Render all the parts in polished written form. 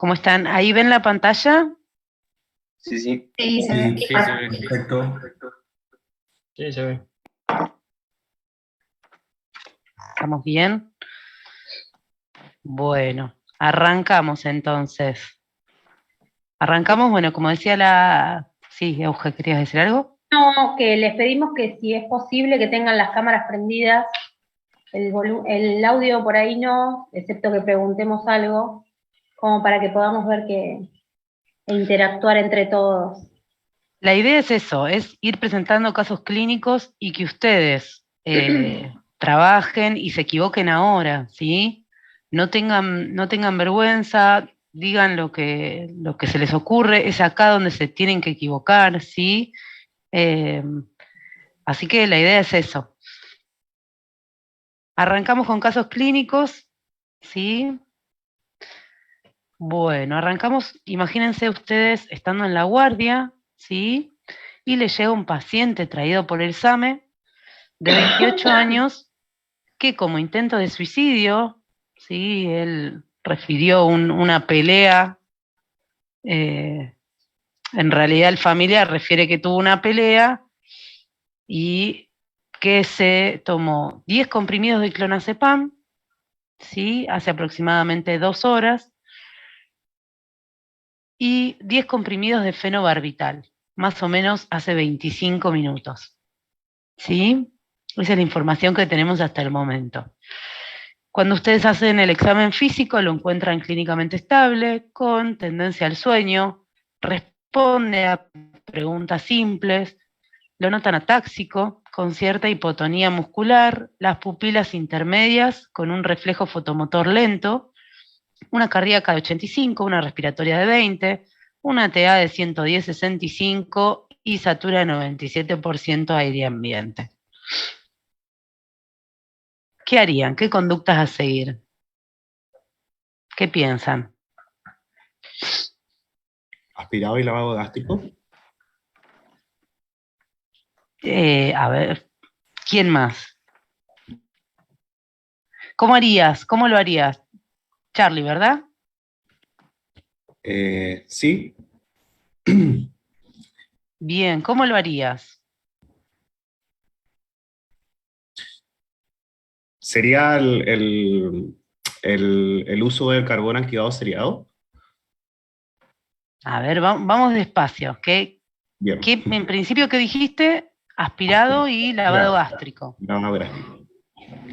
¿Cómo están? ¿Ahí ven la pantalla? Sí, sí. Sí, se ve. Sí, se ve. Perfecto. Sí, se ve. ¿Estamos bien? Bueno, arrancamos entonces. Arrancamos, bueno, como decía la... Sí, Euge, ¿querías decir algo? No, que les pedimos que si es posible que tengan las cámaras prendidas, el audio por ahí no, excepto que preguntemos algo, como para que podamos ver e interactuar entre todos. La idea es eso, es ir presentando casos clínicos y que ustedes trabajen y se equivoquen ahora, ¿sí? No tengan vergüenza, digan lo que se les ocurre, es acá donde se tienen que equivocar, ¿sí? Así que la idea es eso. Arrancamos con casos clínicos, ¿sí? Bueno, arrancamos, imagínense ustedes estando en la guardia, ¿sí? Y le llega un paciente traído por el SAME de 28 años que como intento de suicidio, ¿sí? Él refirió una pelea, en realidad el familiar refiere que tuvo una pelea y que se tomó 10 comprimidos de clonazepam, ¿sí? Hace aproximadamente 2 horas, y 10 comprimidos de fenobarbital, más o menos hace 25 minutos, ¿sí? Esa es la información que tenemos hasta el momento. Cuando ustedes hacen el examen físico, lo encuentran clínicamente estable, con tendencia al sueño, responde a preguntas simples, lo notan atáxico, con cierta hipotonía muscular, las pupilas intermedias con un reflejo fotomotor lento, una cardíaca de 85, una respiratoria de 20, una TA de 110-65 y satura de 97% aire ambiente. ¿Qué harían? ¿Qué conductas a seguir? ¿Qué piensan? Aspirado y lavado gástrico. A ver, ¿quién más? ¿Cómo harías? ¿Cómo lo harías? Charlie, ¿verdad? Sí. Bien, ¿cómo lo harías? ¿Sería el uso del carbón activado seriado? A ver, vamos despacio. Bien. En principio, ¿qué dijiste? Aspirado y lavado gástrico. Lavado gástrico.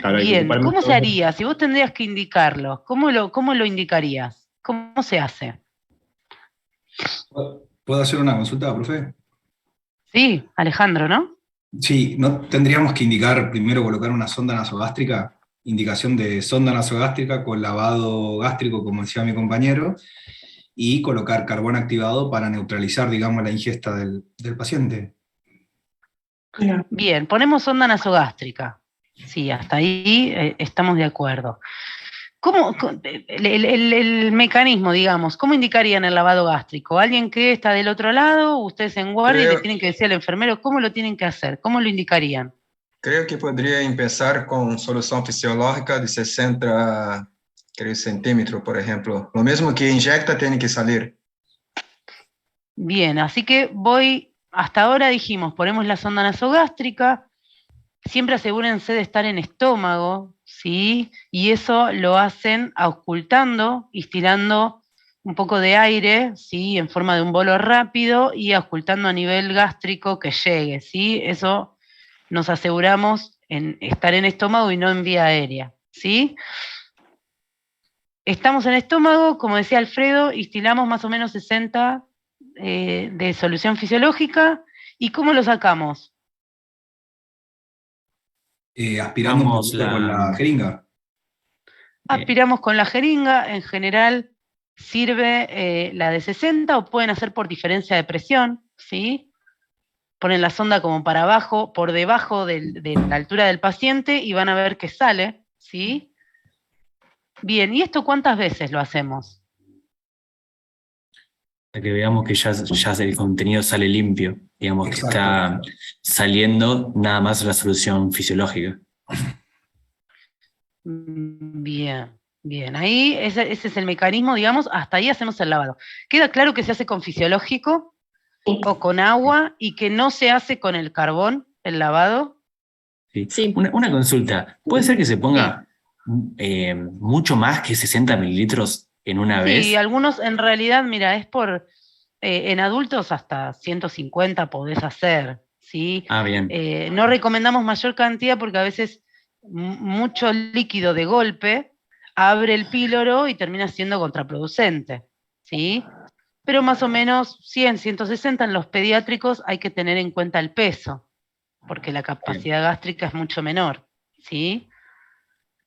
Claro, hay que Bien, ocupar ¿cómo se métodos- haría? Si vos tendrías que indicarlo, ¿cómo lo indicarías? ¿Cómo se hace? ¿Puedo hacer una consulta, profe? Sí, Alejandro, ¿no? Sí, ¿no tendríamos que indicar primero colocar una sonda nasogástrica? Indicación de sonda nasogástrica con lavado gástrico, como decía mi compañero, y colocar carbón activado para neutralizar, digamos, la ingesta del paciente. Bien, ponemos sonda nasogástrica. Sí, hasta ahí estamos de acuerdo. El mecanismo, digamos, cómo indicarían el lavado gástrico? ¿Alguien que está del otro lado, ustedes en guardia y le tienen que decir al enfermero cómo lo tienen que hacer? ¿Cómo lo indicarían? Creo que podría empezar con solución fisiológica de 60 centímetros, por ejemplo. Lo mismo que inyecta tiene que salir. Bien, así que hasta ahora dijimos, ponemos la sonda nasogástrica, siempre asegúrense de estar en estómago, ¿sí? Y eso lo hacen auscultando, estirando un poco de aire, ¿sí? En forma de un bolo rápido y auscultando a nivel gástrico que llegue, ¿sí? Eso nos aseguramos en estar en estómago y no en vía aérea, ¿sí? Estamos en estómago, como decía Alfredo, instilamos más o menos 60 de solución fisiológica. ¿Y cómo lo sacamos? Aspirando un poquito con la jeringa. Aspiramos con la jeringa, en general sirve la de 60 o pueden hacer por diferencia de presión, ¿sí? Ponen la sonda como para abajo, por debajo de la altura del paciente y van a ver que sale, ¿sí? Bien, ¿y esto cuántas veces lo hacemos? Para que veamos que ya el contenido sale limpio, digamos. Exacto. Que está saliendo nada más la solución fisiológica. Bien. Bien, ahí ese es el mecanismo, digamos, hasta ahí hacemos el lavado. ¿Queda claro que se hace con fisiológico o con agua y que no se hace con el carbón, el lavado? Sí. Sí. Una consulta. ¿Puede ser que se ponga mucho más que 60 mililitros en una vez? Sí, algunos en realidad, mira, es por, en adultos hasta 150 podés hacer, ¿sí? Ah, bien. No recomendamos mayor cantidad porque a veces mucho líquido de golpe abre el píloro y termina siendo contraproducente, ¿sí? Pero más o menos 100, 160 en los pediátricos hay que tener en cuenta el peso, porque la capacidad gástrica es mucho menor, ¿sí?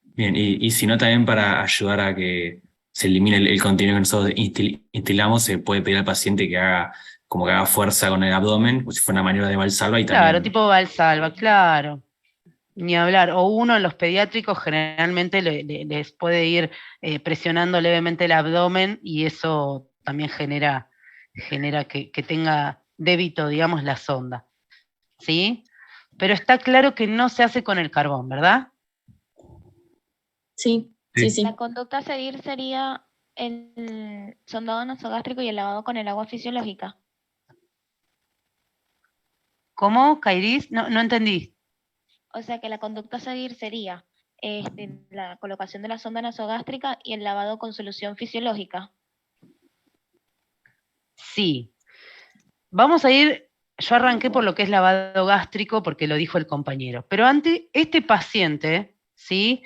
Bien, y si no, también para ayudar a que se elimine el contenido que nosotros instilamos, se puede pedir al paciente que haga como que haga fuerza con el abdomen, como si fuera una maniobra de Valsalva y también. Claro, tipo Valsalva, claro. Ni hablar. O uno en los pediátricos generalmente les puede ir presionando levemente el abdomen y eso también genera que tenga débito, digamos, la sonda. ¿Sí? Pero está claro que no se hace con el carbón, ¿verdad? Sí, sí, sí. La conducta a seguir sería el sondado nasogástrico y el lavado con el agua fisiológica. ¿Cómo, Kairis? No entendí. O sea que la conducta a seguir sería la colocación de la sonda nasogástrica y el lavado con solución fisiológica. Sí. Vamos a ir, yo arranqué por lo que es lavado gástrico porque lo dijo el compañero, pero ante este paciente, ¿sí?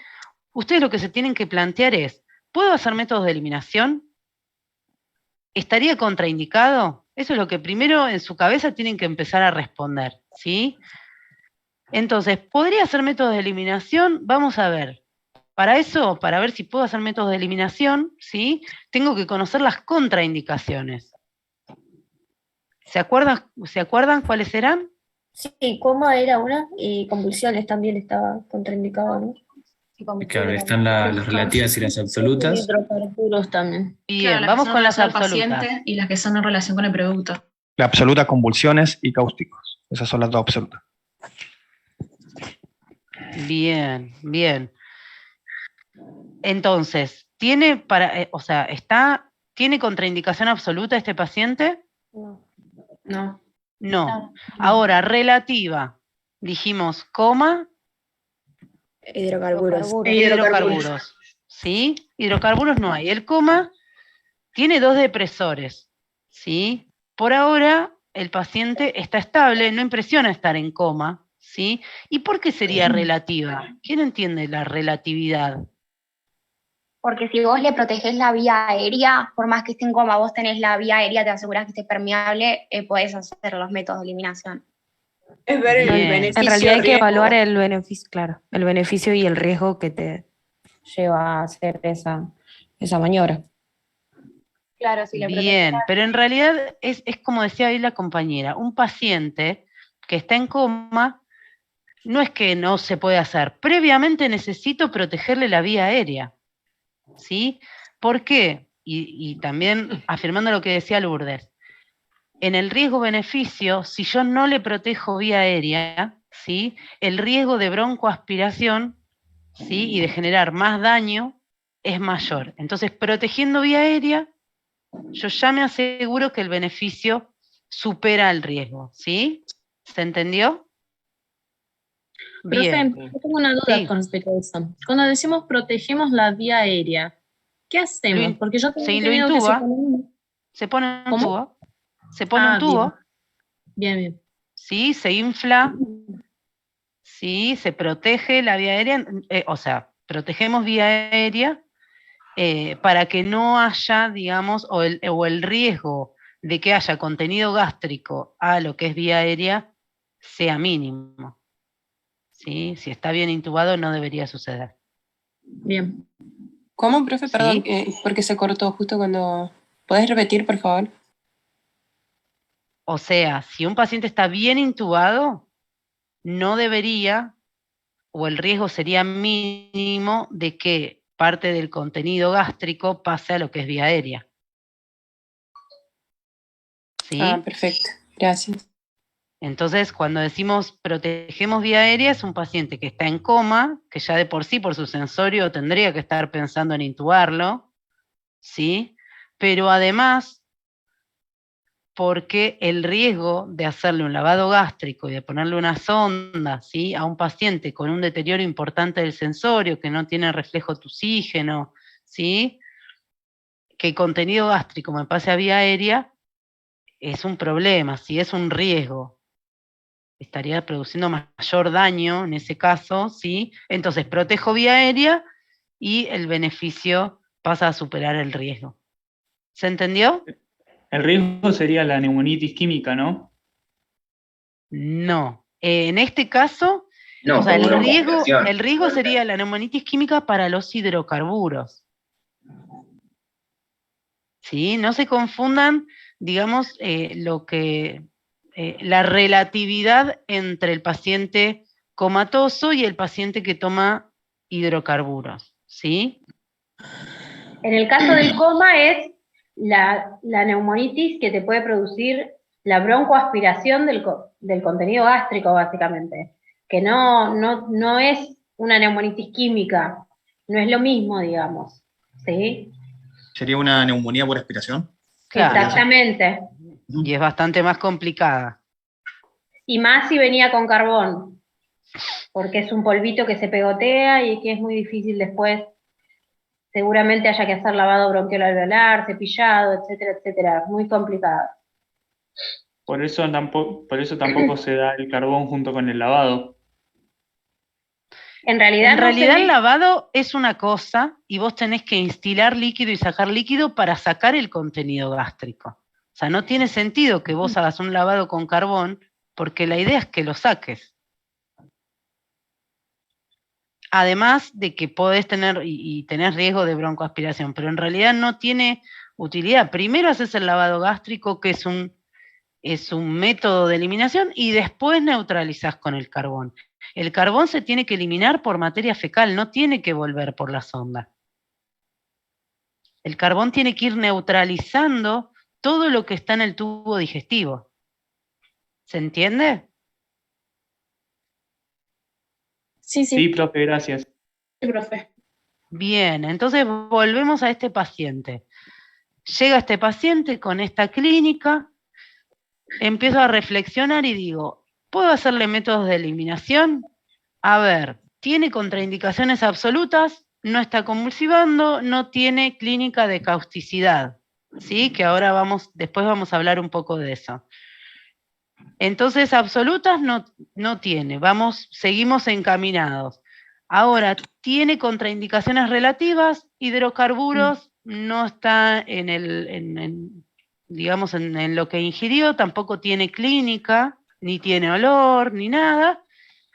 Ustedes lo que se tienen que plantear es, ¿puedo hacer métodos de eliminación? ¿Estaría contraindicado? Eso es lo que primero en su cabeza tienen que empezar a responder, ¿sí? Entonces, ¿podría hacer métodos de eliminación? Vamos a ver. Para eso, para ver si puedo hacer métodos de eliminación, ¿sí? Tengo que conocer las contraindicaciones. ¿Se acuerdan cuáles eran? Sí, coma era una y convulsiones también estaba contraindicado, ¿no? Claro, están las relativas y las absolutas. Hidrocarburos también. Bien, Claro, vamos que son con las en relación al absolutas. paciente y las que son en relación con el producto. La absoluta, convulsiones y cáusticos. Esas son las dos absolutas. Bien, bien. Entonces, ¿tiene contraindicación absoluta este paciente? No. No. Ahora, relativa. Dijimos coma, Hidrocarburos. hidrocarburos. ¿Sí? Hidrocarburos no hay. El coma tiene 2 depresores. ¿Sí? Por ahora, el paciente está estable, no impresiona estar en coma. ¿Sí? ¿Y por qué sería relativa? ¿Quién entiende la relatividad? Porque si vos le protegés la vía aérea, por más que esté en coma, vos tenés la vía aérea, te asegurás que esté permeable, podés hacer los métodos de eliminación. Es ver el Bien. beneficio. En realidad hay que riesgo. evaluar el beneficio, claro, el beneficio y el riesgo que te lleva a hacer esa maniobra. Claro, si le Bien, pero en realidad es como decía ahí la compañera, un paciente que está en coma no es que no se puede hacer, previamente necesito protegerle la vía aérea, ¿sí? ¿Por qué? Y también afirmando lo que decía Lourdes, en el riesgo-beneficio, si yo no le protejo vía aérea, ¿sí? El riesgo de broncoaspiración, ¿sí? Y de generar más daño es mayor. Entonces, protegiendo vía aérea, yo ya me aseguro que el beneficio supera el riesgo, ¿sí? ¿Se entendió? Bien. Profe, yo tengo una duda Sí. con respecto a eso. Cuando decimos protegemos la vía aérea, ¿qué hacemos? Porque yo tengo se lo entendido que intuba, se pone... se pone un ¿Cómo? tubo, se pone un tubo, Bien, bien. ¿sí? Se infla, ¿sí? Se protege la vía aérea, protegemos vía aérea para que no haya, digamos, o el riesgo de que haya contenido gástrico a lo que es vía aérea sea mínimo. ¿Sí? Si está bien intubado no debería suceder. Bien. ¿Cómo, profe? Perdón, ¿Sí? porque se cortó justo cuando... ¿Podés repetir, por favor? O sea, si un paciente está bien intubado, no debería, o el riesgo sería mínimo de que parte del contenido gástrico pase a lo que es vía aérea. ¿Sí? Ah, perfecto. Gracias. Entonces, cuando decimos protegemos vía aérea, es un paciente que está en coma, que ya de por sí, por su sensorio, tendría que estar pensando en intubarlo, ¿sí? Pero además, porque el riesgo de hacerle un lavado gástrico y de ponerle una sonda, ¿sí?, a un paciente con un deterioro importante del sensorio, que no tiene reflejo de oxígeno, ¿sí?, que el contenido gástrico me pase a vía aérea, es un problema, ¿sí?, es un riesgo. Estaría produciendo mayor daño en ese caso, ¿sí? Entonces protejo vía aérea y el beneficio pasa a superar el riesgo. ¿Se entendió? El riesgo sería la neumonitis química, ¿no? No. En este caso, No, o sea, por broncoaspiración. el riesgo sería la neumonitis química para los hidrocarburos. ¿Sí? No se confundan, digamos, la relatividad entre el paciente comatoso y el paciente que toma hidrocarburos, ¿sí? En el caso del coma es la neumonitis que te puede producir la broncoaspiración del contenido gástrico, básicamente, que no es una neumonitis química, no es lo mismo, digamos, ¿sí? ¿Sería una neumonía por aspiración? Claro. Exactamente. Y es bastante más complicada. Y más si venía con carbón, porque es un polvito que se pegotea y que es muy difícil después. Seguramente haya que hacer lavado bronquial alveolar, cepillado, etcétera, etcétera. Muy complicado. Por eso tampoco se da el carbón junto con el lavado. En realidad el lavado es una cosa y vos tenés que instilar líquido y sacar líquido para sacar el contenido gástrico. O sea, no tiene sentido que vos hagas un lavado con carbón porque la idea es que lo saques. Además de que podés tener y tenés riesgo de broncoaspiración, pero en realidad no tiene utilidad. Primero haces el lavado gástrico, que es un método de eliminación, y después neutralizás con el carbón. El carbón se tiene que eliminar por materia fecal, no tiene que volver por la sonda. El carbón tiene que ir neutralizando todo lo que está en el tubo digestivo. ¿Se entiende? Sí, profe, gracias. Sí, profe. Bien, entonces volvemos a este paciente. Llega este paciente con esta clínica, empiezo a reflexionar y digo, ¿puedo hacerle métodos de eliminación? A ver, tiene contraindicaciones absolutas, no está convulsivando, no tiene clínica de causticidad, ¿sí? Que ahora después vamos a hablar un poco de eso. Entonces, absolutas no tiene, seguimos encaminados. Ahora, tiene contraindicaciones relativas, hidrocarburos, no está digamos, en lo que ingirió, tampoco tiene clínica, ni tiene olor, ni nada.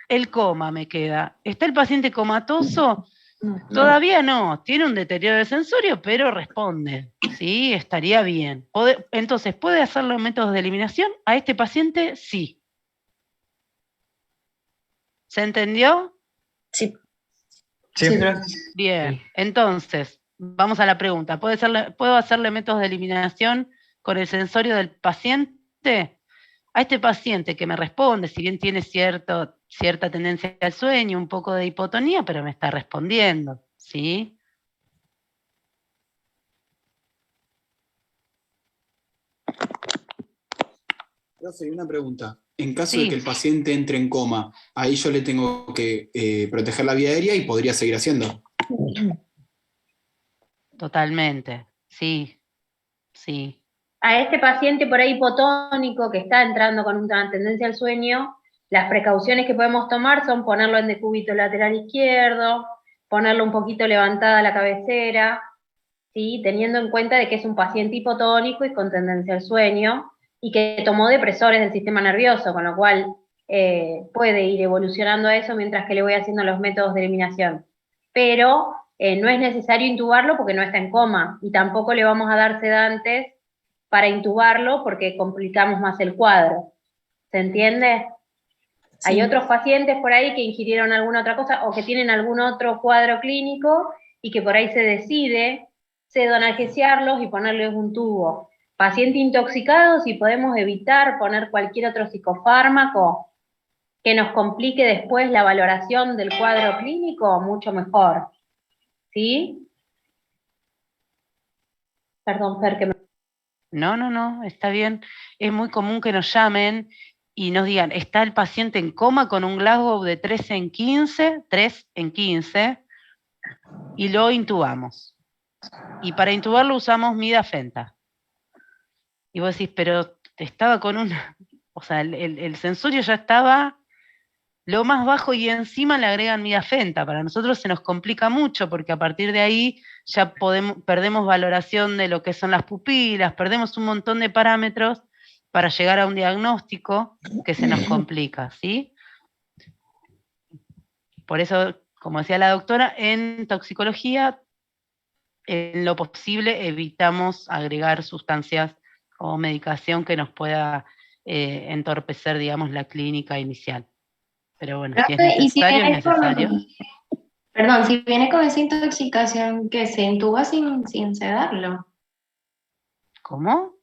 El coma me queda. ¿Está el paciente comatoso? Todavía no, tiene un deterioro del sensorio, pero responde, ¿sí? Estaría bien. Entonces, ¿puede hacer los métodos de eliminación? A este paciente, sí. ¿Se entendió? Sí. Sí. Bien, entonces, vamos a la pregunta. ¿Puedo hacerle métodos de eliminación con el sensorio del paciente? A este paciente que me responde, si bien tiene cierta tendencia al sueño, un poco de hipotonía, pero me está respondiendo, ¿sí? Profe, una pregunta. En caso Sí. de que el paciente entre en coma, ahí yo le tengo que proteger la vía aérea y podría seguir haciendo. Totalmente, sí, sí. A este paciente por ahí hipotónico que está entrando con una tendencia al sueño, las precauciones que podemos tomar son ponerlo en decúbito lateral izquierdo, ponerlo un poquito levantada la cabecera, ¿sí? Teniendo en cuenta de que es un paciente hipotónico y con tendencia al sueño, y que tomó depresores del sistema nervioso, con lo cual puede ir evolucionando a eso mientras que le voy haciendo los métodos de eliminación. Pero no es necesario intubarlo porque no está en coma, y tampoco le vamos a dar sedantes para intubarlo porque complicamos más el cuadro. ¿Se entiende? Sí. Hay otros pacientes por ahí que ingirieron alguna otra cosa o que tienen algún otro cuadro clínico y que por ahí se decide pseudoanalgesiarlos y ponerles un tubo Paciente intoxicado, si podemos evitar poner cualquier otro psicofármaco que nos complique después la valoración del cuadro clínico, mucho mejor. ¿Sí? Perdón, Fer, que me... No, está bien. Es muy común que nos llamen y nos digan, está el paciente en coma con un Glasgow de 3 en 15, y lo intubamos. Y para intubarlo usamos midafenta. Y vos decís, pero estaba con una... O sea, el sensorio ya estaba lo más bajo y encima le agregan midafenta. Para nosotros se nos complica mucho porque a partir de ahí ya perdemos valoración de lo que son las pupilas, perdemos un montón de parámetros para llegar a un diagnóstico que se nos complica, ¿sí? Por eso, como decía la doctora, en toxicología, en lo posible evitamos agregar sustancias o medicación que nos pueda entorpecer, digamos, la clínica inicial. Pero bueno, si es necesario, es necesario. Perdón, si viene con esa intoxicación que se intuba sin sedarlo. ¿Cómo?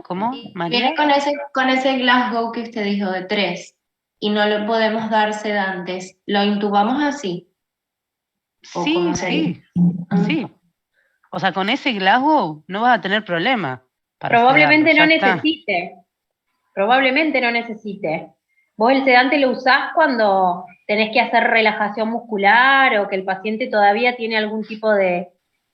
¿Cómo, María? Viene con ese Glasgow que usted dijo de 3 y no le podemos dar sedantes, ¿lo intubamos así? Sí. Sí. O sea, con ese Glasgow no vas a tener problema. Probablemente no sedarlo, necesite. Probablemente no necesite. Vos el sedante lo usás cuando tenés que hacer relajación muscular o que el paciente todavía tiene algún tipo de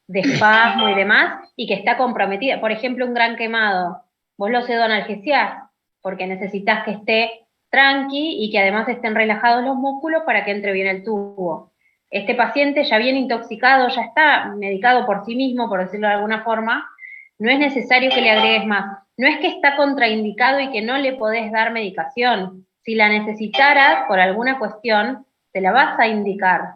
espasmo y demás, y que está comprometida. Por ejemplo, un gran quemado. Vos lo sedonalgesiás, porque necesitas que esté tranqui y que además estén relajados los músculos para que entre bien el tubo. Este paciente ya viene intoxicado, ya está medicado por sí mismo, por decirlo de alguna forma, no es necesario que le agregues más. No es que está contraindicado y que no le podés dar medicación. Si la necesitaras por alguna cuestión, te la vas a indicar.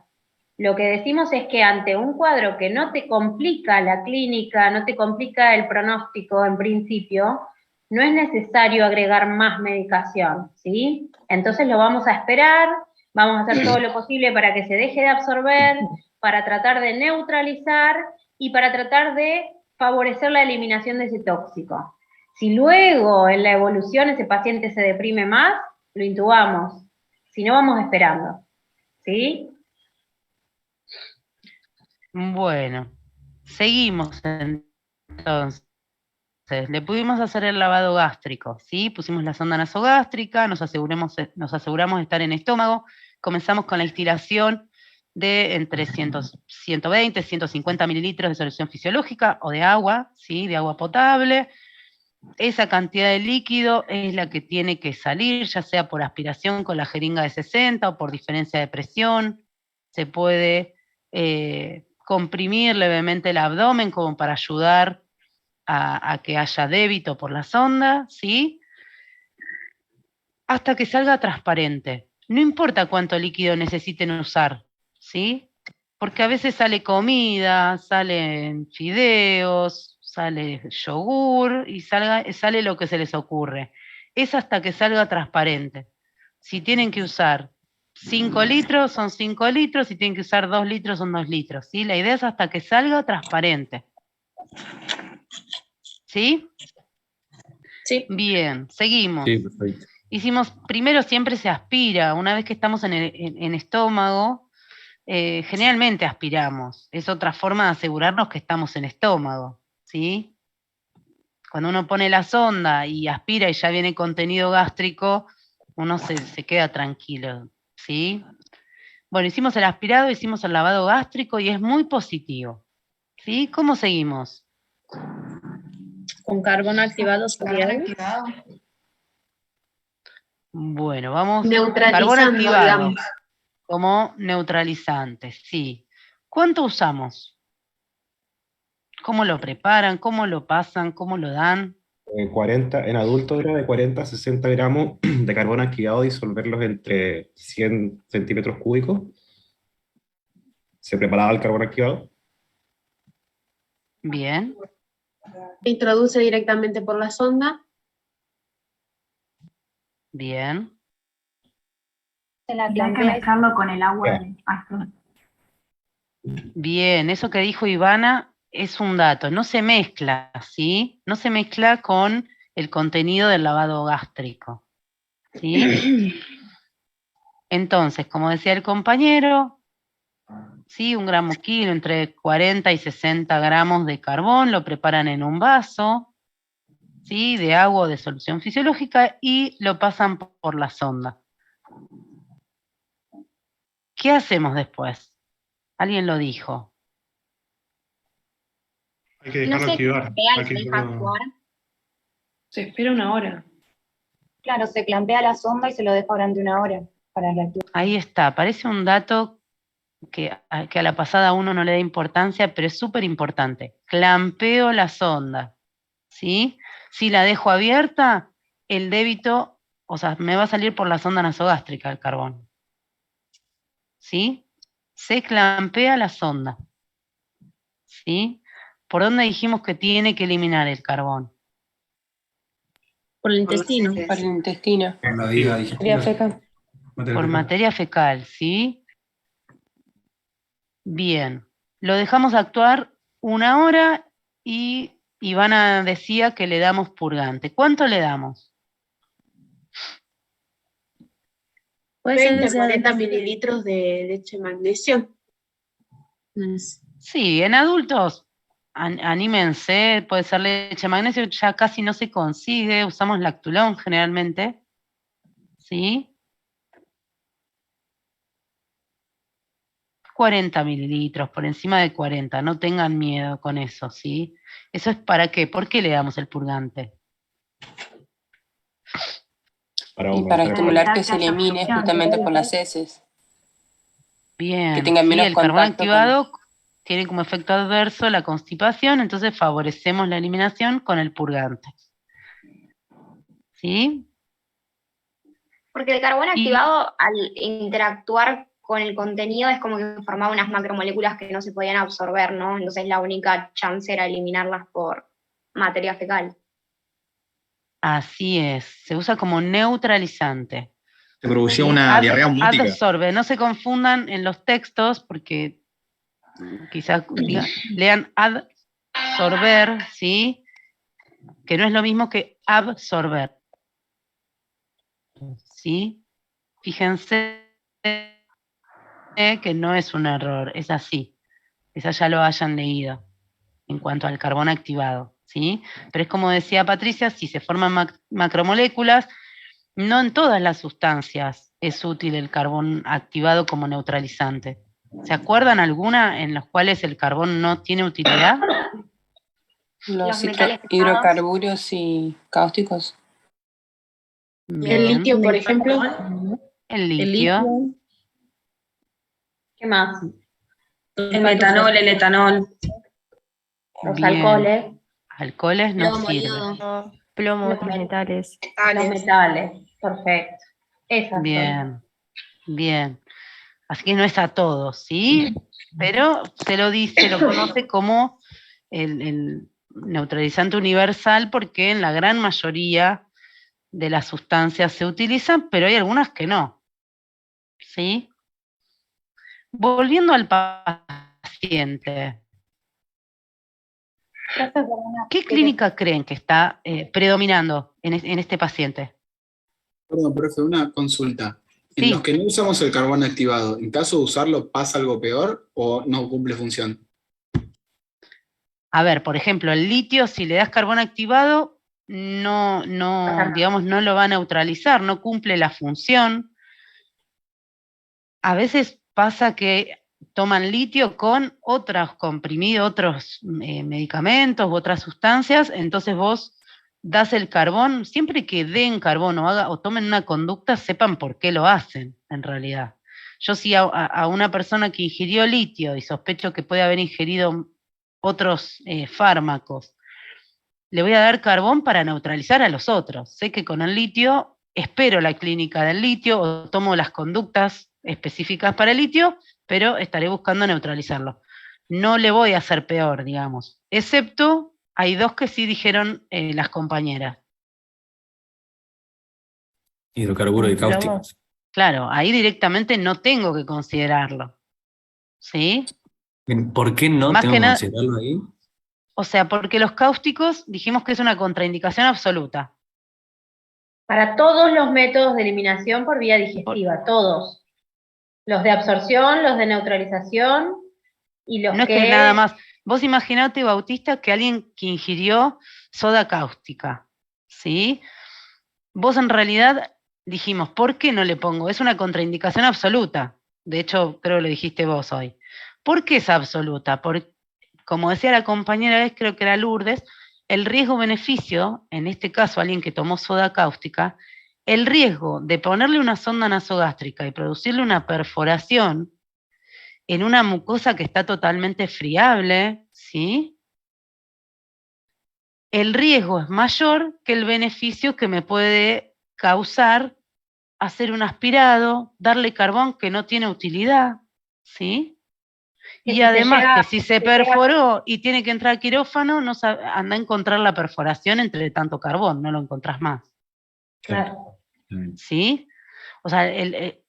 Lo que decimos es que ante un cuadro que no te complica la clínica, no te complica el pronóstico en principio, no es necesario agregar más medicación, ¿sí? Entonces lo vamos a esperar, vamos a hacer todo lo posible para que se deje de absorber, para tratar de neutralizar y para tratar de favorecer la eliminación de ese tóxico. Si luego en la evolución ese paciente se deprime más, lo intubamos. Si no, vamos esperando. ¿Sí? Bueno, seguimos entonces. Le pudimos hacer el lavado gástrico, ¿sí? Pusimos la sonda nasogástrica, nos aseguramos de estar en estómago, comenzamos con la instilación de entre 120, 150 mililitros de solución fisiológica o de agua, ¿sí? De agua potable. Esa cantidad de líquido es la que tiene que salir, ya sea por aspiración con la jeringa de 60 o por diferencia de presión. Se puede comprimir levemente el abdomen como para ayudar a que haya débito por la sonda, ¿sí? Hasta que salga transparente. No importa cuánto líquido necesiten usar, ¿sí? Porque a veces sale comida, salen fideos, sale yogur y sale lo que se les ocurre. Es hasta que salga transparente. Si tienen que usar 5 litros, son 5 litros, si tienen que usar 2 litros, son 2 litros, ¿sí? La idea es hasta que salga transparente. ¿Sí? Sí. Bien, seguimos. Sí, perfecto. Hicimos, primero siempre se aspira, una vez que estamos en estómago, generalmente aspiramos. Es otra forma de asegurarnos que estamos en estómago, ¿sí? Cuando uno pone la sonda y aspira y ya viene contenido gástrico, uno se queda tranquilo, ¿sí? Bueno, hicimos el aspirado, hicimos el lavado gástrico y es muy positivo, ¿sí? ¿Cómo seguimos? Con carbón activado sería. Bueno, vamos. Neutralizando, Carbón activado digamos. como neutralizante, sí. ¿Cuánto usamos? ¿Cómo lo preparan? ¿Cómo lo pasan? ¿Cómo lo dan? 40, en adultos era de 40 a 60 gramos de carbón activado, disolverlos entre 100 centímetros cúbicos. Se preparaba el carbón activado. Bien. Se introduce directamente por la sonda. Bien. Hay que mezclarlo con el agua. Bien, eso que dijo Ivana es un dato, no se mezcla, ¿sí? No se mezcla con el contenido del lavado gástrico, ¿sí? Entonces, como decía el compañero, ¿sí? 1 gramo kilo, entre 40 y 60 gramos de carbón, lo preparan en un vaso, ¿sí? De agua o de solución fisiológica y lo pasan por la sonda. ¿Qué hacemos después? Alguien lo dijo. Hay que dejarlo activar. Hay que dejarlo- Se espera 1 hora. Claro, se clampea la sonda y se lo deja durante 1 hora para reactivar. Ahí está, parece un dato que a la pasada uno no le da importancia, pero es súper importante. Clampeo la sonda, ¿sí? Si la dejo abierta, el débito, o sea, me va a salir por la sonda nasogástrica el carbón, ¿sí? Se clampea la sonda, ¿sí? ¿Por dónde dijimos que tiene que eliminar el carbón? Por el intestino. Por el intestino. Por la vía Materia digestiva. fecal. Por materia fecal, ¿sí? Bien. Lo dejamos actuar 1 hora y Ivana decía que le damos purgante. ¿Cuánto le damos? Puede ser 20 que sea 40 mililitros de leche de magnesio. Sí, en adultos, anímense, puede ser leche de magnesio, ya casi no se consigue, usamos lactulón generalmente, ¿sí? 40 mililitros, por encima de 40, no tengan miedo con eso, ¿sí? ¿Eso es para qué? ¿Por qué le damos el purgante? Y para estimular que se elimine justamente por las heces. Bien, Que tengan sí, menos el carbón contacto activado tiene como efecto adverso la constipación, entonces favorecemos la eliminación con el purgante. ¿Sí? Porque el carbón activado, al interactuar con el contenido, es como que formaba unas macromoléculas que no se podían absorber, ¿no? Entonces la única chance era eliminarlas por materia fecal. Así es, se usa como neutralizante. Se producía ¿Sí? una diarrea ómnica. Adsorbe, no se confundan en los textos porque quizás lean adsorber, ¿sí? Que no es lo mismo que absorber. ¿Sí? Fíjense que no es un error, es así. Quizás ya lo hayan leído en cuanto al carbón activado, ¿sí? Pero es como decía Patricia, si se forman macromoléculas, no en todas las sustancias es útil el carbón activado como neutralizante. ¿Se acuerdan alguna en las cuales el carbón no tiene utilidad? Los hidrocarburos y cáusticos. El litio, por ejemplo. El litio. ¿Qué más? El metanol, el etanol. Los Bien. alcoholes. Alcoholes no Plomo, sirven. yodo. Plomo, Los otros metales. Los metales, perfecto. Esas son. Bien, bien. Así que no es a todos, ¿sí? Pero se lo conoce como el neutralizante universal porque en la gran mayoría de las sustancias se utilizan, pero hay algunas que no. ¿Sí? Volviendo al paciente. ¿Qué clínica creen que está predominando en este paciente? Perdón, profe, una consulta. En Sí. los que no usamos el carbón activado, ¿en caso de usarlo pasa algo peor o no cumple función? A ver, por ejemplo, el litio, si le das carbón activado, digamos, no lo va a neutralizar, no cumple la función. A veces pasa que toman litio con otros comprimidos, otros medicamentos u otras sustancias, entonces vos das el carbón, siempre que den carbón o tomen una conducta, sepan por qué lo hacen, en realidad. Yo si a una persona que ingirió litio y sospecho que puede haber ingerido otros fármacos, le voy a dar carbón para neutralizar a los otros. Sé que con el litio espero la clínica del litio o tomo las conductas específicas para el litio, pero estaré buscando neutralizarlo. No le voy a hacer peor, digamos, excepto hay 2 que sí dijeron las compañeras. Hidrocarburos y cáusticos. Claro, ahí directamente no tengo que considerarlo. ¿Sí? ¿Por qué no Más tengo que que nada- considerarlo ahí? O sea, porque los cáusticos dijimos que es una contraindicación absoluta. Para todos los métodos de eliminación por vía digestiva, todos. Los de absorción, los de neutralización y los No es que nada más. Vos imaginate, Bautista, que alguien que ingirió soda cáustica, ¿sí? Vos en realidad dijimos, ¿por qué no le pongo? Es una contraindicación absoluta. De hecho, creo que lo dijiste vos hoy. ¿Por qué es absoluta? Porque, como decía la compañera vez, creo que era Lourdes, el riesgo-beneficio, en este caso alguien que tomó soda cáustica, el riesgo de ponerle una sonda nasogástrica y producirle una perforación en una mucosa que está totalmente friable, ¿sí? El riesgo es mayor que el beneficio que me puede causar hacer un aspirado, darle carbón que no tiene utilidad, ¿sí? Y además que si se perforó y tiene que entrar al quirófano, no anda a encontrar la perforación entre tanto carbón, no lo encontrás más. Claro. ¿Sí? O sea,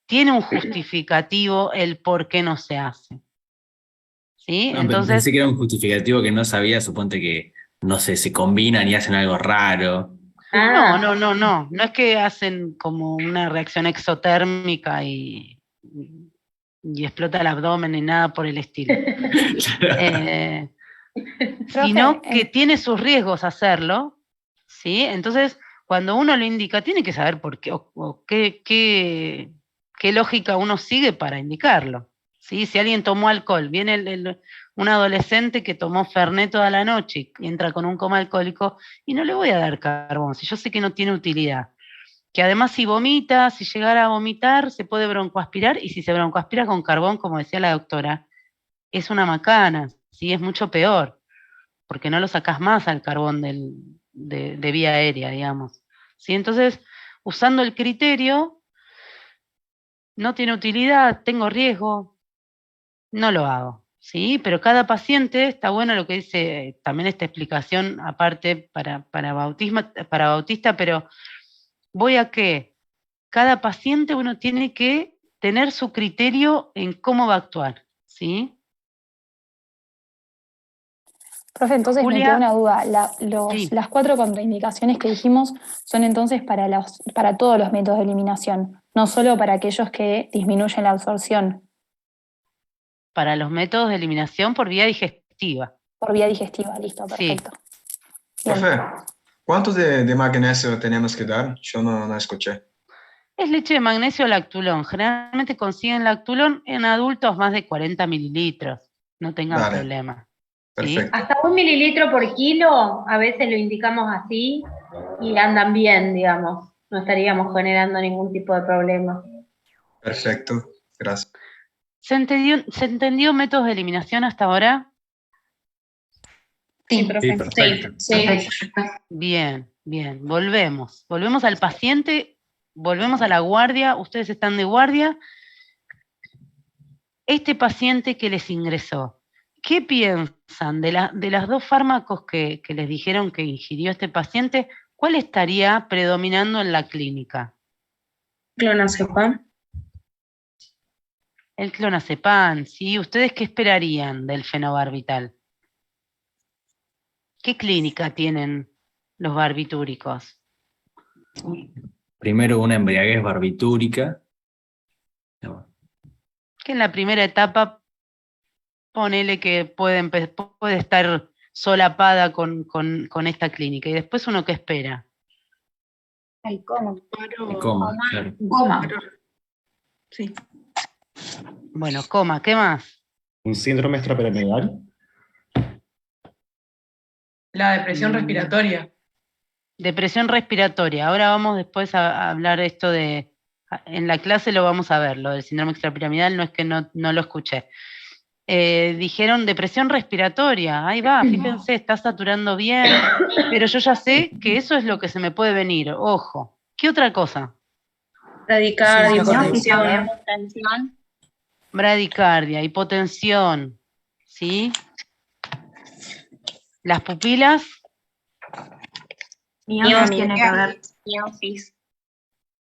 tiene un justificativo el por qué no se hace. ¿Sí? No, Entonces, pensé que era un justificativo que no sabía, suponte que, no sé, se combinan y hacen algo raro. no es que hacen como una reacción exotérmica y explota el abdomen ni nada por el estilo. Sino que tiene sus riesgos hacerlo, ¿sí? Entonces, cuando uno lo indica, tiene que saber por qué, o qué lógica uno sigue para indicarlo, ¿sí? Si alguien tomó alcohol, viene un adolescente que tomó Fernet toda la noche y entra con un coma alcohólico, y no le voy a dar carbón, si yo sé que no tiene utilidad. Que además si vomita, si llegara a vomitar, se puede broncoaspirar, y si se broncoaspira con carbón, como decía la doctora, es una macana, ¿sí? Es mucho peor, porque no lo sacás más al carbón de vía aérea, digamos. ¿Sí? Entonces, usando el criterio, no tiene utilidad, tengo riesgo, no lo hago. ¿Sí? Pero cada paciente, está bueno lo que dice también esta explicación aparte para Bautista, pero voy a que cada paciente uno tiene que tener su criterio en cómo va a actuar, ¿sí? Profe, entonces Julia, me queda una duda. Sí. Las 4 contraindicaciones que dijimos son entonces para todos los métodos de eliminación, no solo para aquellos que disminuyen la absorción. Para los métodos de eliminación por vía digestiva. Por vía digestiva, listo, perfecto. Sí. Profe, ¿cuánto de magnesio tenemos que dar? Yo no escuché. Es leche de magnesio lactulón. Generalmente consiguen lactulón en adultos más de 40 mililitros. No tengan problema. ¿Sí? Hasta 1 mililitro por kilo, a veces lo indicamos así, y andan bien, digamos. No estaríamos generando ningún tipo de problema. Perfecto, gracias. ¿Se entendió métodos de eliminación hasta ahora? Sí, profe. Sí. Bien. Volvemos al paciente, volvemos a la guardia, ustedes están de guardia. Este paciente que les ingresó, ¿qué piensan de las 2 fármacos que les dijeron que ingirió este paciente? ¿Cuál estaría predominando en la clínica? Clonazepam. El clonazepam, ¿sí? ¿Ustedes qué esperarían del fenobarbital? ¿Qué clínica tienen los barbitúricos? Primero una embriaguez barbitúrica. Que en la primera etapa, ponele que puede estar solapada con esta clínica. ¿Y después uno qué espera? El coma. El coma, claro. Coma. Sí. Bueno, coma, ¿qué más? ¿Un síndrome extrapiramidal? La depresión respiratoria. Depresión respiratoria. Ahora vamos después a hablar esto de... En la clase lo vamos a ver, lo del síndrome extrapiramidal, no es que no lo escuché. Dijeron depresión respiratoria, ahí va, fíjense, está saturando bien, pero yo ya sé que eso es lo que se me puede venir, ojo. ¿Qué otra cosa? Bradicardia, hipotensión. Bradicardia, hipotensión, ¿sí? Las pupilas. Miosis tiene que haber. Miosis.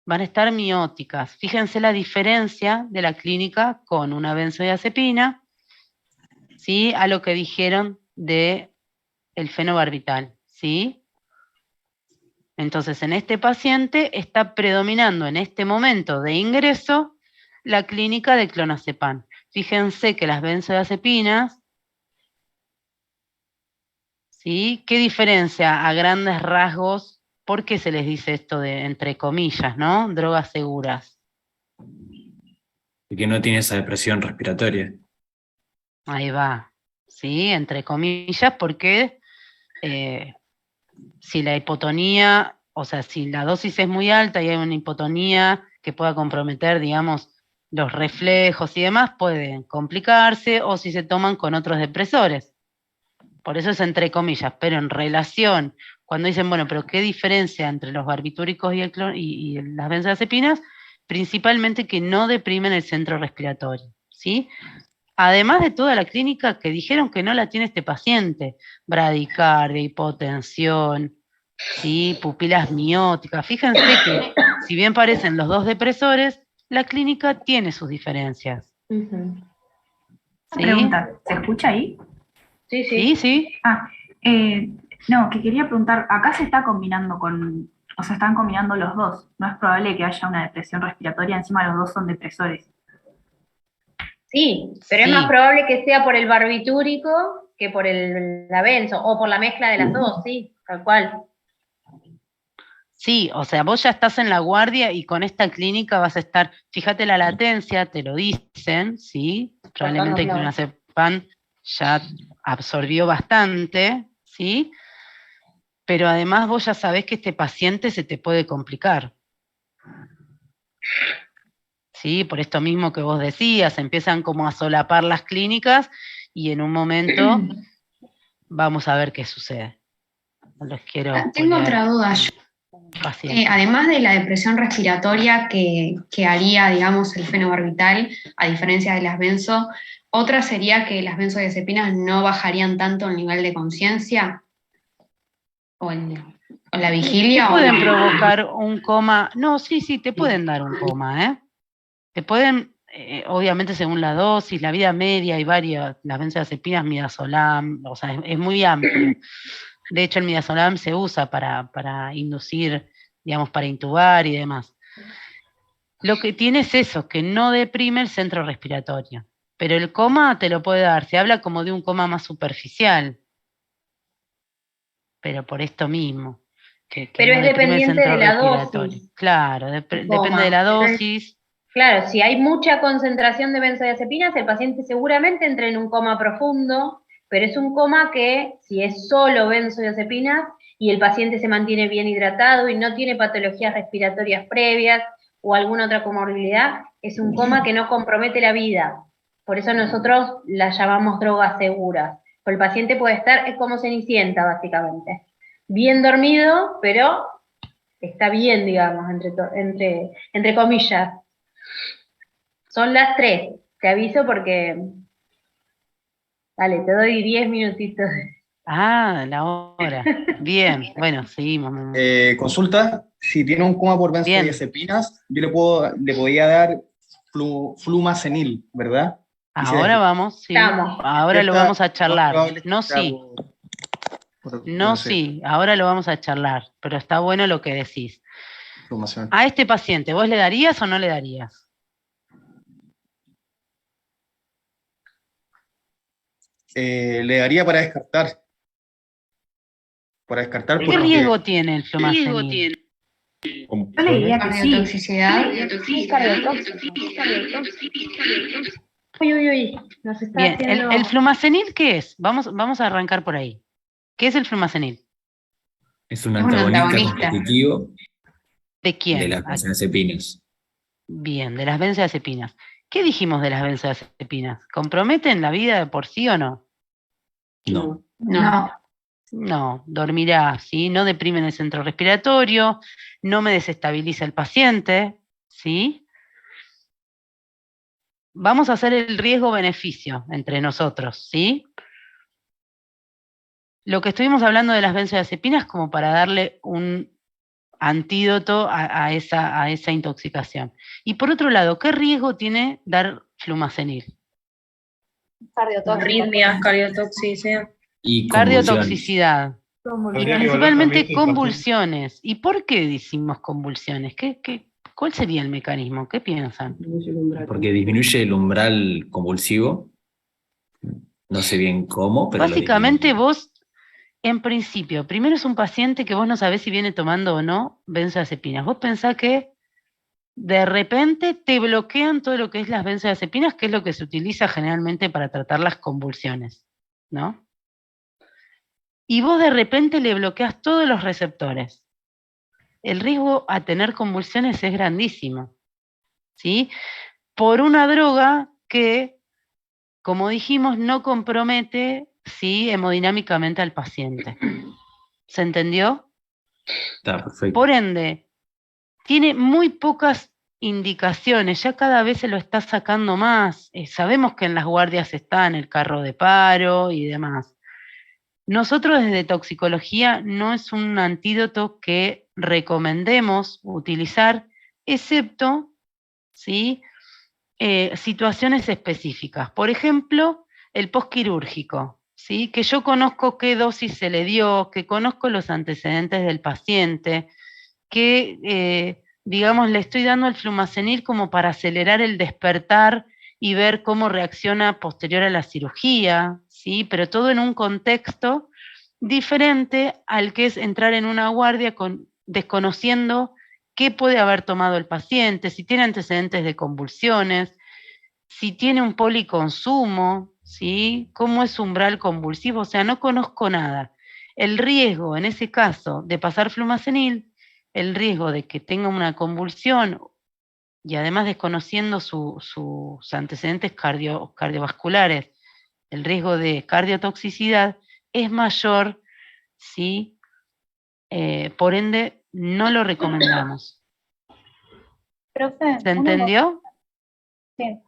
Van a estar mióticas. Fíjense la diferencia de la clínica con una benzodiazepina, ¿sí? A lo que dijeron de el fenobarbital, ¿sí? Entonces, en este paciente está predominando en este momento de ingreso la clínica de clonazepam. Fíjense que las benzodiazepinas, ¿sí? ¿Qué diferencia a grandes rasgos? ¿Por qué se les dice esto de, entre comillas, ¿no? Drogas seguras. Y que no tiene esa depresión respiratoria. Ahí va, ¿sí? Entre comillas, porque si la hipotonía, o sea, si la dosis es muy alta y hay una hipotonía que pueda comprometer, digamos, los reflejos y demás, pueden complicarse, o si se toman con otros depresores. Por eso es entre comillas, pero en relación, cuando dicen, bueno, pero ¿qué diferencia entre los barbitúricos y las benzodiazepinas? Principalmente que no deprimen el centro respiratorio, ¿sí? Además de toda la clínica que dijeron que no la tiene este paciente, bradicardia, hipotensión, ¿sí? Pupilas mióticas. Fíjense que, si bien parecen los dos depresores, la clínica tiene sus diferencias. ¿Sí? Pregunta, ¿se escucha ahí? Sí, sí. Sí, sí. No, que quería preguntar, acá se está combinando con, o sea, están combinando los dos. No es probable que haya una depresión respiratoria, encima los dos son depresores. Sí, pero es más probable que sea por el barbitúrico que por la benzo, o por la mezcla de las dos, sí, tal cual. Sí, o sea, vos ya estás en la guardia y con esta clínica vas a estar, fíjate la latencia, te lo dicen, ¿sí? Probablemente el clonazepam ya absorbió bastante, ¿sí? Pero además vos ya sabés que este paciente se te puede complicar. ¿Sí? Por esto mismo que vos decías, empiezan como a solapar las clínicas y en un momento vamos a ver qué sucede. No los quiero Tengo otra duda. Además de la depresión respiratoria que haría, digamos, el fenobarbital, a diferencia de las benzo, otra sería que las benzodiazepinas no bajarían tanto el nivel de conciencia o la vigilia. Te pueden provocar un coma. No, sí, te pueden dar un coma, ¿eh? Te pueden, obviamente según la dosis, la vida media, hay varias, las benzodiazepinas, midazolam, o sea, es muy amplio. De hecho, el midazolam se usa para inducir, digamos, para intubar y demás. Lo que tiene es eso, que no deprime el centro respiratorio. Pero el coma te lo puede dar, se habla como de un coma más superficial. Pero por esto mismo. Pero no es dependiente de la dosis. Claro, depende de la dosis. Claro, si hay mucha concentración de benzodiazepinas, el paciente seguramente entra en un coma profundo, pero es un coma que, si es solo benzodiazepinas y el paciente se mantiene bien hidratado y no tiene patologías respiratorias previas o alguna otra comorbilidad, es un coma que no compromete la vida. Por eso nosotros las llamamos drogas seguras. Porque el paciente puede estar, es como Cenicienta, básicamente. Bien dormido, pero está bien, digamos, entre comillas. Son las 3, te aviso porque... Dale, te doy 10 minutitos. Ah, la hora. Bien, bueno, seguimos. Consulta, si tiene un coma por benzodiazepinas, yo le podía dar flumazenil, ¿verdad? Ahora vamos, sí. Ahora lo vamos a charlar. No, sí. No, sí, ahora lo vamos a charlar, pero está bueno lo que decís. A este paciente, ¿vos le darías o no le darías? Le daría para descartar. Para descartar. ¿Qué riesgo tiene el flumazenil? Yo le diría que sí. Cardiotoxicidad. Uy, nos está Bien, haciendo... ¿el flumazenil qué es? Vamos a arrancar por ahí. ¿Qué es el flumazenil? Es un antagonista competitivo. ¿De quién? De las benzodiazepinas. Bien, de las benzodiazepinas. ¿Qué dijimos de las benzodiazepinas? ¿Comprometen la vida de por sí o no? No. No, dormirá, ¿sí? No deprimen el centro respiratorio, no me desestabiliza el paciente, ¿sí? Vamos a hacer el riesgo-beneficio entre nosotros, ¿sí? Lo que estuvimos hablando de las benzodiazepinas como para darle un antídoto a esa intoxicación. Y por otro lado, ¿qué riesgo tiene dar flumazenil? Arritmias, cardiotoxicidad. Y cardiotoxicidad. Habría que evaluar Principalmente también el convulsiones. ¿Y por qué decimos convulsiones? ¿Cuál sería el mecanismo? ¿Qué piensan? Porque disminuye el umbral convulsivo. No sé bien cómo, pero Básicamente vos, en principio, primero es un paciente que vos no sabés si viene tomando o no benzodiazepinas. Vos pensás que de repente te bloquean todo lo que es las benzodiazepinas, que es lo que se utiliza generalmente para tratar las convulsiones, ¿no? Y vos de repente le bloqueas todos los receptores. El riesgo a tener convulsiones es grandísimo, ¿sí? Por una droga que, como dijimos, no compromete, ¿sí?, hemodinámicamente al paciente. ¿Se entendió? Está perfecto. Por ende, tiene muy pocas indicaciones, ya cada vez se lo está sacando más. Sabemos que en las guardias está en el carro de paro y demás. Nosotros desde toxicología no es un antídoto que recomendemos utilizar, excepto, ¿sí?, situaciones específicas. Por ejemplo, el postquirúrgico, ¿sí?, que yo conozco qué dosis se le dio, que conozco los antecedentes del paciente, que, digamos, le estoy dando el flumazenil como para acelerar el despertar y ver cómo reacciona posterior a la cirugía, ¿sí?, pero todo en un contexto diferente al que es entrar en una guardia desconociendo qué puede haber tomado el paciente, si tiene antecedentes de convulsiones, si tiene un policonsumo, ¿sí?, cómo es su umbral convulsivo, o sea, no conozco nada. El riesgo, en ese caso, de pasar flumazenil, el riesgo de que tenga una convulsión y además desconociendo sus antecedentes cardiovasculares, el riesgo de cardiotoxicidad es mayor, ¿sí? Por ende, no lo recomendamos. Profe, ¿Se entendió? Sí.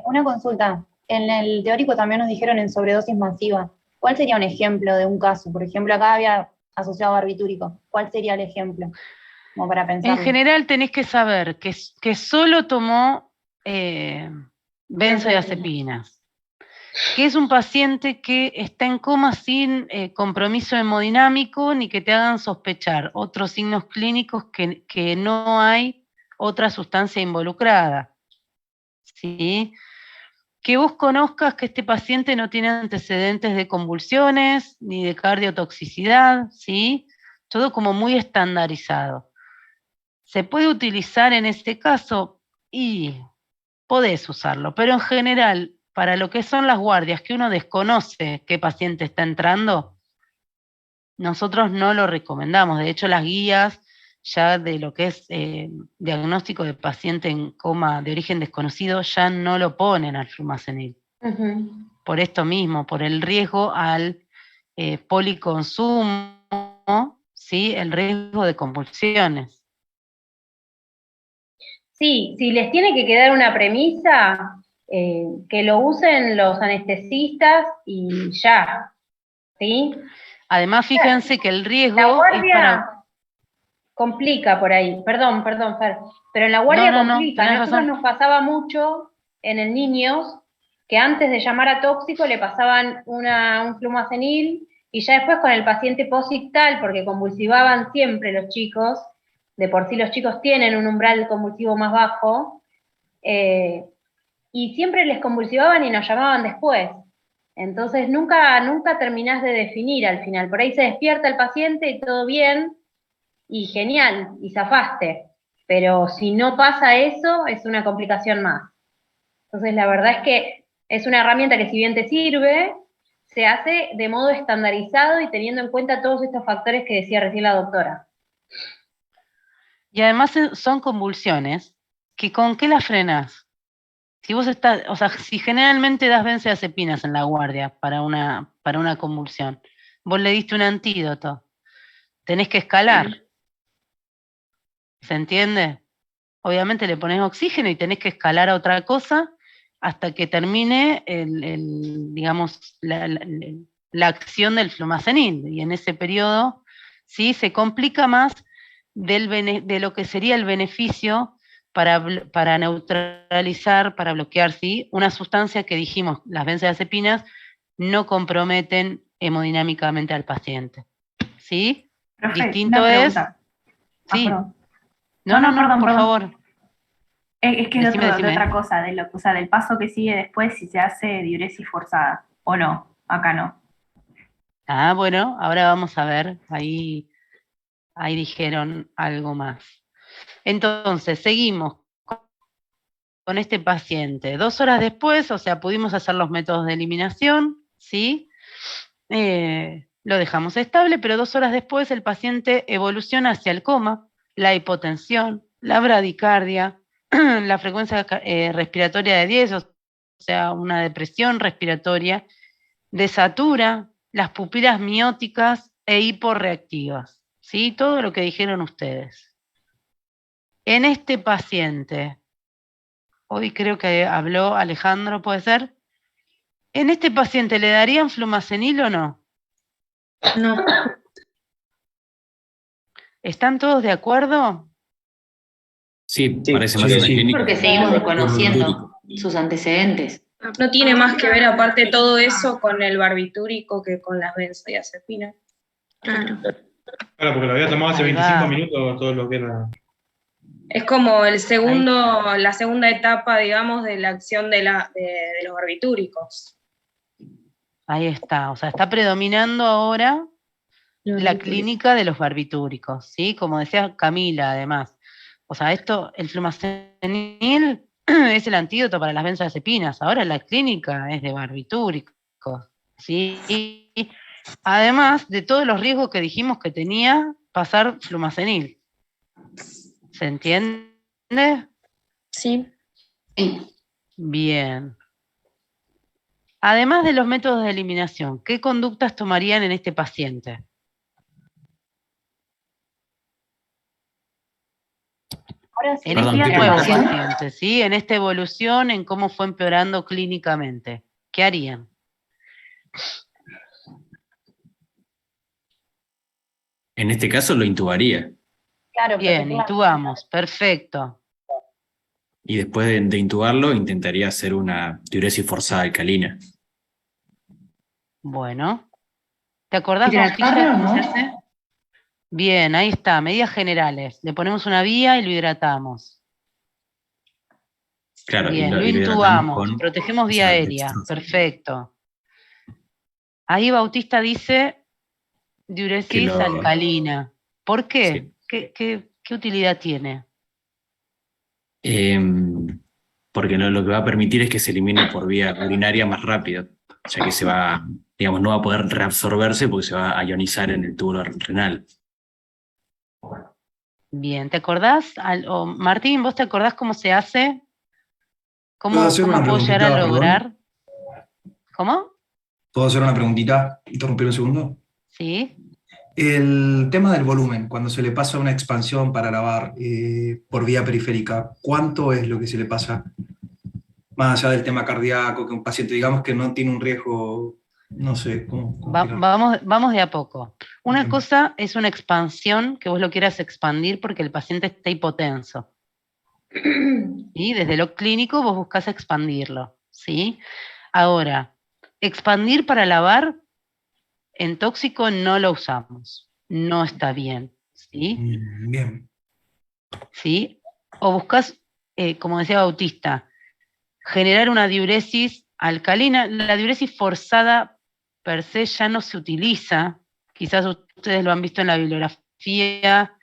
Una consulta. En el teórico también nos dijeron en sobredosis masiva. ¿Cuál sería un ejemplo de un caso? Por ejemplo, acá había asociado barbitúrico. ¿Cuál sería el ejemplo? Como para pensar. En general tenés que saber que solo tomó benzodiazepinas, que es un paciente que está en coma sin compromiso hemodinámico ni que te hagan sospechar otros signos clínicos que no hay otra sustancia involucrada, ¿sí? Que vos conozcas que este paciente no tiene antecedentes de convulsiones ni de cardiotoxicidad, ¿sí? Todo como muy estandarizado. ¿Se puede utilizar en este caso? Y podés usarlo, pero en general, para lo que son las guardias, que uno desconoce qué paciente está entrando, nosotros no lo recomendamos. De hecho, las guías ya de lo que es diagnóstico de paciente en coma de origen desconocido ya no lo ponen al flumazenil. Por esto mismo, por el riesgo al policonsumo, ¿sí?, el riesgo de convulsiones. Sí, si les tiene que quedar una premisa, que lo usen los anestesistas y ya, ¿sí? Además, fíjense que el riesgo la guardia es para... complica por ahí, perdón, Fer, pero en la guardia complica. tenés Nosotros razón. nos pasaba mucho en el niños que antes de llamar a tóxico le pasaban un flumazenil y ya después con el paciente posictal, porque convulsivaban siempre los chicos, de por sí los chicos tienen un umbral convulsivo más bajo, y siempre les convulsivaban y nos llamaban después. Entonces nunca terminás de definir al final. Por ahí se despierta el paciente y todo bien, y genial, y zafaste. Pero si no pasa eso, es una complicación más. Entonces la verdad es que es una herramienta que si bien te sirve, se hace de modo estandarizado y teniendo en cuenta todos estos factores que decía recién la doctora. Y además son convulsiones, que ¿con qué las frenás? Si vos estás, o sea, si generalmente das benzodiazepinas en la guardia para una convulsión, vos le diste un antídoto, tenés que escalar. ¿Se entiende? Obviamente le pones oxígeno y tenés que escalar a otra cosa hasta que termine digamos, la acción del flumazenil. Y en ese periodo, ¿sí?, se complica más de lo que sería el beneficio para neutralizar, para bloquear, ¿sí?, una sustancia que dijimos, las benzodiazepinas no comprometen hemodinámicamente al paciente. ¿Sí? Profe, Distinto una es... pregunta. Sí. Perdón. No, Perdón. por favor. Es que es Decime. de otra cosa, o sea, del paso que sigue después si se hace diuresis forzada, o no, acá no. Ah, bueno, ahora vamos a ver, ahí dijeron algo más. Entonces, seguimos con este paciente. 2 horas después, o sea, pudimos hacer los métodos de eliminación, ¿sí? Lo dejamos estable, pero 2 horas después el paciente evoluciona hacia el coma, la hipotensión, la bradicardia, la frecuencia respiratoria de 10, o sea, una depresión respiratoria, desatura, las pupilas mióticas e hiporreactivas, ¿sí? Todo lo que dijeron ustedes. En este paciente, hoy creo que habló Alejandro, ¿puede ser? ¿En este paciente le darían flumacenil o no? No. ¿Están todos de acuerdo? Sí, parece más una clínica. Porque seguimos desconociendo sus antecedentes. No tiene más que ver, aparte de todo eso, con el barbitúrico que con las benzodiazepinas. Claro. Claro, porque lo había tomado hace 25 minutos todo lo que era. Es como la segunda etapa, digamos, de la acción de los barbitúricos. Ahí está, o sea, está predominando ahora la clínica de los barbitúricos, ¿sí? Como decía Camila, además. O sea, el flumacenil es el antídoto para las benzodiazepinas, ahora la clínica es de barbitúricos, ¿sí? Además de todos los riesgos que dijimos que tenía pasar flumacenil. ¿Se entiende? Sí. Bien. Además de los métodos de eliminación, ¿qué conductas tomarían en este paciente? En este nuevo paciente, ¿sí? En esta evolución, en cómo fue empeorando clínicamente. ¿Qué harían? En este caso lo intubaría. Claro, bien, intubamos, perfecto. Y después de intubarlo, intentaría hacer una diuresis forzada alcalina. Bueno. ¿Te acordás, ¿Hidratarlo, cómo no? se hace? Bien, ahí está, medidas generales. Le ponemos una vía y lo hidratamos. Claro, bien, y lo hidratamos intubamos, con protegemos vía aérea, perfecto. Ahí Bautista dice diuresis alcalina. ¿Por qué? Sí. ¿Qué utilidad tiene? Porque lo que va a permitir es que se elimine por vía urinaria más rápido, ya que no va a poder reabsorberse porque se va a ionizar en el túbulo renal. Bien, ¿te acordás? Martín, ¿vos te acordás cómo se hace? ¿Cómo puedo llegar a lograr? Perdón. ¿Cómo? ¿Puedo hacer una preguntita? ¿Interrumpir un segundo? Sí. El tema del volumen, cuando se le pasa una expansión para lavar por vía periférica, ¿cuánto es lo que se le pasa? Más allá del tema cardíaco, que un paciente, digamos, que no tiene un riesgo, no sé, ¿cómo vamos de a poco. Una cosa es una expansión, que vos lo quieras expandir porque el paciente está hipotenso. ¿Sí? Desde lo clínico vos buscás expandirlo, ¿sí? Ahora, expandir para lavar, en tóxico no lo usamos, no está bien, ¿sí? Bien. ¿Sí? O buscas, como decía Bautista, generar una diuresis alcalina. La diuresis forzada per se ya no se utiliza, quizás ustedes lo han visto en la bibliografía,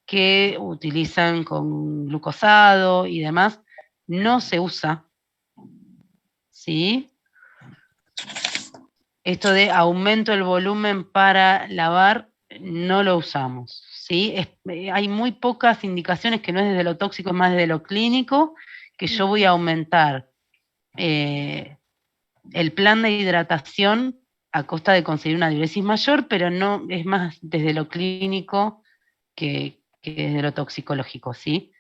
que utilizan con glucosado y demás, no se usa, ¿sí? Esto de aumento del volumen para lavar, no lo usamos, ¿sí? Hay muy pocas indicaciones que no es desde lo tóxico, es más desde lo clínico, que yo voy a aumentar el plan de hidratación a costa de conseguir una diuresis mayor, pero no es más desde lo clínico que desde lo toxicológico, ¿sí?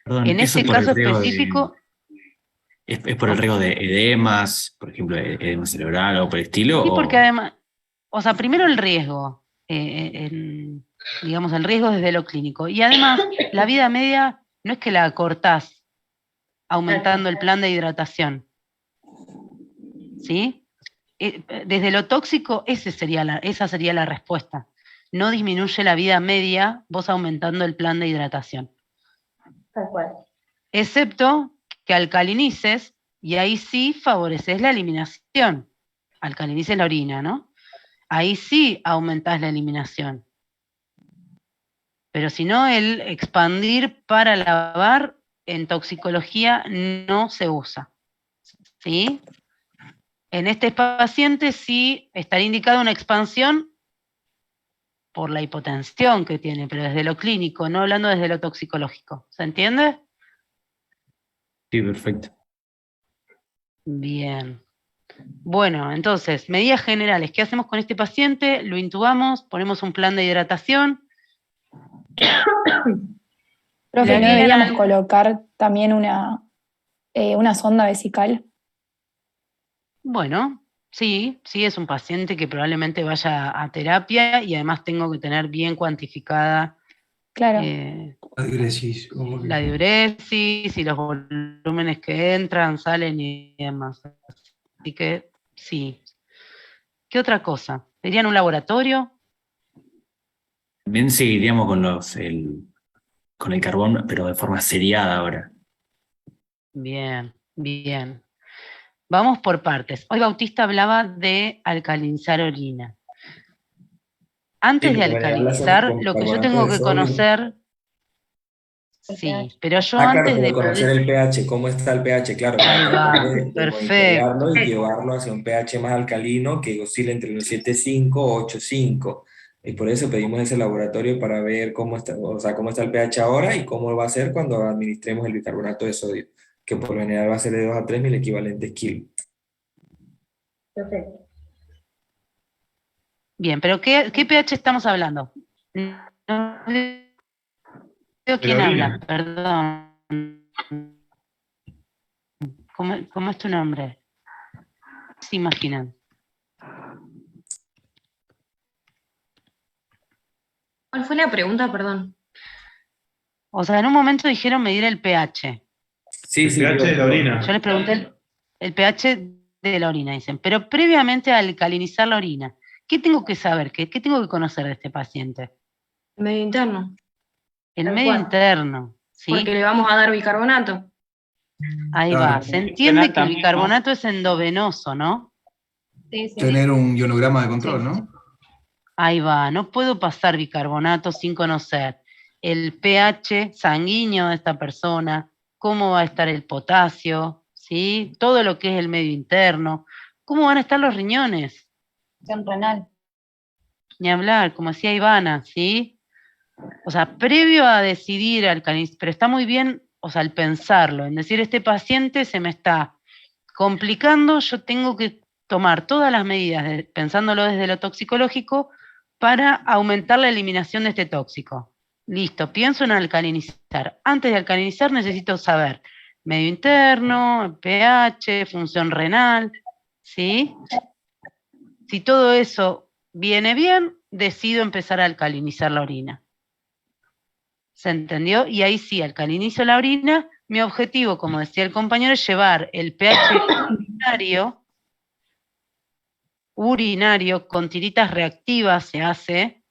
Perdón, en ese caso específico... ¿Es por el riesgo de edemas, por ejemplo, edema cerebral o por el estilo? Sí, porque además, o sea, primero el riesgo, digamos, el riesgo desde lo clínico. Y además, la vida media no es que la acortás aumentando el plan de hidratación. ¿Sí? desde lo tóxico, esa sería la respuesta. No disminuye la vida media vos aumentando el plan de hidratación. Tal cual. Excepto que alcalinices, y ahí sí favoreces la eliminación. Alcalinices la orina, ¿no? Ahí sí aumentás la eliminación. Pero si no, el expandir para lavar en toxicología no se usa. ¿Sí? En este paciente sí estaría indicada una expansión por la hipotensión que tiene, pero desde lo clínico, no hablando desde lo toxicológico. ¿Se entiende? Sí, perfecto. Bien. Bueno, entonces, medidas generales. ¿Qué hacemos con este paciente? Lo intubamos, ponemos un plan de hidratación. Profe, ¿no deberíamos colocar también una sonda vesical? Bueno, sí, es un paciente que probablemente vaya a terapia y además tengo que tener bien cuantificada la diuresis. La diuresis y los volúmenes que entran, salen y demás. Así que sí. ¿Qué otra cosa? ¿Serían un laboratorio? También seguiríamos con el carbón, pero de forma seriada ahora. Bien, bien. Vamos por partes. Hoy Bautista hablaba de alcalinizar orina. Antes de alcalinizar, lo que yo tengo que conocer... Sí, pero yo antes de conocer el pH, cómo está el pH, claro. Ahí va, perfecto. Y llevarlo hacia un pH más alcalino que oscila entre los 7,5 o 8,5. Y por eso pedimos ese laboratorio para ver cómo está, o sea, cómo está el pH ahora y cómo va a ser cuando administremos el bicarbonato de sodio, que por lo general va a ser de 2 a 3.000 equivalentes kilo. Perfecto. Bien, pero ¿qué pH estamos hablando? No veo quién habla, perdón. ¿Cómo es tu nombre? Se imaginan. ¿Cuál fue la pregunta, perdón? O sea, en un momento dijeron medir el pH. Sí, el pH de la orina. Yo les pregunté el pH de la orina, dicen. Pero previamente a alcalinizar la orina, ¿qué tengo que saber? ¿Qué tengo que conocer de este paciente? El medio interno. El medio interno, ¿sí? Porque le vamos a dar bicarbonato. Ahí va. Se entiende que el bicarbonato es endovenoso, ¿no? Sí, sí. Tener un ionograma de control, ¿no? Ahí va. No puedo pasar bicarbonato sin conocer el pH sanguíneo de esta persona, cómo va a estar el potasio, ¿sí? Todo lo que es el medio interno, cómo van a estar los riñones. Función renal. Ni hablar, como decía Ivana, ¿sí? O sea, previo a decidir alcalinizar, pero está muy bien, o sea, al pensarlo, en decir, este paciente se me está complicando, yo tengo que tomar todas las medidas, pensándolo desde lo toxicológico, para aumentar la eliminación de este tóxico. Listo, pienso en alcalinizar. Antes de alcalinizar necesito saber medio interno, pH, función renal, ¿sí? Si todo eso viene bien, decido empezar a alcalinizar la orina. ¿Se entendió? Y ahí sí, alcalinizo la orina. Mi objetivo, como decía el compañero, es llevar el pH urinario con tiritas reactivas se hace,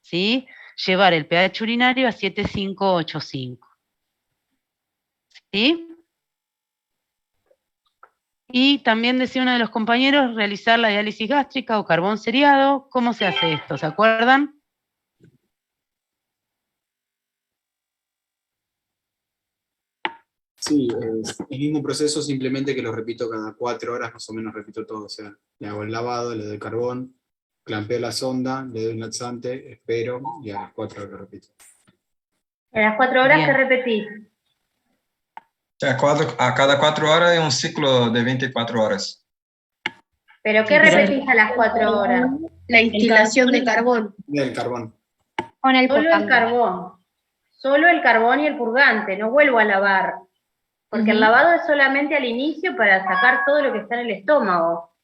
¿sí? Llevar el pH urinario a 7,5-8,5. ¿Sí? Y también decía uno de los compañeros, realizar la diálisis gástrica o carbón seriado. ¿Cómo se hace esto? ¿Se acuerdan? Sí, es el mismo proceso, simplemente que lo repito cada 4 horas, más o menos repito todo. O sea, le hago el lavado, le doy carbón, clampeo la sonda, le doy un laxante, espero, y a las 4 horas lo repito. ¿A las 4 horas qué repetís? A cada 4 horas es un ciclo de 24 horas. ¿Pero qué repetís a las 4 horas? La instilación de carbón. Del carbón. Con el carbón. Solo el carbón y el purgante, no vuelvo a lavar. Porque el lavado es solamente al inicio para sacar todo lo que está en el estómago.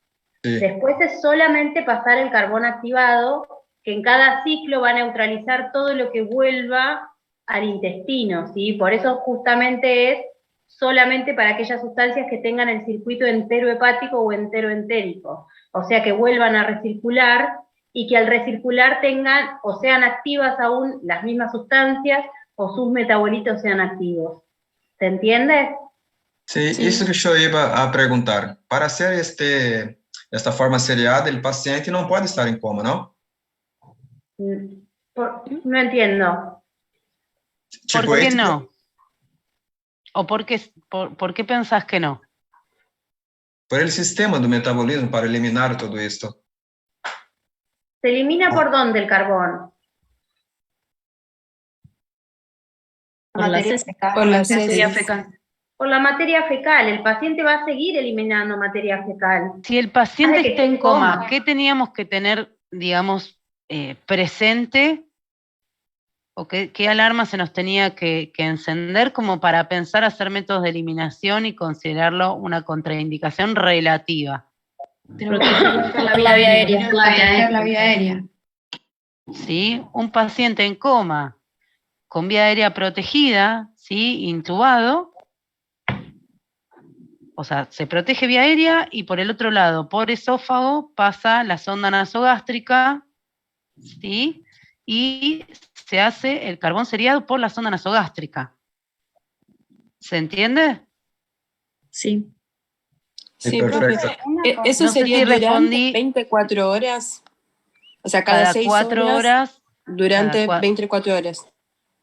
Sí. Después es solamente pasar el carbón activado, que en cada ciclo va a neutralizar todo lo que vuelva al intestino, ¿sí? Por eso justamente es solamente para aquellas sustancias que tengan el circuito enterohepático o enteroentérico, o sea que vuelvan a recircular y que al recircular tengan o sean activas aún las mismas sustancias o sus metabolitos sean activos. ¿Se entiende? Sí, eso que yo iba a preguntar. Para hacer esta forma seriada, el paciente no puede estar en coma, ¿no? No entiendo. ¿Por qué no? ¿O por qué pensás que no? Por el sistema de metabolismo para eliminar todo esto. ¿Se elimina por dónde el carbón? Por la materia fecal. Por la materia fecal. El paciente va a seguir eliminando materia fecal. Si el paciente está en coma, ¿qué teníamos que tener, digamos, presente? ¿O qué alarma se nos tenía que encender como para pensar hacer métodos de eliminación y considerarlo una contraindicación relativa? La vía aérea. La vía aérea. ¿Sí? Un paciente en coma con vía aérea protegida, ¿sí? Intubado, o sea, se protege vía aérea y por el otro lado, por esófago, pasa la sonda nasogástrica, ¿sí? Y se hace el carbón seriado por la sonda nasogástrica. ¿Se entiende? Sí. Sí, perfecto. ¿Eso No sé sería si durante respondí. 24 horas? O sea, cada 6 horas. Durante 24 horas.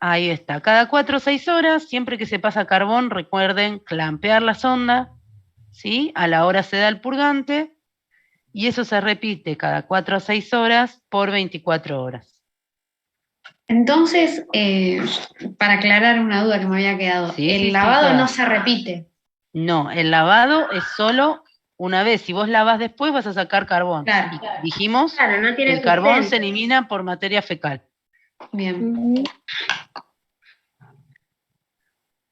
Ahí está. Cada 4 o 6 horas, siempre que se pasa carbón, recuerden clampear la sonda, ¿sí? A la hora se da el purgante, y eso se repite cada 4 o 6 horas por 24 horas. Entonces, para aclarar una duda que me había quedado, el lavado no se repite. No, el lavado es solo una vez. Si vos lavas después vas a sacar carbón. Claro. Y dijimos no tiene el carbón sustento. se elimina por materia fecal. Bien.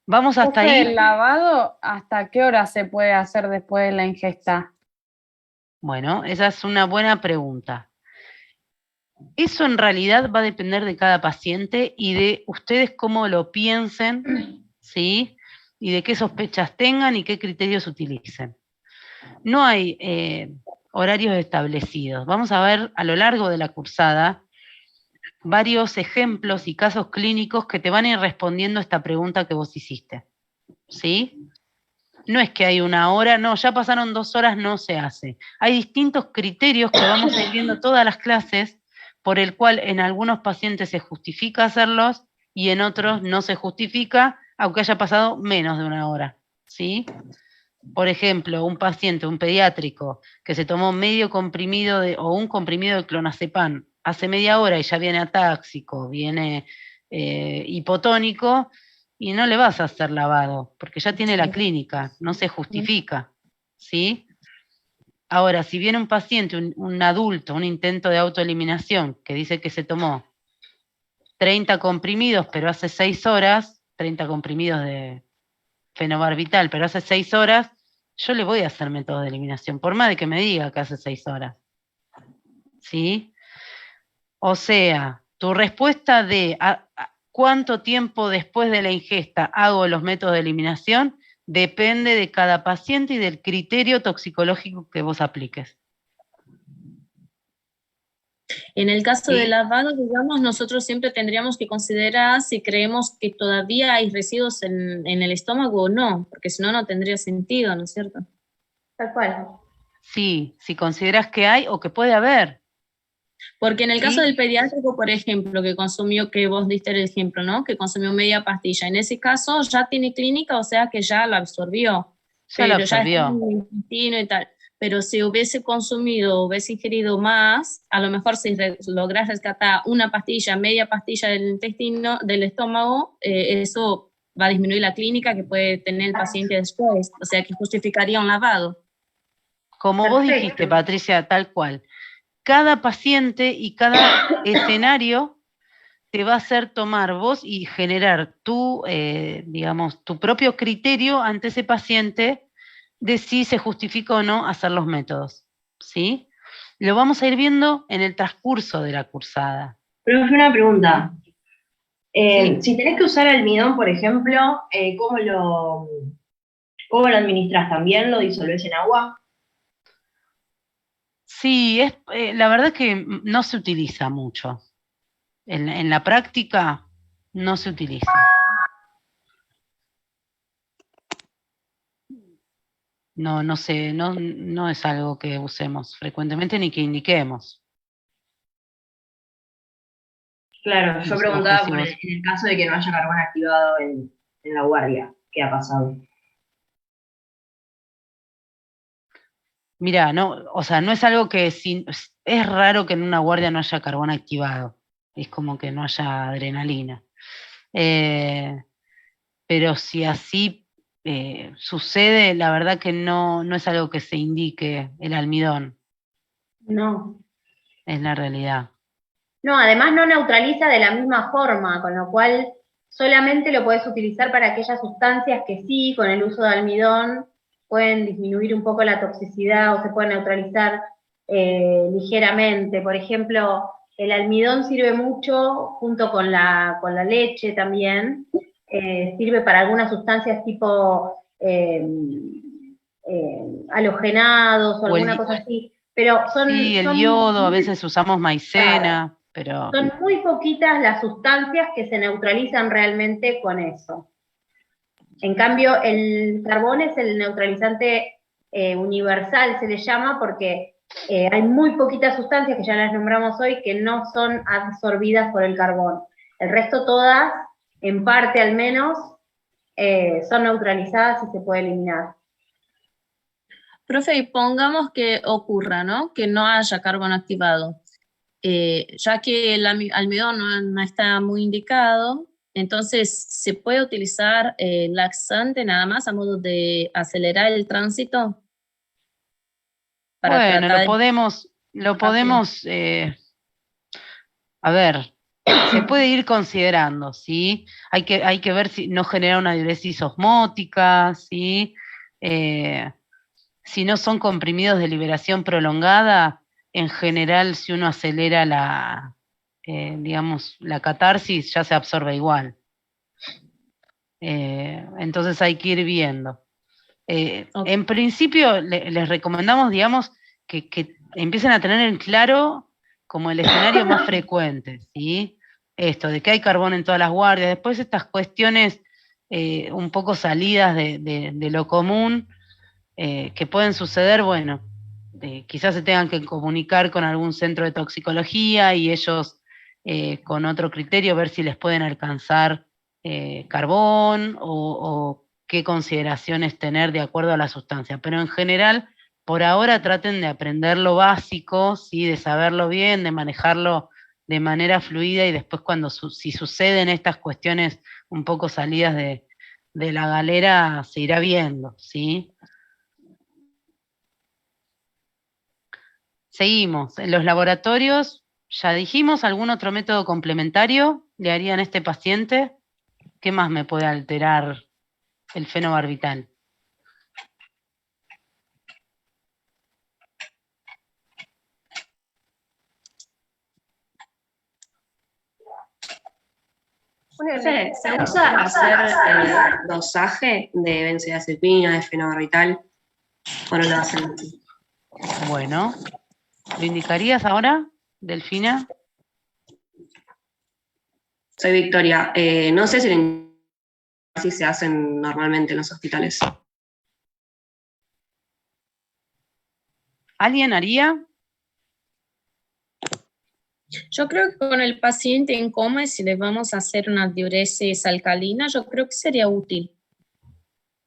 Vamos hasta ahí. ¿El lavado hasta qué hora se puede hacer después de la ingesta? Bueno, esa es una buena pregunta. Eso en realidad va a depender de cada paciente y de ustedes cómo lo piensen, ¿sí? Y de qué sospechas tengan y qué criterios utilicen. No hay horarios establecidos. Vamos a ver a lo largo de la cursada varios ejemplos y casos clínicos que te van a ir respondiendo esta pregunta que vos hiciste, ¿sí? No es que hay una hora, no, ya pasaron 2 horas, no se hace. Hay distintos criterios que vamos a ir viendo todas las clases, por el cual en algunos pacientes se justifica hacerlos y en otros no se justifica, aunque haya pasado menos de 1 hora, ¿sí? Por ejemplo, un paciente, un pediátrico, que se tomó medio comprimido o un comprimido de clonazepam hace media hora y ya viene atáxico, viene hipotónico, y no le vas a hacer lavado, porque ya tiene la clínica, no se justifica, ¿sí? Ahora, si viene un paciente, un adulto, un intento de autoeliminación, que dice que se tomó 30 comprimidos, pero hace 6 horas, 30 comprimidos de fenobarbital, pero hace 6 horas, yo le voy a hacer método de eliminación, por más de que me diga que hace 6 horas, ¿sí? O sea, tu respuesta de cuánto tiempo después de la ingesta hago los métodos de eliminación depende de cada paciente y del criterio toxicológico que vos apliques. En el caso del lavado, digamos, nosotros siempre tendríamos que considerar si creemos que todavía hay residuos en el estómago o no, porque si no, no tendría sentido, ¿no es cierto? Tal cual. Sí, si consideras que hay o que puede haber. Porque en el caso del pediátrico, por ejemplo, que consumió, que vos diste el ejemplo, ¿no? Que consumió media pastilla, en ese caso ya tiene clínica, o sea que ya la absorbió. Ya la absorbió. Ya está en el intestino y tal. Pero si hubiese consumido, hubiese ingerido más, a lo mejor si lográs rescatar una pastilla, media pastilla del intestino, del estómago, eso va a disminuir la clínica que puede tener el paciente después, o sea que justificaría un lavado. Como vos dijiste, Patricia, tal cual. Cada paciente y cada escenario te va a hacer tomar vos y generar tu, digamos, tu propio criterio ante ese paciente de si se justifica o no hacer los métodos, ¿sí? Lo vamos a ir viendo en el transcurso de la cursada. Pero es una pregunta. Si tenés que usar almidón, por ejemplo, ¿Cómo lo administras? ¿También lo disolvés en agua? Sí, la verdad es que no se utiliza mucho. En la práctica no se utiliza. No sé, no es algo que usemos frecuentemente ni que indiquemos. Claro, yo preguntaba en el caso de que no haya carbón activado en la guardia. ¿Qué ha pasado? Mira, o sea, no es algo que es raro que en una guardia no haya carbón activado. Es como que no haya adrenalina. Pero si así sucede, la verdad que no es algo que se indique el almidón. No. Es la realidad. No, además no neutraliza de la misma forma, con lo cual solamente lo puedes utilizar para aquellas sustancias que sí, con el uso de almidón, pueden disminuir un poco la toxicidad o se pueden neutralizar ligeramente. Por ejemplo, el almidón sirve mucho junto con la leche también. Sirve para algunas sustancias tipo halogenados o alguna cosa así. Pero sí, el yodo, a veces usamos maicena. Claro. Pero son muy poquitas las sustancias que se neutralizan realmente con eso. En cambio, el carbón es el neutralizante universal, se le llama, porque hay muy poquitas sustancias, que ya las nombramos hoy, que no son absorbidas por el carbón. El resto todas, en parte al menos, son neutralizadas y se puede eliminar. Profe, y pongamos que ocurra, ¿no? Que no haya carbón activado. Ya que el almidón no está muy indicado, entonces ¿se puede utilizar laxante nada más a modo de acelerar el tránsito? Bueno, lo podemos a ver, se puede ir considerando, ¿sí? Hay que ver si no genera una diuresis osmótica, ¿sí? Si no son comprimidos de liberación prolongada, en general, si uno acelera digamos, la catarsis, ya se absorbe igual. Entonces hay que ir viendo. Okay. En principio, les recomendamos, digamos, que empiecen a tener en claro como el escenario más frecuente, ¿sí? Esto, de que hay carbón en todas las guardias. Después estas cuestiones un poco salidas de lo común, que pueden suceder, bueno, quizás se tengan que comunicar con algún centro de toxicología y ellos con otro criterio ver si les pueden alcanzar carbón o qué consideraciones tener de acuerdo a la sustancia. Pero en general, por ahora traten de aprender lo básico, ¿sí? De saberlo bien, de manejarlo de manera fluida y después si suceden estas cuestiones un poco salidas de la galera, se irá viendo, ¿sí? Seguimos. En los laboratorios, ya dijimos, ¿algún otro método complementario le harían a este paciente? ¿Qué más me puede alterar el fenobarbital? ¿Se usa hacer dosaje de benzodiazepina, de fenobarbital? ¿O no lo hacen? Bueno, ¿lo indicarías ahora, Delfina? Soy Victoria. No sé si se hacen normalmente en los hospitales. ¿Alguien haría? Yo creo que con el paciente en coma, si le vamos a hacer una diuresis alcalina, yo creo que sería útil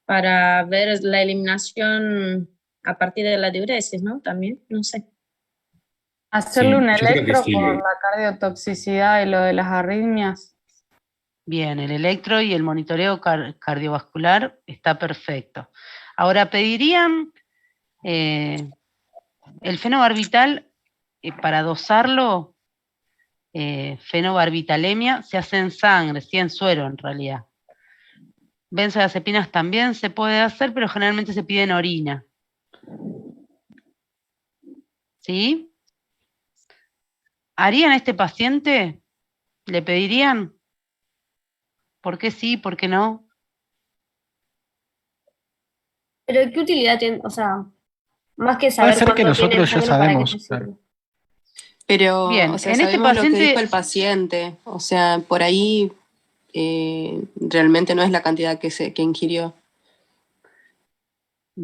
para ver la eliminación a partir de la diuresis, ¿no? También, no sé. Hacerle un electro por la cardiotoxicidad y lo de las arritmias. Bien, el electro y el monitoreo cardiovascular está perfecto. Ahora, pedirían el fenobarbital para dosarlo. Fenobarbitalemia se hace en sangre, sí, en suero en realidad. Benzodiazepinas también se puede hacer, pero generalmente se pide en orina. ¿Sí? ¿Harían a este paciente? ¿Le pedirían? ¿Por qué sí? ¿Por qué no? Pero ¿qué utilidad tiene? O sea, más que saber Puede ser que cuánto tiene nosotros ya sangre, ¿para qué sabemos. te sirve? Claro. Pero, Bien, o sea, en este sabemos lo que paciente, dijo el paciente. O sea, por ahí realmente no es la cantidad que ingirió.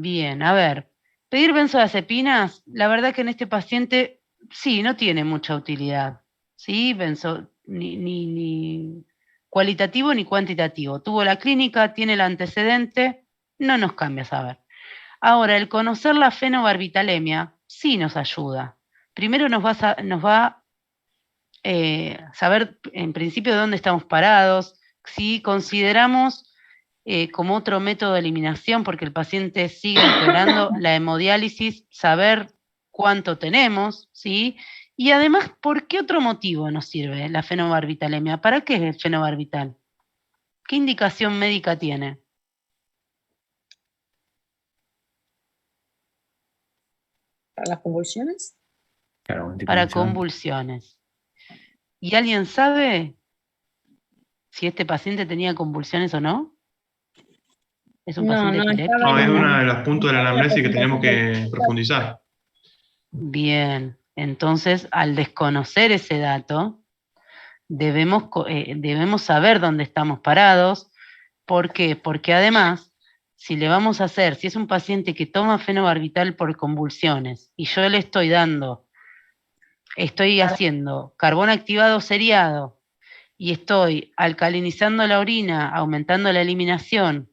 bien, a ver, pedir benzodiazepinas, la verdad que en este paciente sí, no tiene mucha utilidad, ¿sí? Ni cualitativo ni cuantitativo. Tuvo la clínica, tiene el antecedente, no nos cambia saber. Ahora, el conocer la fenobarbitalemia sí nos ayuda. Primero nos va a saber en principio de dónde estamos parados, si consideramos como otro método de eliminación, porque el paciente sigue empeorando, la hemodiálisis, saber cuánto tenemos, ¿sí? Y además, ¿por qué otro motivo nos sirve la fenobarbitalemia? ¿Para qué es el fenobarbital? ¿Qué indicación médica tiene? ¿Para las convulsiones? Claro, Para convulsiones. ¿Y alguien sabe si este paciente tenía convulsiones o no? ¿Es un paciente epiléptico? No, es uno de los puntos de la anamnesis que tenemos que profundizar. Bien, entonces al desconocer ese dato, debemos saber dónde estamos parados. ¿Por qué? Porque además, si le vamos a hacer, si es un paciente que toma fenobarbital por convulsiones y yo le estoy haciendo carbón activado seriado y estoy alcalinizando la orina, aumentando la eliminación,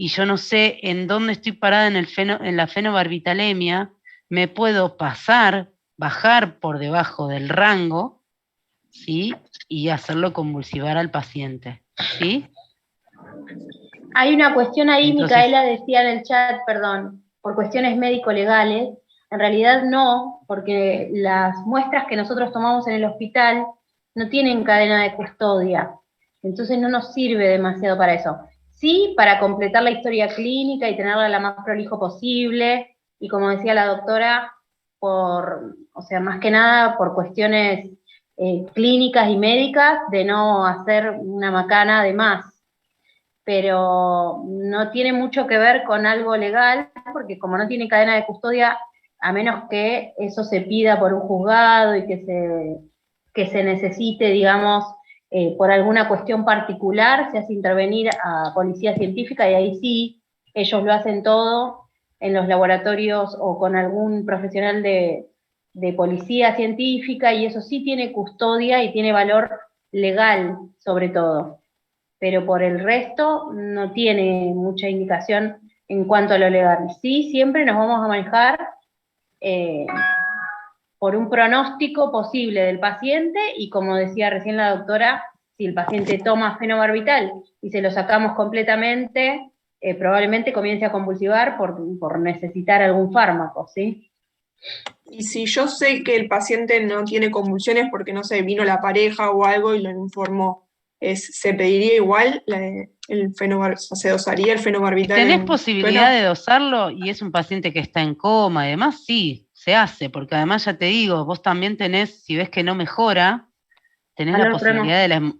y yo no sé en dónde estoy parada en la fenobarbitalemia, me puedo bajar por debajo del rango, ¿sí? Y hacerlo convulsivar al paciente, ¿sí? Hay una cuestión ahí, Entonces, Micaela decía en el chat, perdón, por cuestiones médico-legales, en realidad no, porque las muestras que nosotros tomamos en el hospital no tienen cadena de custodia, entonces no nos sirve demasiado para eso. Sí, para completar la historia clínica y tenerla la más prolijo posible, y como decía la doctora, más que nada por cuestiones clínicas y médicas, de no hacer una macana de más. Pero no tiene mucho que ver con algo legal, porque como no tiene cadena de custodia, a menos que eso se pida por un juzgado y que se necesite, digamos, por alguna cuestión particular, se hace intervenir a policía científica y ahí sí, ellos lo hacen todo en los laboratorios o con algún profesional de policía científica, y eso sí tiene custodia y tiene valor legal sobre todo. Pero por el resto no tiene mucha indicación en cuanto a lo legal. Sí, siempre nos vamos a manejar por un pronóstico posible del paciente, y como decía recién la doctora, si el paciente toma fenobarbital y se lo sacamos completamente, probablemente comience a convulsivar por necesitar algún fármaco, ¿sí? Y si yo sé que el paciente no tiene convulsiones porque, no sé, vino la pareja o algo y lo informó, ¿se pediría igual se dosaría el fenobarbital? Si tenés posibilidad de dosarlo y es un paciente que está en coma y demás, sí, se hace, porque además ya te digo, vos también tenés, si ves que no mejora, tenés la posibilidad de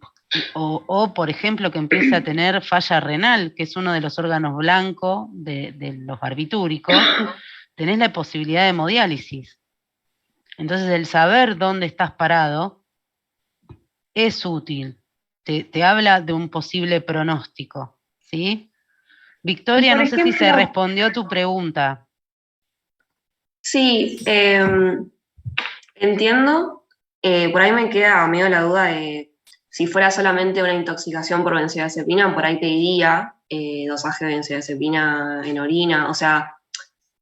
o por ejemplo que empiece a tener falla renal, que es uno de los órganos blancos de los barbitúricos, tenés la posibilidad de hemodiálisis. Entonces el saber dónde estás parado es útil. Te habla de un posible pronóstico, ¿sí? Victoria, no sé si se respondió tu pregunta. Sí, entiendo. Por ahí me queda medio la duda de si fuera solamente una intoxicación por benzodiazepina, por ahí pediría dosaje de benzodiazepina en orina. O sea,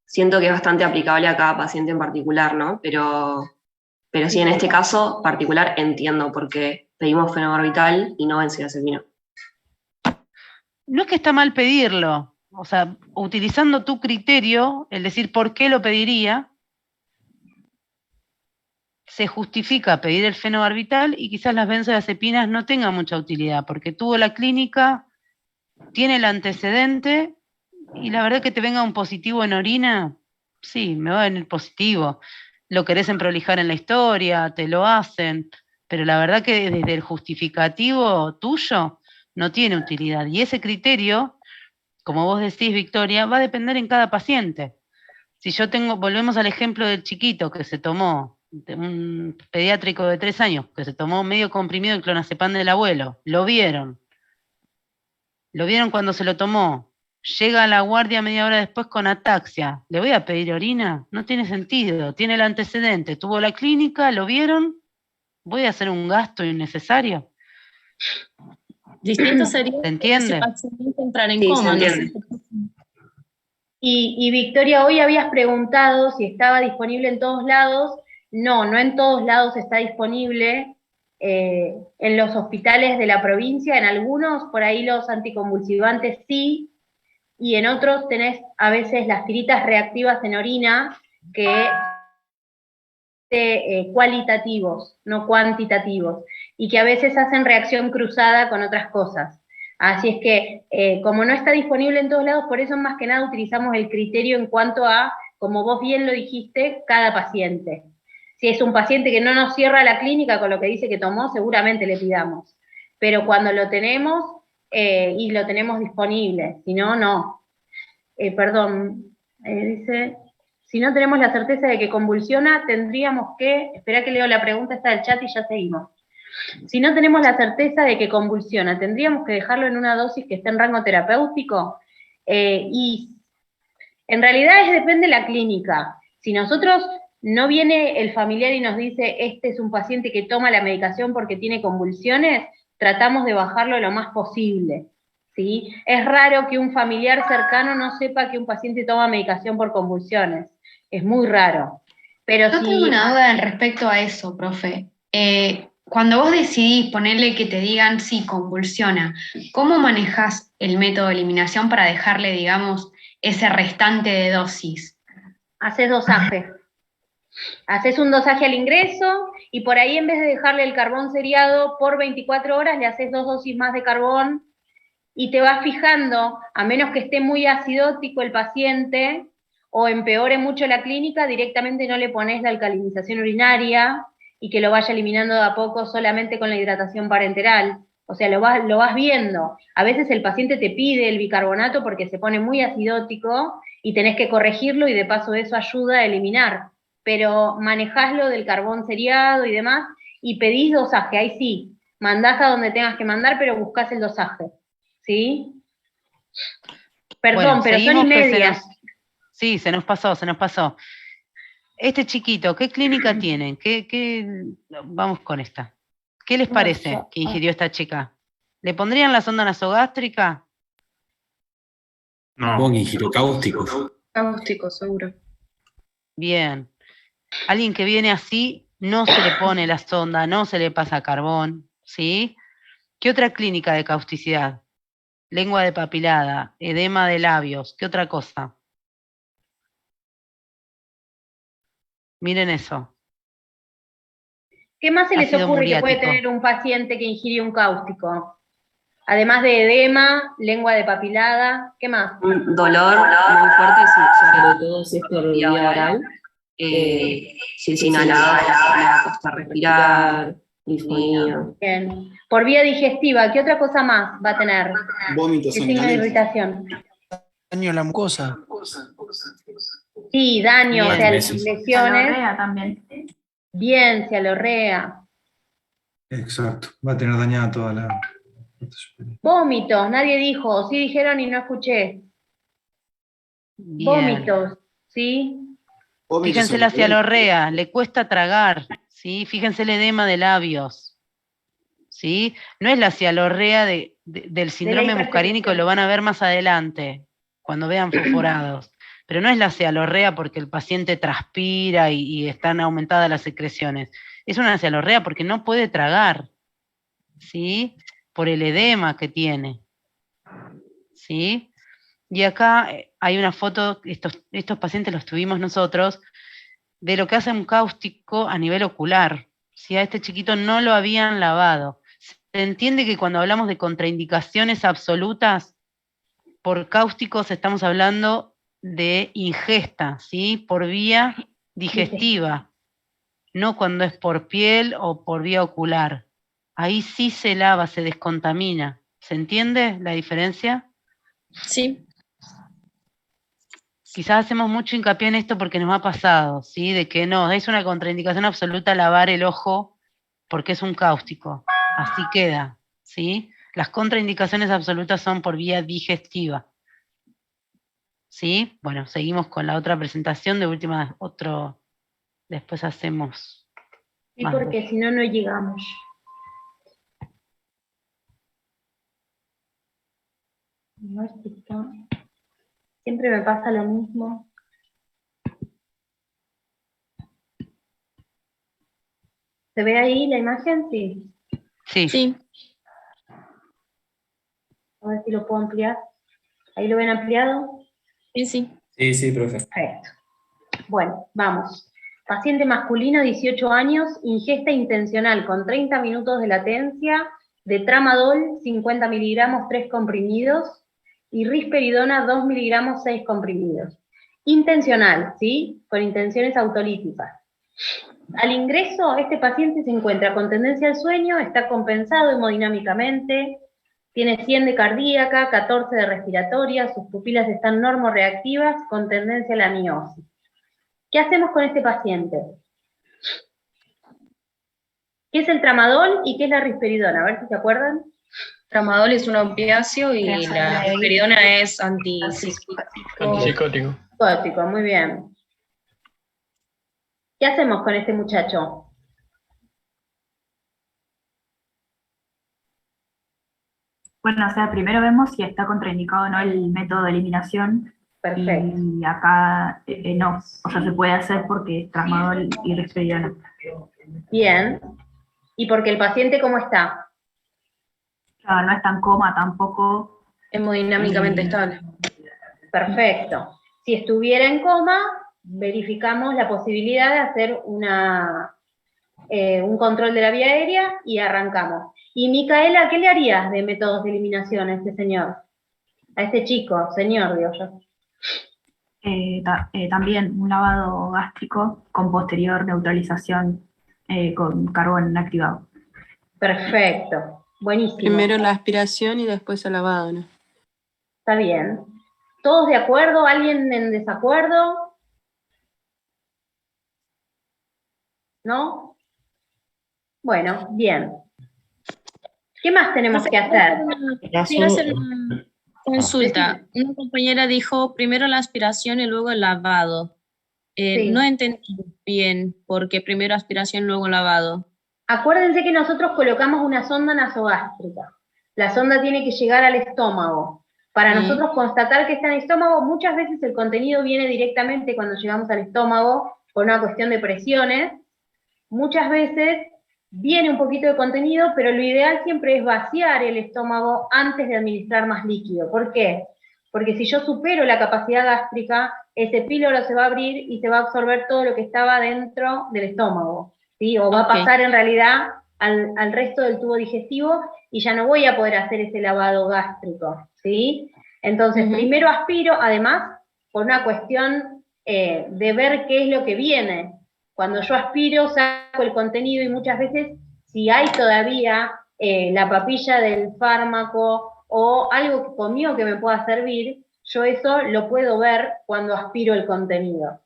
siento que es bastante aplicable a cada paciente en particular, ¿no? Pero sí, en este caso particular entiendo por qué pedimos fenobarbital y no benzodiazepina. No es que está mal pedirlo, o sea, utilizando tu criterio, el decir por qué lo pediría, se justifica pedir el fenobarbital y quizás las benzodiazepinas no tengan mucha utilidad, porque tuvo la clínica, tiene el antecedente, y la verdad que te venga un positivo en orina, sí, me va a venir positivo. Lo querés emprolijar en la historia, te lo hacen, pero la verdad que desde el justificativo tuyo no tiene utilidad. Y ese criterio, como vos decís, Victoria, va a depender en cada paciente. Si yo volvemos al ejemplo del chiquito que se tomó, un pediátrico de 3 años, que se tomó medio comprimido de clonazepam del abuelo, lo vieron cuando se lo tomó, llega a la guardia media hora después con ataxia, ¿le voy a pedir orina? No tiene sentido, tiene el antecedente, tuvo la clínica, lo vieron, ¿voy a hacer un gasto innecesario? Distinto sería ¿Se entiende? entrar en Sí, coma, se ¿no? entiende. Y Victoria, hoy habías preguntado si estaba disponible en todos lados. No, no en todos lados está disponible. En los hospitales de la provincia, en algunos, por ahí los anticonvulsivantes sí, y en otros tenés a veces las tiritas reactivas en orina, que cualitativos, no cuantitativos, y que a veces hacen reacción cruzada con otras cosas. Así es que, como no está disponible en todos lados, por eso más que nada utilizamos el criterio en cuanto a, como vos bien lo dijiste, cada paciente. Si es un paciente que no nos cierra la clínica con lo que dice que tomó, seguramente le pidamos. Pero cuando lo tenemos, y lo tenemos disponible, si no, no. Dice, si no tenemos la certeza de que convulsiona, tendríamos que, espera que leo la pregunta, está del chat y ya seguimos. Si no tenemos la certeza de que convulsiona, ¿tendríamos que dejarlo en una dosis que esté en rango terapéutico? Y en realidad depende de la clínica. Si nosotros no viene el familiar y nos dice, este es un paciente que toma la medicación porque tiene convulsiones, tratamos de bajarlo lo más posible, ¿sí? Es raro que un familiar cercano no sepa que un paciente toma medicación por convulsiones. Es muy raro. Pero Yo tengo una duda respecto a eso, profe. Cuando vos decidís ponerle que te digan sí, convulsiona, ¿cómo manejás el método de eliminación para dejarle, digamos, ese restante de dosis? Haces dosaje. Haces un dosaje al ingreso y por ahí en vez de dejarle el carbón seriado por 24 horas, le haces 2 dosis más de carbón y te vas fijando, a menos que esté muy acidótico el paciente o empeore mucho la clínica, directamente no le pones la alcalinización urinaria y que lo vaya eliminando de a poco solamente con la hidratación parenteral. O sea, lo vas viendo. A veces el paciente te pide el bicarbonato porque se pone muy acidótico y tenés que corregirlo y de paso eso ayuda a eliminar. Pero manejás lo del carbón seriado y demás y pedís dosaje, ahí sí. Mandás a donde tengas que mandar, pero buscás el dosaje. ¿Sí? Perdón, Bueno, pero son y media. Sí, se nos pasó. Este chiquito, ¿qué clínica tienen? Vamos con esta. ¿Qué les parece que ingirió esta chica? ¿Le pondrían la sonda nasogástrica? No. Supongo que ingirió cáusticos. Cáusticos, seguro. Bien. Alguien que viene así, no se le pone la sonda, no se le pasa carbón, ¿sí? ¿Qué otra clínica de causticidad? Lengua de papilada, edema de labios, ¿qué otra cosa? Miren eso. ¿Qué más se les Ácido ocurre que puede muriático. tener un paciente que ingirió un cáustico? Además de edema, lengua de papilada, ¿qué más? Un dolor muy fuerte, sobre todo si es por vía oral. Si es inhalado, le va a costar respirar, disfonía. Bien. Por vía digestiva, ¿qué otra cosa más va a tener? Vómitos ¿Qué signo de irritación? Daño a la mucosa. Sí, daño, Bien, o sea, besos. lesiones. Cialorrea también. Bien, cialorrea. Exacto, va a tener dañada toda la... Vómitos, nadie dijo, sí dijeron y no escuché. Bien. Vómitos, ¿sí? Fíjense la cialorrea, le cuesta tragar, ¿sí? Fíjense el edema de labios, ¿sí? No es la cialorrea del síndrome muscarínico, lo van a ver más adelante, cuando vean fosforados. Pero no es la cialorrea porque el paciente transpira y están aumentadas las secreciones. Es una cialorrea porque no puede tragar, ¿sí? Por el edema que tiene, ¿sí? Y acá hay una foto, estos pacientes los tuvimos nosotros, de lo que hace un cáustico a nivel ocular. Si a este chiquito no lo habían lavado. Se entiende que cuando hablamos de contraindicaciones absolutas, por cáusticos estamos hablando de ingesta, ¿sí? Por vía digestiva, no cuando es por piel o por vía ocular. Ahí sí se lava, se descontamina. ¿Se entiende la diferencia? Sí. quizás hacemos mucho hincapié en esto porque nos ha pasado, ¿sí? De que no, es una contraindicación absoluta lavar el ojo porque es un cáustico. Así queda, ¿sí? Las contraindicaciones absolutas son por vía digestiva. ¿Sí? Bueno, seguimos con la otra presentación, de última, después hacemos. Sí, porque si no, no llegamos. No, siempre me pasa lo mismo. ¿Se ve ahí la imagen? Sí. Sí. A ver si lo puedo ampliar. ¿Ahí lo ven ampliado? Sí. Sí, profe. Perfecto. Bueno, vamos. Paciente masculino, 18 años, ingesta intencional con 30 minutos de latencia de tramadol, 50 miligramos, 3 comprimidos, y risperidona, 2 miligramos, 6 comprimidos. Intencional, ¿sí? Con intenciones autolíticas. Al ingreso, este paciente se encuentra con tendencia al sueño, está compensado hemodinámicamente, tiene 100 de cardíaca, 14 de respiratoria, sus pupilas están normorreactivas con tendencia a la miosis. ¿Qué hacemos con este paciente? ¿Qué es el tramadol y qué es la risperidona? A ver si se acuerdan. Tramadol es un opiáceo y la risperidona es Antipsicótico. Antipsicótico, muy bien. ¿Qué hacemos con este muchacho? Bueno, o sea, primero vemos si está contraindicado o no el método de eliminación. Perfecto. Y acá no, o sea, se puede hacer porque es tramadol y risperidona. Bien. ¿Y porque el paciente cómo está? Claro, no está en coma tampoco. Hemodinámicamente estable. Perfecto. Si estuviera en coma, verificamos la posibilidad de hacer un control de la vía aérea y arrancamos. Y Micaela, ¿qué le harías de métodos de eliminación a este señor? A este chico, señor, digo yo. También un lavado gástrico con posterior neutralización con carbón activado. Perfecto, buenísimo. Primero la aspiración y después el lavado, ¿no? Está bien. ¿Todos de acuerdo? ¿Alguien en desacuerdo? ¿No? Bueno, bien. ¿Qué más tenemos que hacer? Quiero hacer una consulta. Una compañera dijo primero la aspiración y luego el lavado. Sí. No entendí bien por qué primero aspiración, luego lavado. Acuérdense que nosotros colocamos una sonda nasogástrica. La sonda tiene que llegar al estómago. Para nosotros constatar que está en el estómago, muchas veces el contenido viene directamente cuando llegamos al estómago por una cuestión de presiones. Muchas veces viene un poquito de contenido, pero lo ideal siempre es vaciar el estómago antes de administrar más líquido. ¿Por qué? Porque si yo supero la capacidad gástrica, ese píloro se va a abrir y se va a absorber todo lo que estaba dentro del estómago, ¿sí? O va a pasar en realidad al resto del tubo digestivo y ya no voy a poder hacer ese lavado gástrico, ¿sí? Entonces, primero aspiro, además, por una cuestión de ver qué es lo que viene. Cuando yo aspiro, saco el contenido y muchas veces, si hay todavía la papilla del fármaco o algo que comió que me pueda servir, yo eso lo puedo ver cuando aspiro el contenido.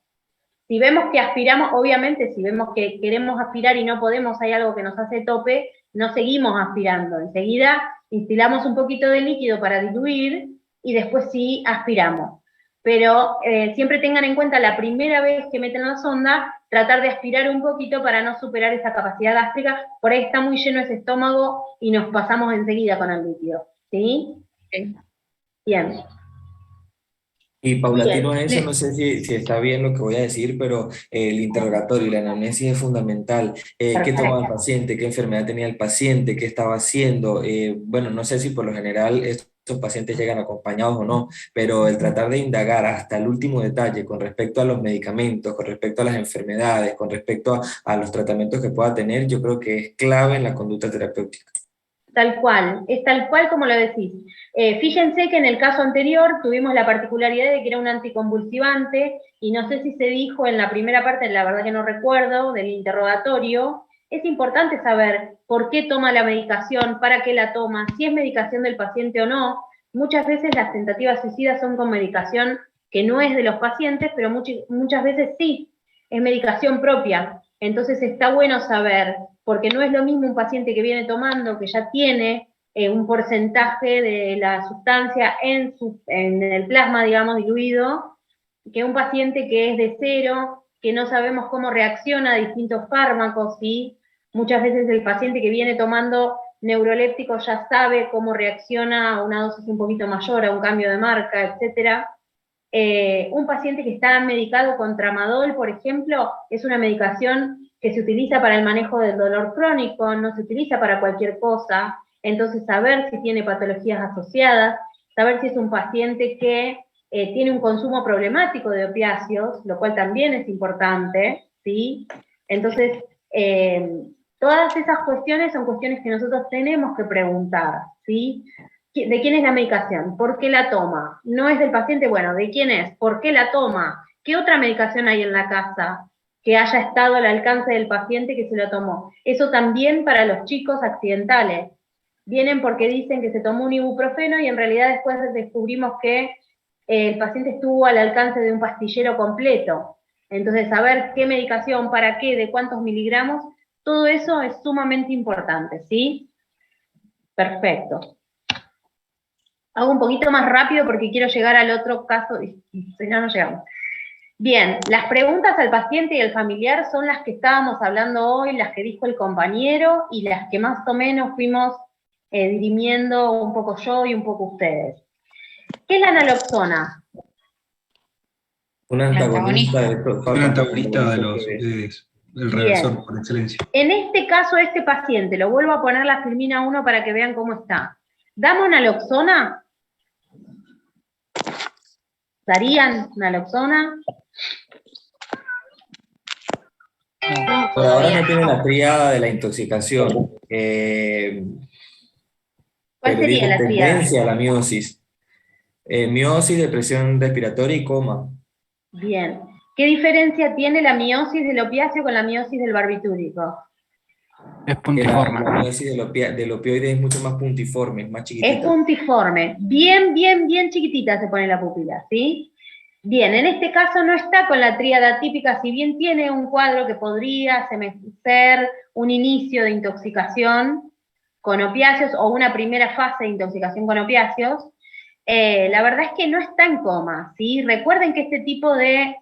Si vemos que aspiramos, obviamente, si vemos que queremos aspirar y no podemos, hay algo que nos hace tope, no seguimos aspirando. Enseguida instilamos un poquito de líquido para diluir y después sí aspiramos. Pero siempre tengan en cuenta la primera vez que meten la sonda, tratar de aspirar un poquito para no superar esa capacidad gástrica. Por ahí está muy lleno ese estómago y nos pasamos enseguida con el líquido. ¿Sí? Bien. Y paulatino a Bien. eso, no sé si está bien lo que voy a decir, pero el interrogatorio y la anamnesis es fundamental. ¿Qué tomaba el paciente? ¿Qué enfermedad tenía el paciente? ¿Qué estaba haciendo? Bueno, no sé si por lo general estos pacientes llegan acompañados o no, pero el tratar de indagar hasta el último detalle con respecto a los medicamentos, con respecto a las enfermedades, con respecto a los tratamientos que pueda tener, yo creo que es clave en la conducta terapéutica. Tal cual, es tal cual como lo decís. Fíjense que en el caso anterior tuvimos la particularidad de que era un anticonvulsivante, y no sé si se dijo en la primera parte, la verdad que no recuerdo, del interrogatorio. Es importante saber por qué toma la medicación, para qué la toma, si es medicación del paciente o no. Muchas veces las tentativas suicidas son con medicación que no es de los pacientes, pero muchas veces sí, es medicación propia. Entonces está bueno saber, porque no es lo mismo un paciente que viene tomando, que ya tiene un porcentaje de la sustancia en el plasma, digamos, diluido, que un paciente que es de cero, que no sabemos cómo reacciona a distintos fármacos, ¿sí? Muchas veces el paciente que viene tomando neurolépticos ya sabe cómo reacciona a una dosis un poquito mayor, a un cambio de marca, etc. Un paciente que está medicado con tramadol, por ejemplo, es una medicación que se utiliza para el manejo del dolor crónico, no se utiliza para cualquier cosa, entonces saber si tiene patologías asociadas, saber si es un paciente que tiene un consumo problemático de opiáceos, lo cual también es importante, ¿sí? Entonces, todas esas cuestiones son cuestiones que nosotros tenemos que preguntar, ¿sí? ¿De quién es la medicación? ¿Por qué la toma? No es del paciente, bueno, ¿de quién es? ¿Por qué la toma? ¿Qué otra medicación hay en la casa que haya estado al alcance del paciente que se lo tomó? Eso también para los chicos accidentales. Vienen porque dicen que se tomó un ibuprofeno y en realidad después descubrimos que el paciente estuvo al alcance de un pastillero completo. Entonces, saber qué medicación, para qué, de cuántos miligramos, todo eso es sumamente importante, ¿sí? Perfecto. Hago un poquito más rápido porque quiero llegar al otro caso, y si no, no llegamos. Bien, las preguntas al paciente y al familiar son las que estábamos hablando hoy, las que dijo el compañero, y las que más o menos fuimos dirimiendo un poco yo y un poco ustedes. ¿Qué es la naloxona? Un antagonista del reversor por excelencia. En este caso, este paciente, lo vuelvo a poner la filmina 1 para que vean cómo está. ¿Damos naloxona? ¿Darían naloxona? Por ahora no tiene la tríada de la intoxicación. ¿Cuál sería la tríada? Tendencia a la miosis. Miosis, depresión respiratoria y coma. Bien. ¿Qué diferencia tiene la miosis del opiáceo con la miosis del barbitúrico? Es puntiforme. La miosis del opioide es mucho más puntiforme, más chiquitita. Es puntiforme. Bien chiquitita se pone la pupila, ¿sí? Bien, en este caso no está con la tríada típica, si bien tiene un cuadro que podría ser un inicio de intoxicación con opiáceos o una primera fase de intoxicación con opiáceos, la verdad es que no está en coma, ¿sí? Recuerden que este tipo de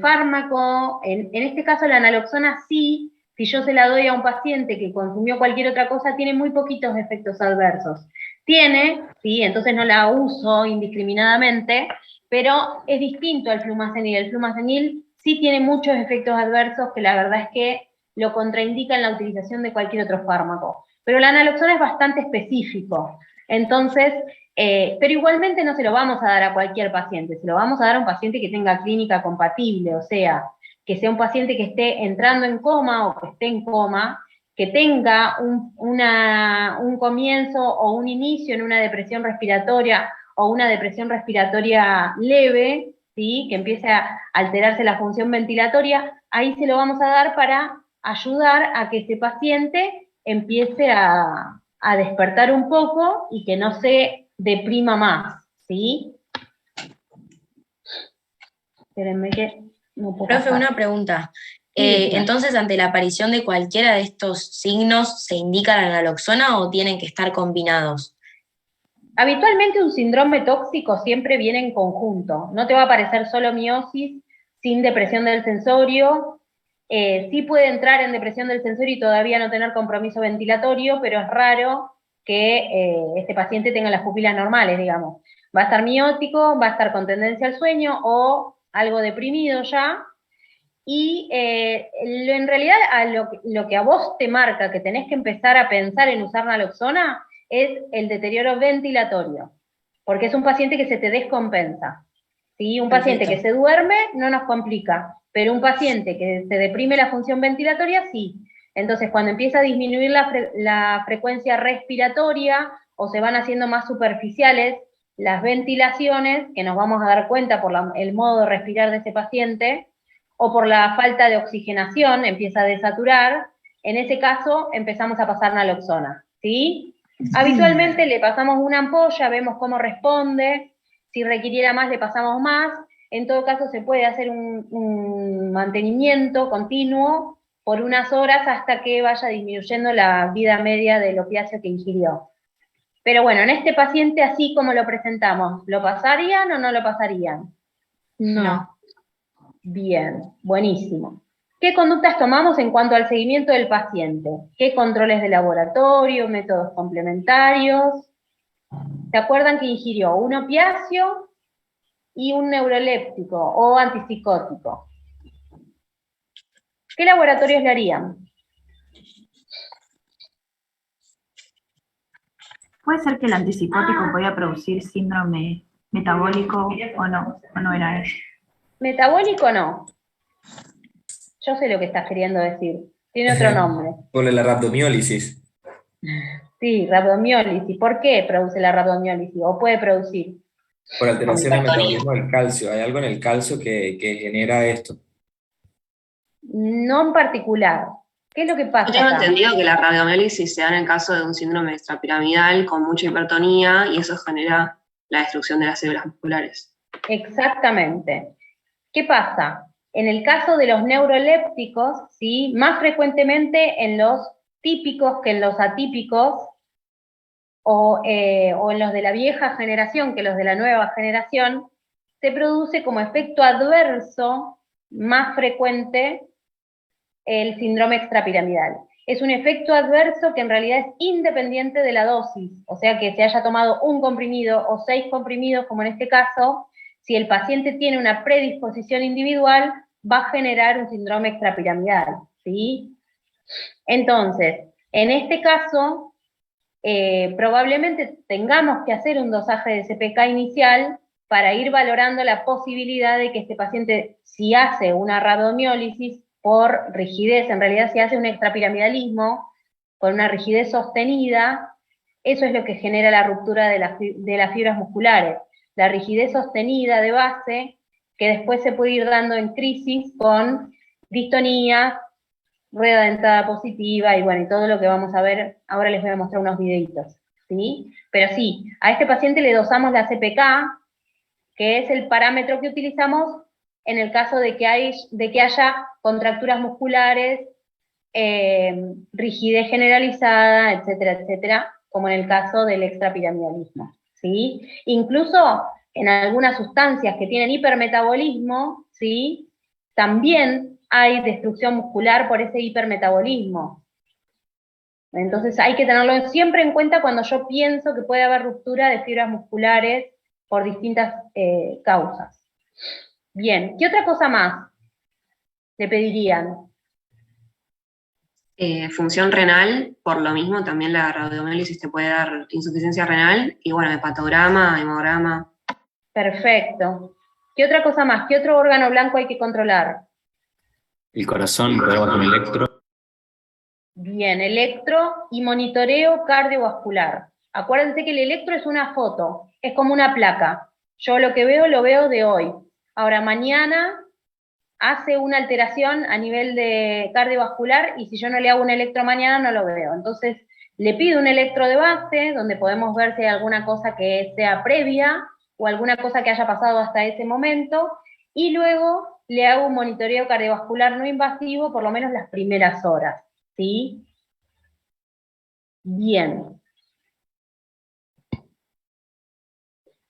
fármaco, en este caso la naloxona sí, si yo se la doy a un paciente que consumió cualquier otra cosa, tiene muy poquitos efectos adversos. Tiene, ¿sí? Entonces no la uso indiscriminadamente, pero es distinto al flumazenil. El flumazenil sí tiene muchos efectos adversos que la verdad es que lo contraindican la utilización de cualquier otro fármaco. Pero la naloxona es bastante específico. Entonces, pero igualmente no se lo vamos a dar a cualquier paciente, se lo vamos a dar a un paciente que tenga clínica compatible, o sea, que sea un paciente que esté entrando en coma o que esté en coma, que tenga un comienzo o un inicio en una depresión respiratoria o una depresión respiratoria leve, ¿sí? Que empiece a alterarse la función ventilatoria, ahí se lo vamos a dar para ayudar a que ese paciente empiece a despertar un poco y que no se deprima más, ¿sí? Espérenme que no puedo Profe, pasar. una pregunta. Sí, claro. Entonces, ante la aparición de cualquiera de estos signos, ¿se indica la naloxona o tienen que estar combinados? Habitualmente un síndrome tóxico siempre viene en conjunto. No te va a aparecer solo miosis sin depresión del sensorio. Sí puede entrar en depresión del sensorio y todavía no tener compromiso ventilatorio, pero es raro que este paciente tenga las pupilas normales, digamos. Va a estar miótico, va a estar con tendencia al sueño o algo deprimido ya. Y en realidad lo que a vos te marca que tenés que empezar a pensar en usar naloxona es el deterioro ventilatorio, porque es un paciente que se te descompensa. ¿Sí? Un paciente que se duerme no nos complica, pero un paciente que se deprime la función ventilatoria sí. Entonces cuando empieza a disminuir la frecuencia respiratoria o se van haciendo más superficiales las ventilaciones, que nos vamos a dar cuenta por el modo de respirar de ese paciente, o por la falta de oxigenación, empieza a desaturar, en ese caso empezamos a pasar naloxona, ¿sí? Habitualmente le pasamos una ampolla, vemos cómo responde. Si requiriera más, le pasamos más. En todo caso, se puede hacer un mantenimiento continuo por unas horas hasta que vaya disminuyendo la vida media del opiáceo que ingirió. Pero bueno, en este paciente, así como lo presentamos, ¿lo pasarían o no lo pasarían? No. Bien, buenísimo. ¿Qué conductas tomamos en cuanto al seguimiento del paciente? ¿Qué controles de laboratorio, métodos complementarios? ¿Se acuerdan que ingirió un opiáceo y un neuroléptico o antipsicótico? ¿Qué laboratorios le harían? ¿Puede ser que el antipsicótico podía producir síndrome metabólico o no era eso? Metabólico no. Yo sé lo que estás queriendo decir. Tiene otro nombre. Por la rhabdomiólisis. Sí, rhabdomiólisis. ¿Por qué produce la rhabdomiólisis? ¿O puede producir? Por alteración del metabolismo del calcio. Hay algo en el calcio que genera esto. No en particular. ¿Qué es lo que pasa Yo tengo acá? entendido que la radiomiólisis se da en el caso de un síndrome extrapiramidal con mucha hipertonía y eso genera la destrucción de las células musculares. Exactamente. ¿Qué pasa? En el caso de los neurolépticos, ¿sí? Más frecuentemente en los típicos que en los atípicos, o en los de la vieja generación que los de la nueva generación, se produce como efecto adverso más frecuente el síndrome extrapiramidal. Es un efecto adverso que en realidad es independiente de la dosis, o sea que se haya tomado un comprimido o 6 comprimidos, como en este caso, si el paciente tiene una predisposición individual, va a generar un síndrome extrapiramidal, ¿sí? Entonces, en este caso, probablemente tengamos que hacer un dosaje de CPK inicial para ir valorando la posibilidad de que este paciente, si hace una rhabdomiólisis por rigidez, en realidad si hace un extrapiramidalismo, con una rigidez sostenida, eso es lo que genera la ruptura de las fibras musculares. La rigidez sostenida de base, que después se puede ir dando en crisis con distonía, rueda dentada positiva, y bueno, y todo lo que vamos a ver, ahora les voy a mostrar unos videitos, ¿sí? Pero sí, a este paciente le dosamos la CPK, que es el parámetro que utilizamos en el caso de que haya contracturas musculares, rigidez generalizada, etcétera, etcétera, como en el caso del extrapiramidalismo, ¿sí? Incluso en algunas sustancias que tienen hipermetabolismo, ¿sí? También hay destrucción muscular por ese hipermetabolismo. Entonces hay que tenerlo siempre en cuenta cuando yo pienso que puede haber ruptura de fibras musculares por distintas causas. Bien, ¿qué otra cosa más le pedirían? Función renal, por lo mismo, también la radiomiólisis te puede dar insuficiencia renal, y bueno, hepatograma, hemograma. Perfecto. ¿Qué otra cosa más? ¿Qué otro órgano blanco hay que controlar? El corazón, podemos hacer un electro. Bien, electro y monitoreo cardiovascular. Acuérdense que el electro es una foto, es como una placa. Yo lo que veo, lo veo de hoy. Ahora, mañana hace una alteración a nivel de cardiovascular y si yo no le hago un electro mañana no lo veo. Entonces, le pido un electro de base, donde podemos ver si hay alguna cosa que sea previa o alguna cosa que haya pasado hasta ese momento, y luego le hago un monitoreo cardiovascular no invasivo por lo menos las primeras horas, ¿sí? Bien.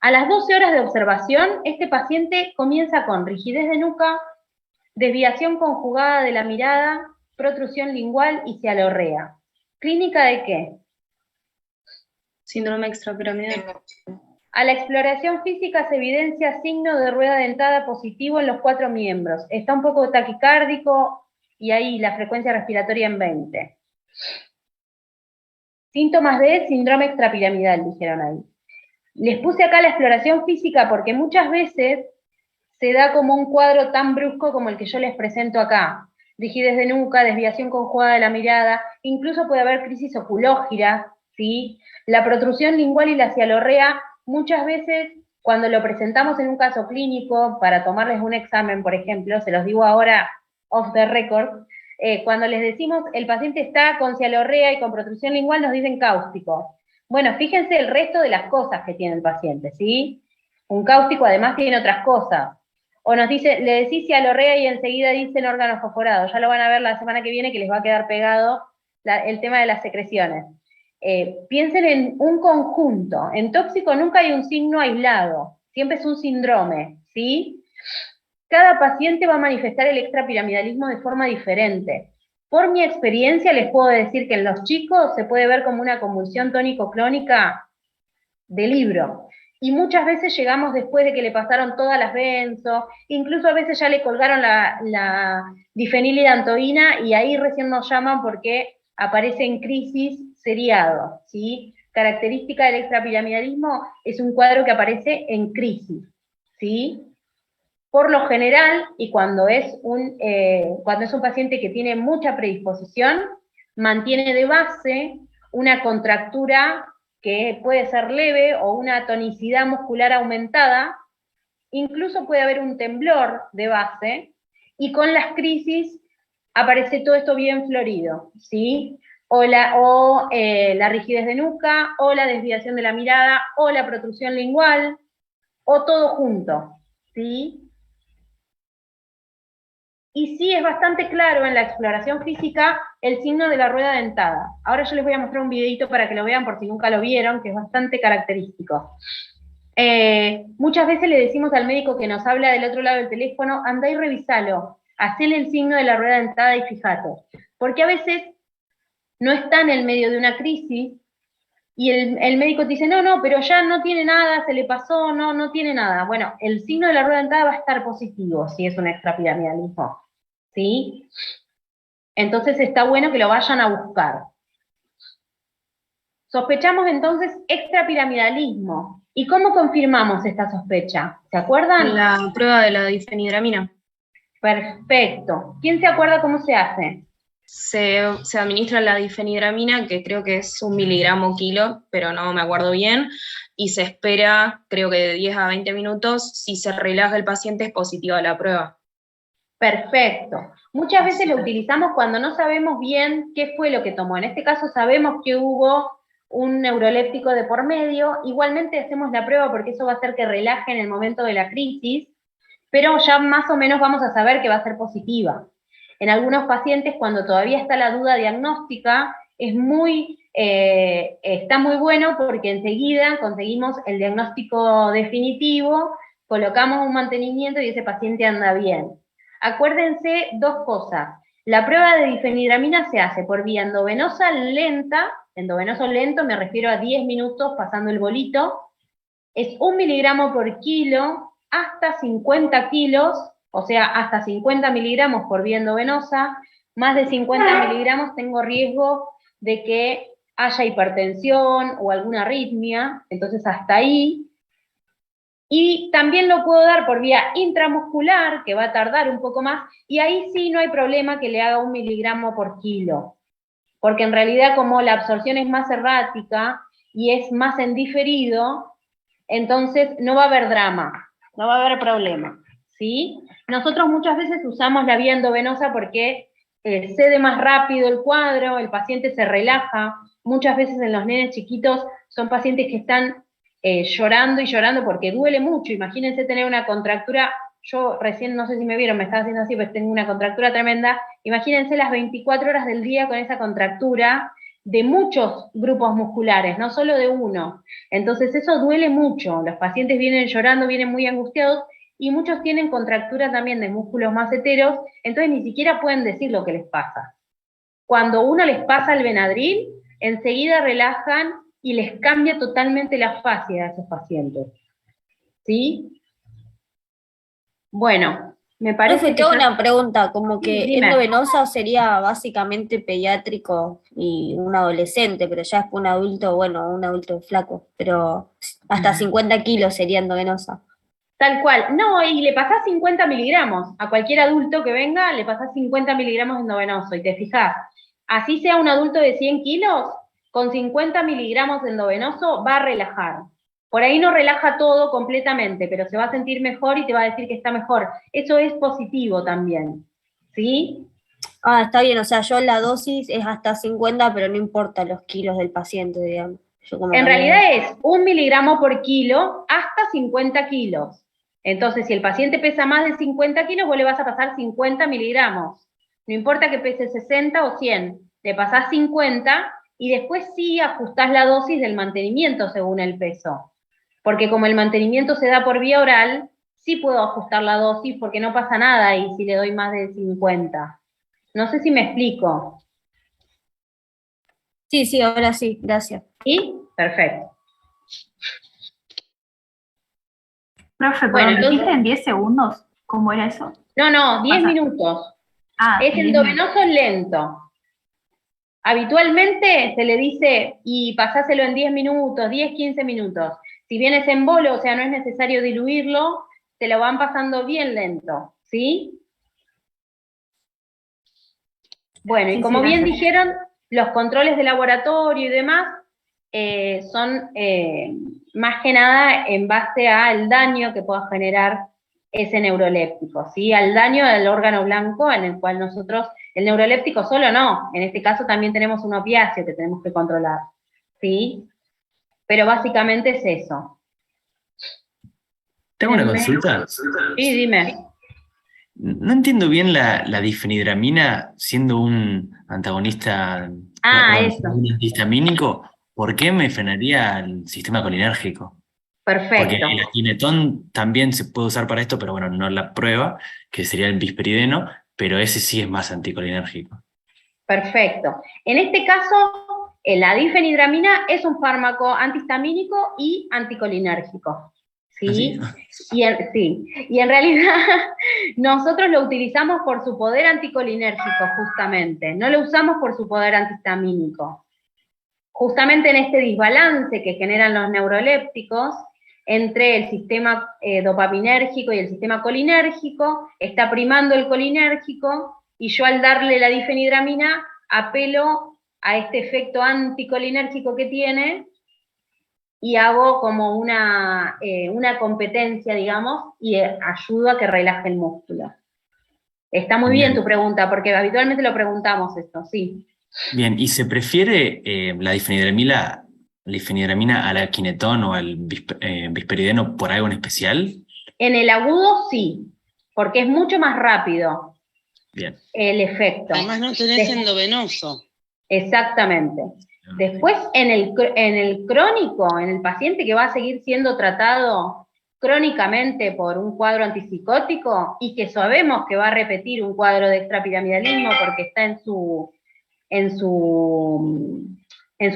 A las 12 horas de observación, este paciente comienza con rigidez de nuca, desviación conjugada de la mirada, protrusión lingual y cialorrea. ¿Clínica de qué? Síndrome extrapiramidal. A la exploración física se evidencia signo de rueda dentada positivo en los 4 miembros. Está un poco taquicárdico y ahí la frecuencia respiratoria en 20. Síntomas de síndrome extrapiramidal, dijeron ahí. Les puse acá la exploración física porque muchas veces se da como un cuadro tan brusco como el que yo les presento acá. Rigidez de nuca, desviación conjugada de la mirada, incluso puede haber crisis oculógira, ¿sí? La protrusión lingual y la cialorrea, muchas veces cuando lo presentamos en un caso clínico, para tomarles un examen, por ejemplo, se los digo ahora off the record, cuando les decimos el paciente está con cialorrea y con protrusión lingual, nos dicen cáustico. Bueno, fíjense el resto de las cosas que tiene el paciente, ¿sí? Un cáustico además tiene otras cosas. O nos dice, le decís cialorrea y enseguida dicen órgano fosforado. Ya lo van a ver la semana que viene que les va a quedar pegado el tema de las secreciones. Piensen en un conjunto. En tóxico nunca hay un signo aislado, siempre es un síndrome, ¿sí? Cada paciente va a manifestar el extrapiramidalismo de forma diferente. Por mi experiencia les puedo decir que en los chicos se puede ver como una convulsión tónico-clónica de libro. Y muchas veces llegamos después de que le pasaron todas las benzo, incluso a veces ya le colgaron la difenilidantoína y ahí recién nos llaman porque aparece en crisis seriado, ¿sí? Característica del extrapiramidalismo es un cuadro que aparece en crisis, ¿sí? Por lo general, y cuando es un paciente que tiene mucha predisposición, mantiene de base una contractura que puede ser leve o una tonicidad muscular aumentada, incluso puede haber un temblor de base, y con las crisis aparece todo esto bien florido, ¿sí? O la rigidez de nuca, o la desviación de la mirada, o la protrusión lingual, o todo junto, ¿sí? Y sí es bastante claro en la exploración física el signo de la rueda dentada. Ahora yo les voy a mostrar un videito para que lo vean por si nunca lo vieron, que es bastante característico. Muchas veces le decimos al médico que nos habla del otro lado del teléfono, andá y revisalo, hacele el signo de la rueda dentada y fíjate. Porque a veces no está en el medio de una crisis y el médico te dice, no, pero ya no tiene nada, se le pasó, no tiene nada. Bueno, el signo de la rueda dentada va a estar positivo si es un extrapiramidalismo, ¿sí? Entonces está bueno que lo vayan a buscar. Sospechamos entonces extrapiramidalismo. ¿Y cómo confirmamos esta sospecha? ¿Se acuerdan? La prueba de la difenidramina. Perfecto. ¿Quién se acuerda cómo se hace? Se administra la difenidramina, que creo que es 1 miligramo kilo, pero no me acuerdo bien, y se espera, creo que de 10 a 20 minutos, si se relaja el paciente es positiva la prueba. Perfecto. Muchas veces lo utilizamos cuando no sabemos bien qué fue lo que tomó. En este caso sabemos que hubo un neuroléptico de por medio, igualmente hacemos la prueba porque eso va a hacer que relaje en el momento de la crisis, pero ya más o menos vamos a saber que va a ser positiva. En algunos pacientes, cuando todavía está la duda diagnóstica, está muy bueno porque enseguida conseguimos el diagnóstico definitivo, colocamos un mantenimiento y ese paciente anda bien. Acuérdense dos cosas. La prueba de difenidramina se hace por vía endovenosa lenta, endovenoso lento me refiero a 10 minutos pasando el bolito, es 1 miligramo por kilo hasta 50 kilos, o sea, hasta 50 miligramos por vía endovenosa, más de 50 miligramos tengo riesgo de que haya hipertensión o alguna arritmia, entonces hasta ahí. Y también lo puedo dar por vía intramuscular, que va a tardar un poco más, y ahí sí no hay problema que le haga 1 miligramo por kilo, porque en realidad como la absorción es más errática y es más en diferido, entonces no va a haber drama, no va a haber problema, ¿sí? Nosotros muchas veces usamos la vía endovenosa porque cede más rápido el cuadro, el paciente se relaja, muchas veces en los nenes chiquitos son pacientes que están llorando y llorando porque duele mucho. Imagínense tener una contractura, yo recién, no sé si me vieron, me estaba haciendo así, pero tengo una contractura tremenda. Imagínense las 24 horas del día con esa contractura de muchos grupos musculares, no solo de uno. Entonces eso duele mucho, los pacientes vienen llorando, vienen muy angustiados, y muchos tienen contractura también de músculos maceteros, entonces ni siquiera pueden decir lo que les pasa. Cuando uno les pasa el Benadryl, enseguida relajan y les cambia totalmente la fascia a esos pacientes. ¿Sí? Bueno, me parece Profe, que... tengo una pregunta, como que Dime. endovenosa sería básicamente pediátrico y un adolescente, pero ya es un adulto, bueno, un adulto flaco, pero hasta 50 kilos sería endovenosa. Tal cual. No, y le pasás 50 miligramos. A cualquier adulto que venga, le pasás 50 miligramos de endovenoso. Y te fijás, así sea un adulto de 100 kilos, con 50 miligramos de endovenoso va a relajar. Por ahí no relaja todo completamente, pero se va a sentir mejor y te va a decir que está mejor. Eso es positivo también. ¿Sí? Ah, está bien, o sea, yo la dosis es hasta 50, pero no importa los kilos del paciente, digamos. Yo como En que realidad es 1 miligramo por kilo hasta 50 kilos. Entonces, si el paciente pesa más de 50 kilos, vos le vas a pasar 50 miligramos. No importa que pese 60 o 100, le pasás 50 y después sí ajustás la dosis del mantenimiento según el peso. Porque como el mantenimiento se da por vía oral, sí puedo ajustar la dosis porque no pasa nada ahí si le doy más de 50. No sé si me explico. Sí, ahora sí, gracias. ¿Sí? Perfecto. Profe, Bueno, ¿pero entonces, dijiste en 10 segundos? ¿Cómo era eso? no, 10 Pasa. minutos. Ah, Es en 10 minutos. endovenoso lento. Habitualmente se le dice, y pasáselo en 10 minutos, 10, 15 minutos. Si bien es en bolo, o sea, no es necesario diluirlo, te lo van pasando bien lento, ¿sí? Bueno, y Sí, como bien gracias. dijeron, los controles de laboratorio y demás son más que nada en base al daño que pueda generar ese neuroléptico, ¿sí? Al daño del órgano blanco en el cual nosotros, el neuroléptico solo no, en este caso también tenemos un opiáceo que tenemos que controlar, ¿sí? Pero básicamente es eso. Tengo una consulta. Sí, dime. No entiendo bien la difenhidramina siendo un antagonista, perdón, Eso. un antihistamínico, ¿por qué me frenaría el sistema colinérgico? Porque Perfecto. el atinetón también se puede usar para esto, pero bueno, no la prueba, que sería el bisperideno, pero ese sí es más anticolinérgico. Perfecto. En este caso, la difenhidramina es un fármaco antihistamínico y anticolinérgico. ¿Sí? Y en realidad nosotros lo utilizamos por su poder anticolinérgico, justamente. No lo usamos por su poder antihistamínico. Justamente en este desbalance que generan los neurolépticos entre el sistema dopaminérgico y el sistema colinérgico, está primando el colinérgico, y yo al darle la difenhidramina apelo a este efecto anticolinérgico que tiene y hago como una competencia, digamos, y ayudo a que relaje el músculo. Está muy bien tu pregunta, porque habitualmente lo preguntamos esto, sí. Bien, ¿y se prefiere la difenhidramina al aquinetón o al bisperideno por algo en especial? En el agudo sí, porque es mucho más rápido. Bien. El efecto. Además no tenés endovenoso. Exactamente. Después, en el crónico, en el paciente que va a seguir siendo tratado crónicamente por un cuadro antipsicótico y que sabemos que va a repetir un cuadro de extrapiramidalismo porque está en su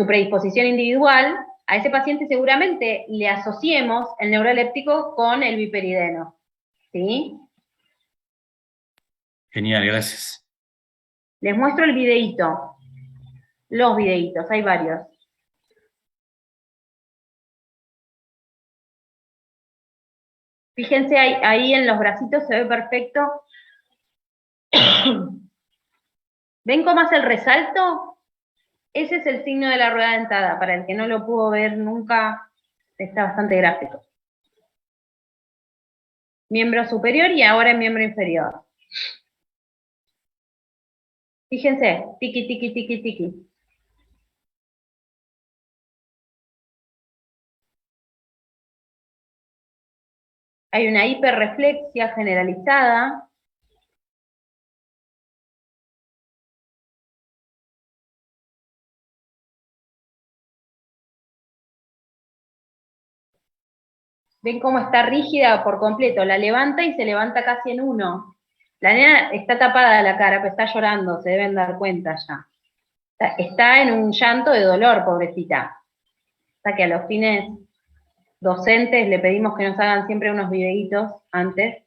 predisposición individual, a ese paciente seguramente le asociemos el neuroléptico con el biperideno. ¿Sí? Genial, gracias. Les muestro el videíto. Los videitos, hay varios. Fíjense ahí en los bracitos, se ve perfecto. ¿Ven cómo hace el resalto? Ese es el signo de la rueda dentada. Para el que no lo pudo ver nunca, está bastante gráfico. Miembro superior y ahora miembro inferior. Fíjense, tiqui, tiqui, tiqui, tiqui. Hay una hiperreflexia generalizada. ¿Ven cómo está rígida por completo? La levanta y se levanta casi en uno. La nena está tapada la cara, pero está llorando, se deben dar cuenta ya. Está en un llanto de dolor, pobrecita. O sea que a los fines docentes le pedimos que nos hagan siempre unos videitos antes.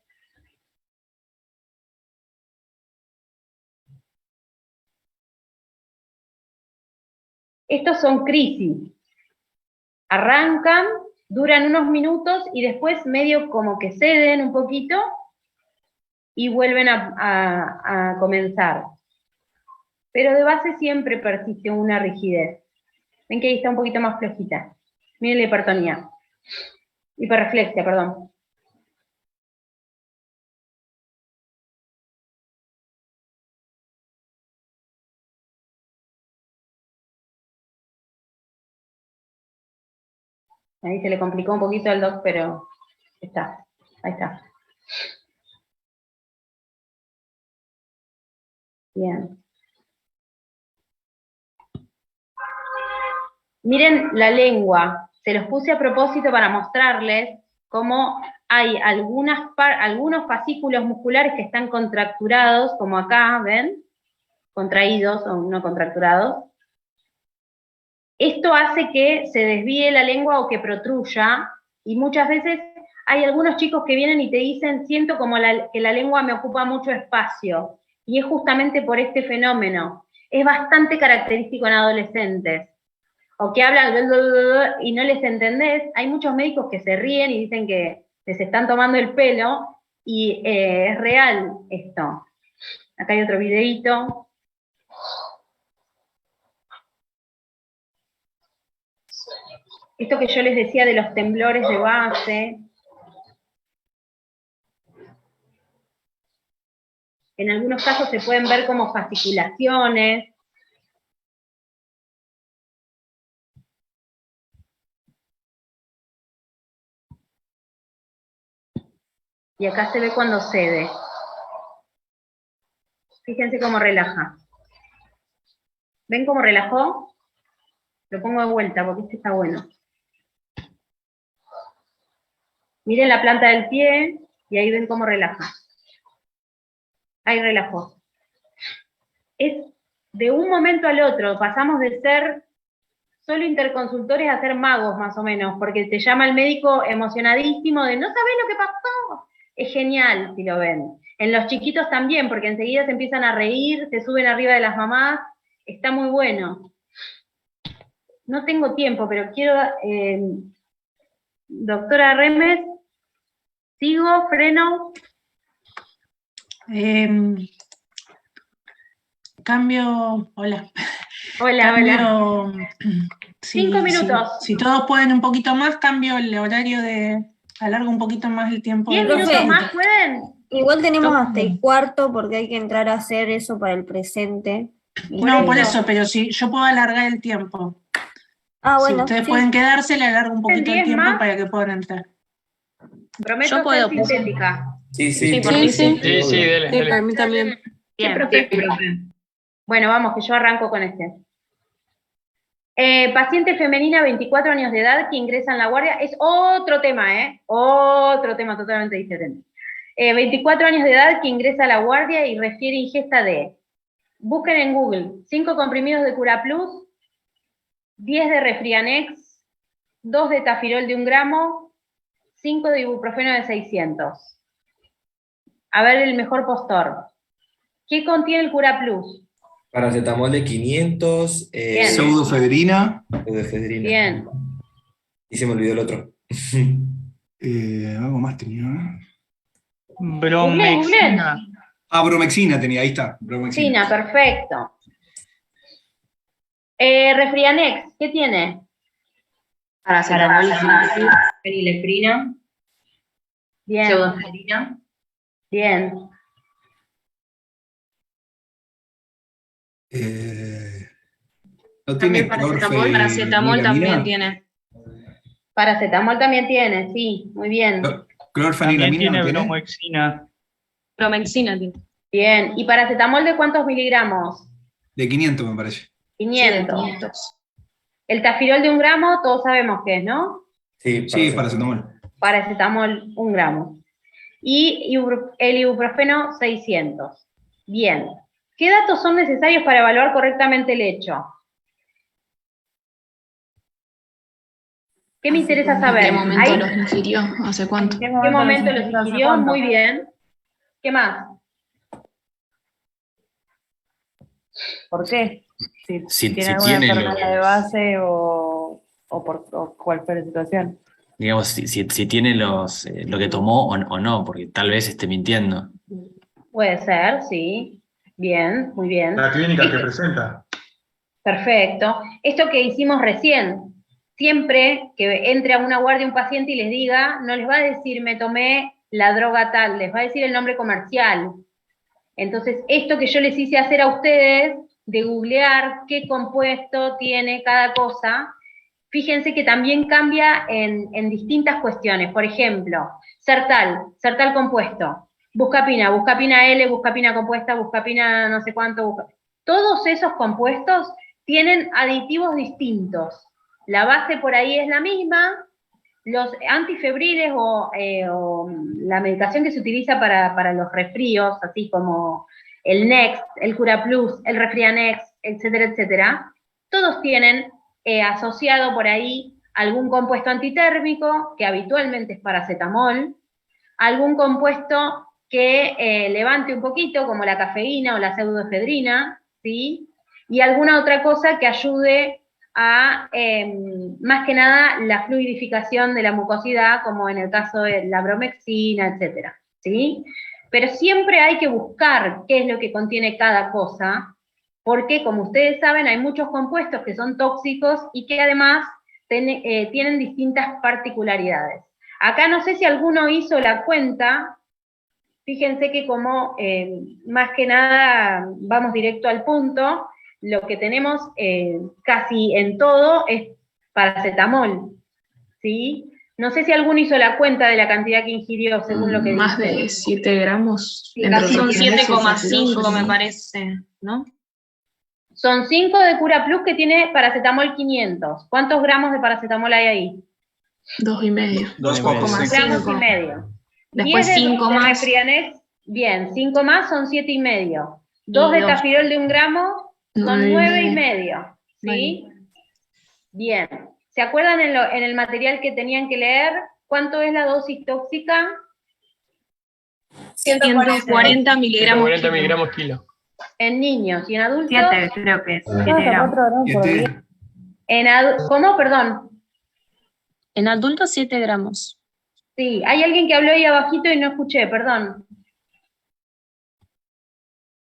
Estos son crisis. Arrancan, duran unos minutos y después medio como que ceden un poquito y vuelven a comenzar. Pero de base siempre persiste una rigidez. Ven que ahí está un poquito más flojita. Miren la hipertonía. Hiperreflexia, perdón. Ahí se le complicó un poquito al doc, pero está, ahí está. Bien. Miren la lengua, se los puse a propósito para mostrarles cómo hay algunos fascículos musculares que están contracturados, como acá, ¿ven? Contraídos o no contracturados. Esto hace que se desvíe la lengua o que protruya, y muchas veces hay algunos chicos que vienen y te dicen, siento como que la lengua me ocupa mucho espacio, y es justamente por este fenómeno. Es bastante característico en adolescentes. O que hablan y no les entendés. Hay muchos médicos que se ríen y dicen que les están tomando el pelo, y es real esto. Acá hay otro videíto. Esto que yo les decía de los temblores de base. En algunos casos se pueden ver como fasciculaciones. Y acá se ve cuando cede. Fíjense cómo relaja. ¿Ven cómo relajó? Lo pongo de vuelta porque este está bueno. Miren la planta del pie y ahí ven cómo relaja. Ahí relajó. Es de un momento al otro. Pasamos de ser solo interconsultores a ser magos, más o menos, porque te llama el médico emocionadísimo de no sabés lo que pasó. Es genial si lo ven. En los chiquitos también, porque enseguida se empiezan a reír, se suben arriba de las mamás. Está muy bueno. No tengo tiempo, pero quiero... doctora Remes, ¿sigo? ¿Freno? Cambio, hola. Hola, cambio, hola. Si, 5 minutos. Si todos pueden un poquito más, cambio el horario alargo un poquito más el tiempo. 10 minutos más, ¿pueden? Igual tenemos hasta el cuarto porque hay que entrar a hacer eso para el presente. No, por eso, pero si yo puedo alargar el tiempo. Ah, bueno. Si ustedes sí. pueden quedarse, le alargo un poquito el 10 tiempo más. para que puedan entrar. Prometo Yo puedo, ser sintética. Sí, Sí, sí, sí. dale. Sí, para mí también. Bien. Bueno, vamos, que yo arranco con este. Paciente femenina, 24 años de edad, que ingresa en la guardia. Es otro tema, otro tema totalmente diferente. 24 años de edad, que ingresa a la guardia y refiere ingesta de... Busquen en Google, 5 comprimidos de Curaplus, 10 de Refrianex, 2 de Tafirol de 1 gramo, 5 de ibuprofeno de 600. A ver el mejor postor. ¿Qué contiene el Curaplus? Paracetamol de 500. Bien. Pseudofedrina. Pseudofedrina. Bien. Y se me olvidó el otro. Algo más tenía. Bromexina. Bromexina tenía, ahí está. Bromexina, perfecto. Refrianex, ¿qué tiene? Paracetamol, fenileprina. Bien. pseudofedrina. Bien. ¿No tiene Paracetamol también tiene. Paracetamol también tiene, sí, muy bien. Clorfenilamina tiene no tiene. bromexina. Promexina tiene. Bien, ¿y paracetamol de cuántos miligramos? De 500 me parece. 500. Sí, de 500. El tafirol de 1 gramo, todos sabemos qué es, ¿no? Sí, paracetamol. Paracetamol 1 gramo. Y el ibuprofeno 600. Bien. ¿Qué datos son necesarios para evaluar correctamente el hecho? ¿Qué me interesa saber? ¿En qué momento los ingirió? ¿Hace cuánto? ¿En qué momento los ingirió? Muy bien. ¿Qué más? ¿Por qué? Si ¿Tiene alguna tiene enfermedad de los, base o cuál fue la situación? digamos, si tiene lo que tomó o no, porque tal vez esté mintiendo. Puede ser, sí. Bien, muy bien. La clínica que presenta. Perfecto. Esto que hicimos recién, siempre que entre a una guardia un paciente y les diga, no les va a decir me tomé la droga tal, les va a decir el nombre comercial. Entonces, esto que yo les hice hacer a ustedes, de googlear qué compuesto tiene cada cosa, fíjense que también cambia en distintas cuestiones. Por ejemplo, Sertal compuesto, buscapina L, buscapina compuesta, buscapina no sé cuánto, todos esos compuestos tienen aditivos distintos. La base por ahí es la misma. Los antifebriles o la medicación que se utiliza para los resfríos, así como el Next, el Curaplus, el Resfrianex, etcétera, etcétera, todos tienen asociado por ahí algún compuesto antitérmico, que habitualmente es paracetamol, algún compuesto que levante un poquito, como la cafeína o la pseudoefedrina, ¿sí? Y alguna otra cosa que ayude a, más que nada, la fluidificación de la mucosidad, como en el caso de la bromexina, etcétera, ¿sí? Pero siempre hay que buscar qué es lo que contiene cada cosa, porque, como ustedes saben, hay muchos compuestos que son tóxicos y que además tienen distintas particularidades. Acá no sé si alguno hizo la cuenta, fíjense que como más que nada vamos directo al punto, lo que tenemos casi en todo es paracetamol, ¿sí? No sé si alguno hizo la cuenta de la cantidad que ingirió según lo que dice. Más de 7 gramos. Sí, Son casi 7,5 me parece, ¿no? Son 5 de Curaplus que tiene paracetamol 500. ¿Cuántos gramos de paracetamol hay ahí? 2,5. 2,5. Después 5 de más. Resfrianex, bien, 5 más son 7,5. 2 de dos. tafirol de 1 gramo son 9,5. ¿Sí? Vale. Bien. ¿Se acuerdan en el material que tenían que leer cuánto es la dosis tóxica? 140 miligramos. 140 miligramos kilo. En niños y en adultos. 7, creo que es. 7 gramos. ¿Cómo? Perdón. En adultos 7 gramos. Sí, hay alguien que habló ahí abajito y no escuché, perdón.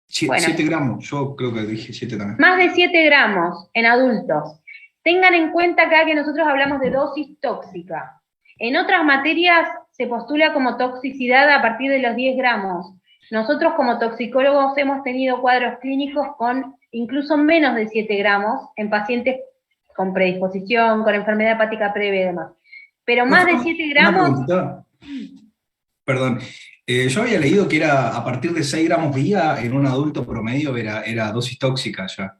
7 gramos, yo creo que dije 7 también. Más de 7 gramos en adultos. Tengan en cuenta acá que nosotros hablamos de dosis tóxica. En otras materias se postula como toxicidad a partir de los 10 gramos. Nosotros como toxicólogos hemos tenido cuadros clínicos con incluso menos de 7 gramos en pacientes con predisposición, con enfermedad hepática previa y demás. Pero más de 7 gramos... Perdón, yo había leído que era a partir de 6 gramos día en un adulto promedio era dosis tóxica ya.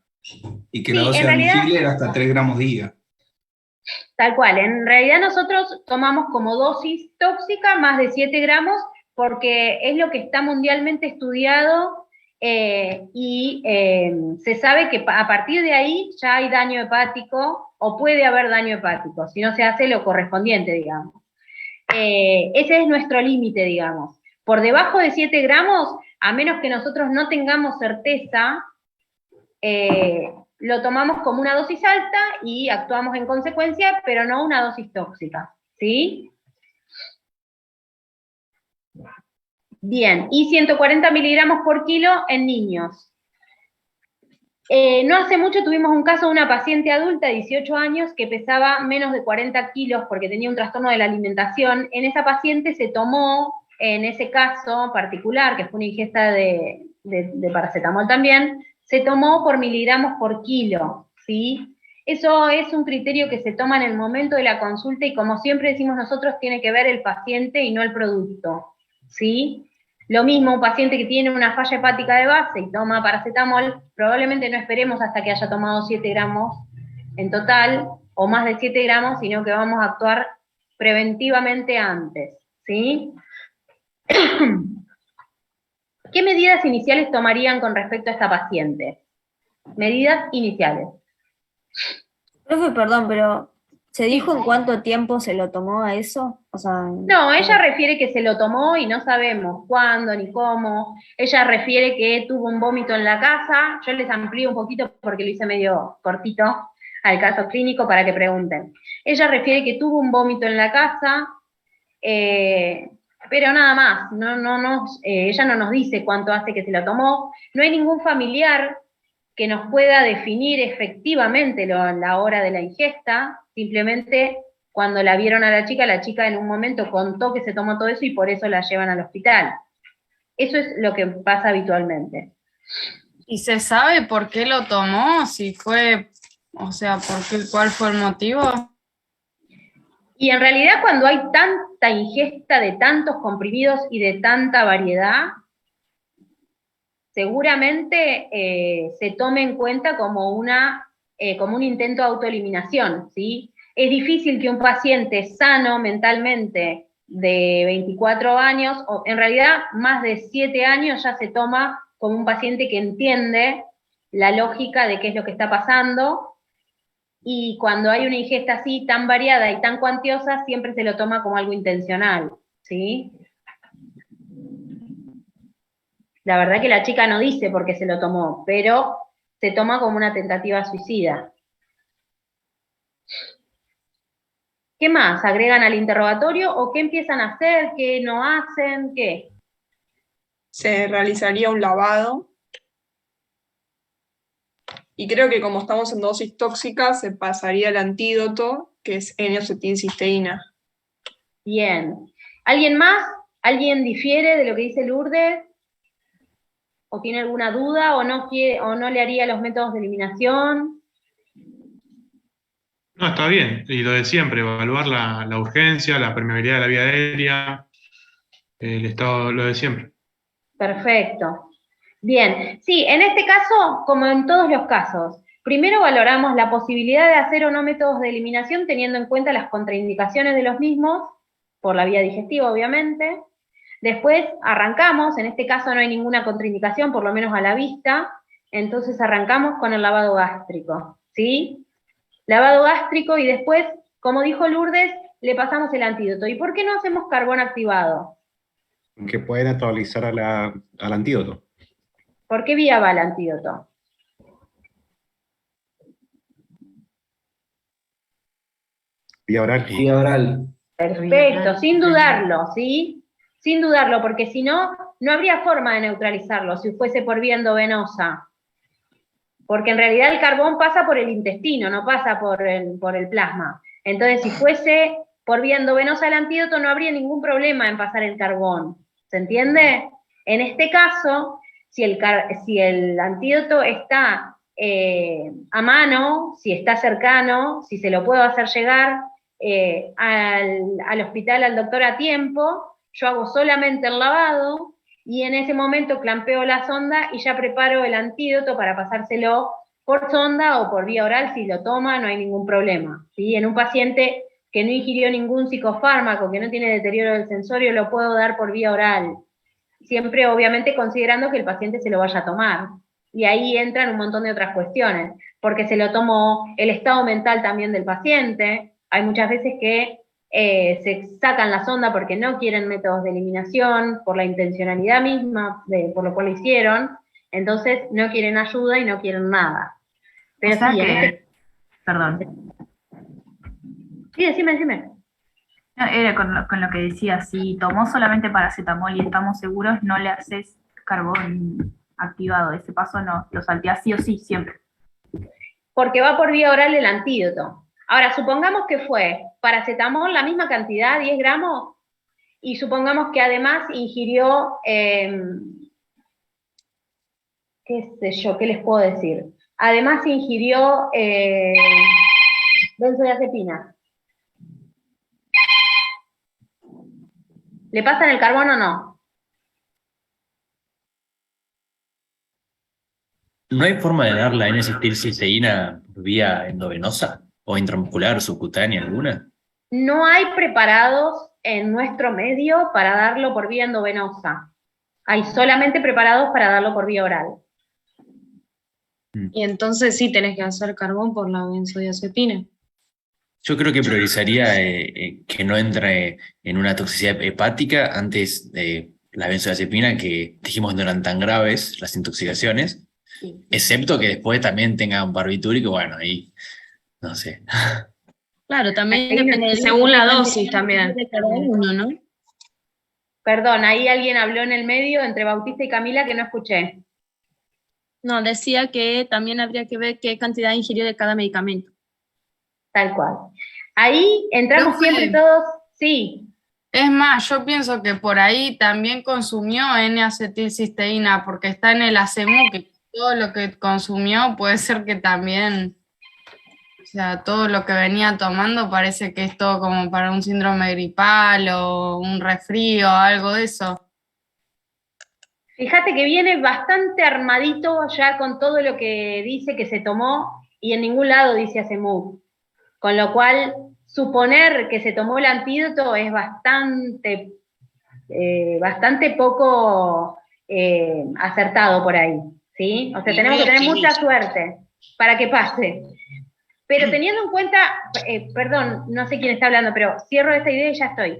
Y que la dosis admisible era hasta 3 gramos día. Tal cual, en realidad nosotros tomamos como dosis tóxica más de 7 gramos porque es lo que está mundialmente estudiado y se sabe que a partir de ahí ya hay daño hepático o puede haber daño hepático, si no se hace lo correspondiente, digamos. Ese es nuestro límite, digamos. Por debajo de 7 gramos, a menos que nosotros no tengamos certeza, lo tomamos como una dosis alta y actuamos en consecuencia, pero no una dosis tóxica, ¿sí? Bien, y 140 miligramos por kilo en niños. No hace mucho tuvimos un caso de una paciente adulta de 18 años que pesaba menos de 40 kilos porque tenía un trastorno de la alimentación. En esa paciente se tomó, en ese caso particular, que fue una ingesta de paracetamol también, se tomó por miligramos por kilo, ¿sí? Eso es un criterio que se toma en el momento de la consulta y como siempre decimos nosotros, tiene que ver el paciente y no el producto, ¿sí? Lo mismo, un paciente que tiene una falla hepática de base y toma paracetamol, probablemente no esperemos hasta que haya tomado 7 gramos en total, o más de 7 gramos, sino que vamos a actuar preventivamente antes, ¿sí? ¿Qué medidas iniciales tomarían con respecto a esta paciente? Medidas iniciales. Profe, perdón, pero ¿se dijo en cuánto tiempo se lo tomó a eso? O sea, no, ella refiere que se lo tomó y no sabemos cuándo ni cómo. Ella refiere que tuvo un vómito en la casa. Yo les amplío un poquito porque lo hice medio cortito al caso clínico para que pregunten. Ella refiere que tuvo un vómito en la casa, pero nada más. Ella no nos dice cuánto hace que se lo tomó. No hay ningún familiar que nos pueda definir efectivamente la hora de la ingesta. Simplemente cuando la vieron a la chica en un momento contó que se tomó todo eso y por eso la llevan al hospital. Eso es lo que pasa habitualmente. ¿Y se sabe por qué lo tomó? Si fue, o sea, ¿cuál fue el motivo? Y en realidad cuando hay tanta ingesta de tantos comprimidos y de tanta variedad, seguramente se tome en cuenta como un intento de autoeliminación, ¿sí? Es difícil que un paciente sano mentalmente de 24 años, o en realidad más de 7 años, ya se toma como un paciente que entiende la lógica de qué es lo que está pasando, y cuando hay una ingesta así tan variada y tan cuantiosa, siempre se lo toma como algo intencional, ¿sí? La verdad que la chica no dice por qué se lo tomó, pero se toma como una tentativa suicida. ¿Qué más? ¿Agregan al interrogatorio o qué empiezan a hacer? ¿Qué no hacen? ¿Qué? Se realizaría un lavado. Y creo que como estamos en dosis tóxicas, se pasaría el antídoto, que es N-acetilcisteína. Bien. ¿Alguien más? ¿Alguien difiere de lo que dice Lourdes? ¿O tiene alguna duda? ¿O no le haría los métodos de eliminación? No, está bien. Y lo de siempre, evaluar la urgencia, la permeabilidad de la vía aérea, el estado, lo de siempre. Perfecto. Bien, sí, en este caso, como en todos los casos, primero valoramos la posibilidad de hacer o no métodos de eliminación teniendo en cuenta las contraindicaciones de los mismos, por la vía digestiva obviamente. Después arrancamos, en este caso no hay ninguna contraindicación, por lo menos a la vista, entonces arrancamos con el lavado gástrico, ¿sí? Lavado gástrico y después, como dijo Lourdes, le pasamos el antídoto. ¿Y por qué no hacemos carbón activado? Que puede neutralizar al antídoto. ¿Por qué vía va el antídoto? Vía oral. Vía oral. Perfecto, sin dudarlo, ¿sí? Sin dudarlo, porque si no, no habría forma de neutralizarlo si fuese por vía endovenosa. Porque en realidad el carbón pasa por el intestino, no pasa por el plasma. Entonces, si fuese por vía endovenosa el antídoto, no habría ningún problema en pasar el carbón. ¿Se entiende? En este caso, si el antídoto está a mano, si está cercano, si se lo puedo hacer llegar al hospital, al doctor a tiempo, yo hago solamente el lavado y en ese momento clampeo la sonda y ya preparo el antídoto para pasárselo por sonda o por vía oral. Si lo toma, no hay ningún problema, ¿sí? En un paciente que no ingirió ningún psicofármaco, que no tiene deterioro del sensorio, lo puedo dar por vía oral. Siempre, obviamente, considerando que el paciente se lo vaya a tomar. Y ahí entran un montón de otras cuestiones, porque se lo tomó el estado mental también del paciente. Hay muchas veces que se sacan la sonda porque no quieren métodos de eliminación, por la intencionalidad misma, por lo cual lo hicieron, entonces no quieren ayuda y no quieren nada. Pero o sea sí, que, perdón. Sí, decime. No, era con lo que decía, si tomó solamente paracetamol y estamos seguros, no le haces carbón activado, ese paso no, lo salteás sí o sí, siempre. Porque va por vía oral el antídoto. Ahora, supongamos que fue paracetamol, la misma cantidad, 10 gramos, y supongamos que además ingirió, qué sé yo, ¿qué les puedo decir? Además ingirió benzodiazepina. ¿Le pasan el carbón o no? ¿No hay forma de dar la N-acetilcisteína vía endovenosa o intramuscular, subcutánea alguna? No hay preparados en nuestro medio para darlo por vía endovenosa. Hay solamente preparados para darlo por vía oral. Y entonces sí tenés que hacer carbón por la benzodiazepina. Yo creo que priorizaría que no entre en una toxicidad hepática antes de la benzodiazepina, que dijimos no eran tan graves las intoxicaciones, excepto que después también tenga un barbitúrico, bueno, ahí no sé. Claro, también depende según la dosis también. De cada uno, ¿no? Perdón, ahí alguien habló en el medio entre Bautista y Camila que no escuché. No, decía que también habría que ver qué cantidad ingirió de cada medicamento. Tal cual. Ahí entramos siempre todos, sí. Es más, yo pienso que por ahí también consumió N-acetilcisteína, porque está en el ACEMU, que todo lo que consumió puede ser que también sea, todo lo que venía tomando parece que es todo como para un síndrome gripal o un resfrío, algo de eso. Fíjate que viene bastante armadito ya con todo lo que dice que se tomó y en ningún lado dice ACEMUC. Con lo cual, suponer que se tomó el antídoto es bastante poco acertado por ahí, ¿sí? O sea, tenemos que tener mucha suerte para que pase. Pero teniendo en cuenta, perdón, no sé quién está hablando, pero cierro esta idea y ya estoy.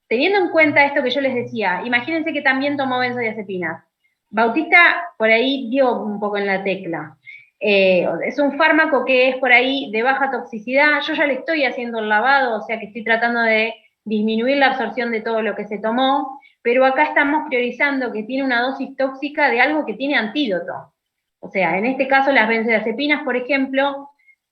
Teniendo en cuenta esto que yo les decía, imagínense que también tomó benzodiazepinas. Bautista por ahí dio un poco en la tecla. Es un fármaco que es por ahí de baja toxicidad. Yo ya le estoy haciendo el lavado, o sea que estoy tratando de disminuir la absorción de todo lo que se tomó, pero acá estamos priorizando que tiene una dosis tóxica de algo que tiene antídoto. O sea, en este caso las benzodiazepinas, por ejemplo,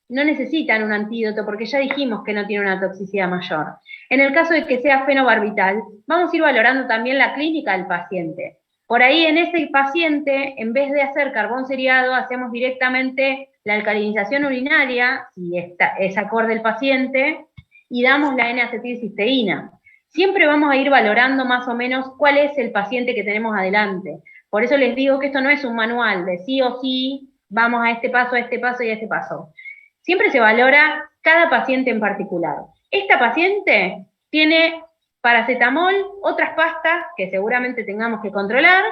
no necesitan un antídoto porque ya dijimos que no tiene una toxicidad mayor. En el caso de que sea fenobarbital, vamos a ir valorando también la clínica del paciente. Por ahí en ese paciente, en vez de hacer carbón seriado, hacemos directamente la alcalinización urinaria, si es acorde el paciente, y damos la N-acetilcisteína. Siempre vamos a ir valorando más o menos cuál es el paciente que tenemos adelante. Por eso les digo que esto no es un manual de sí o sí, vamos a este paso y a este paso. Siempre se valora cada paciente en particular. Esta paciente tiene paracetamol, otras pastas que seguramente tengamos que controlar,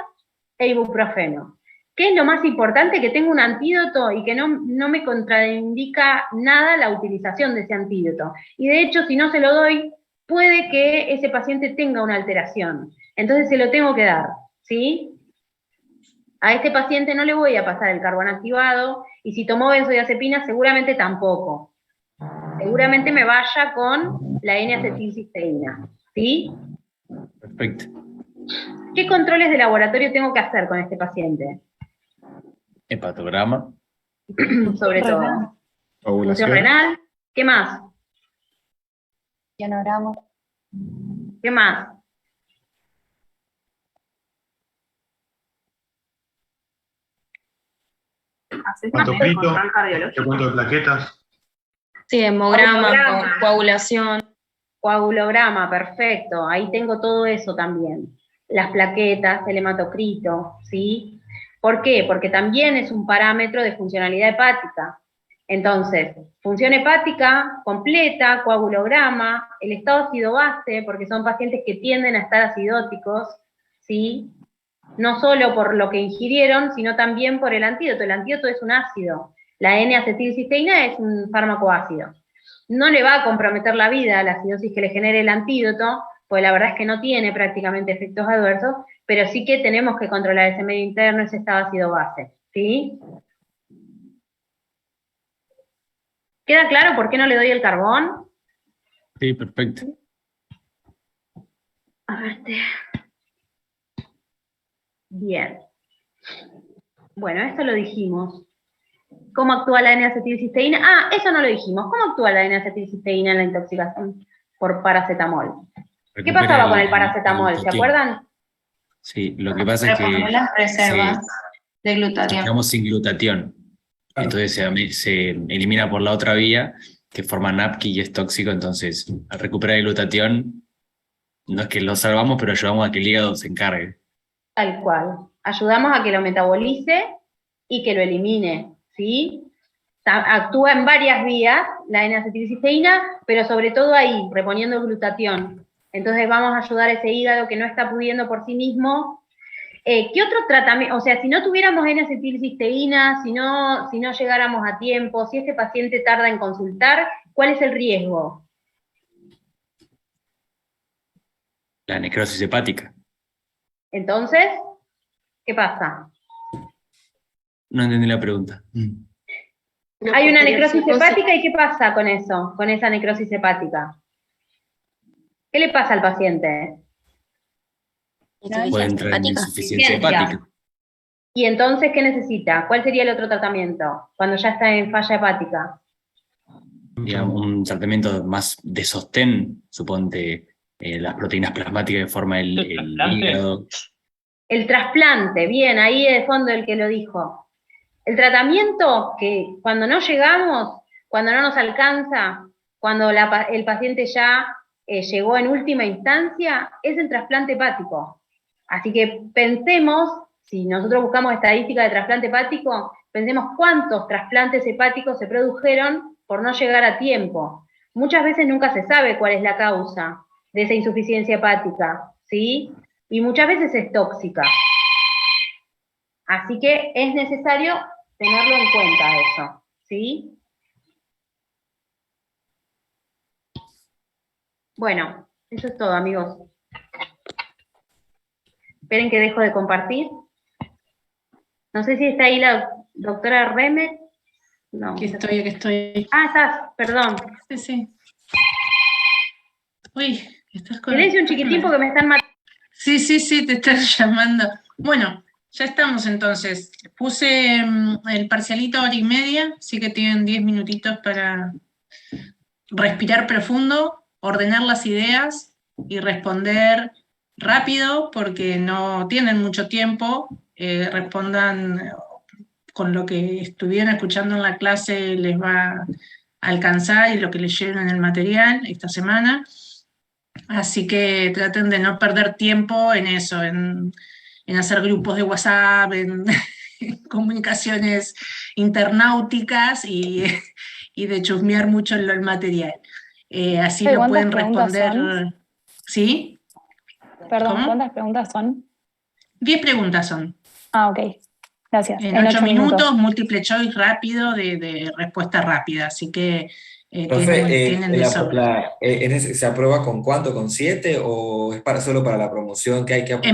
e ibuprofeno. ¿Qué es lo más importante? Que tenga un antídoto y que no me contraindica nada la utilización de ese antídoto. Y de hecho, si no se lo doy, puede que ese paciente tenga una alteración. Entonces se lo tengo que dar, ¿sí? A este paciente no le voy a pasar el carbón activado, y si tomó benzodiazepina seguramente tampoco. Seguramente me vaya con la N-acetilcisteína, ¿sí? Perfecto. ¿Qué controles de laboratorio tengo que hacer con este paciente? Hepatograma. Sobre todo. Función renal. ¿Qué más? Ionograma. ¿Qué más? ¿Haces ¿Cuánto también el pito? control cardiológico? ¿Cuánto de plaquetas? Sí, hemograma, coagulación. Coagulograma, perfecto. Ahí tengo todo eso también. Las plaquetas, el hematocrito, ¿sí? ¿Por qué? Porque también es un parámetro de funcionalidad hepática. Entonces, función hepática completa, coagulograma, el estado ácido-base, porque son pacientes que tienden a estar acidóticos, ¿sí? No solo por lo que ingirieron, sino también por el antídoto. El antídoto es un ácido. La N-acetilcisteína es un fármaco ácido. No le va a comprometer la vida a la acidosis que le genere el antídoto, pues la verdad es que no tiene prácticamente efectos adversos, pero sí que tenemos que controlar ese medio interno, ese estado ácido-base, ¿sí? ¿Queda claro por qué no le doy el carbón? Sí, perfecto. A ver, bien. Bueno, esto lo dijimos. ¿Cómo actúa la N-acetilcisteína? Ah, eso no lo dijimos. ¿Cómo actúa la N-acetilcisteína en la intoxicación por paracetamol? ¿Qué pasaba con el paracetamol? ¿Se acuerdan? Sí, lo que pasa es que las reservas de glutatión. quedamos sin glutatión. Entonces se elimina por la otra vía, que forma NAPQI y es tóxico. Entonces, al recuperar el glutatión, no es que lo salvamos, pero ayudamos a que el hígado se encargue. Tal cual. Ayudamos a que lo metabolice y que lo elimine, ¿sí? Actúa en varias vías la N-acetilcisteína, pero sobre todo ahí, reponiendo glutatión. Entonces vamos a ayudar a ese hígado que no está pudiendo por sí mismo. ¿Qué otro tratamiento? O sea, si no tuviéramos N-acetilcisteína, si no llegáramos a tiempo, si este paciente tarda en consultar, ¿cuál es el riesgo? La necrosis hepática. Entonces, ¿qué pasa? No entendí la pregunta. Hay una necrosis hepática, ¿y qué pasa con eso? Con esa necrosis hepática. ¿Qué le pasa al paciente? Puede entrar en insuficiencia hepática. ¿Y entonces qué necesita? ¿Cuál sería el otro tratamiento cuando ya está en falla hepática? Digamos, un tratamiento más de sostén, suponte las proteínas plasmáticas que forma el hígado. El trasplante, bien, ahí de fondo el que lo dijo. El tratamiento que cuando no llegamos, cuando no nos alcanza, cuando el paciente ya llegó en última instancia, es el trasplante hepático. Así que pensemos, si nosotros buscamos estadística de trasplante hepático, pensemos cuántos trasplantes hepáticos se produjeron por no llegar a tiempo. Muchas veces nunca se sabe cuál es la causa de esa insuficiencia hepática, ¿sí? Y muchas veces es tóxica. Así que es necesario tenerlo en cuenta eso, ¿sí? Bueno, eso es todo, amigos. Esperen que dejo de compartir. No sé si está ahí la doctora Remet. No. Aquí estoy. Ah, estás, perdón. Sí. Uy, estás con... Silencio un chiquitín porque me están matando. Sí, te están llamando. Bueno, ya estamos entonces. Puse el parcialito 1h30, así que tienen 10 minutitos para respirar profundo, ordenar las ideas y responder rápido, porque no tienen mucho tiempo. Respondan con lo que estuvieron escuchando en la clase, les va a alcanzar, y lo que leyeron en el material esta semana. Así que traten de no perder tiempo en eso, en hacer grupos de WhatsApp, en comunicaciones internauticas y de chusmear mucho el material. Así lo pueden responder. Son? ¿Sí? Perdón, ¿Cómo? ¿cuántas preguntas son? 10 preguntas son. Ah, ok. Gracias. En 8 minutos, múltiple choice rápido, de respuesta rápida, así que tienen de sobra. ¿Se aprueba con cuánto? ¿Con 7? ¿O es solo para la promoción que hay que aplicar?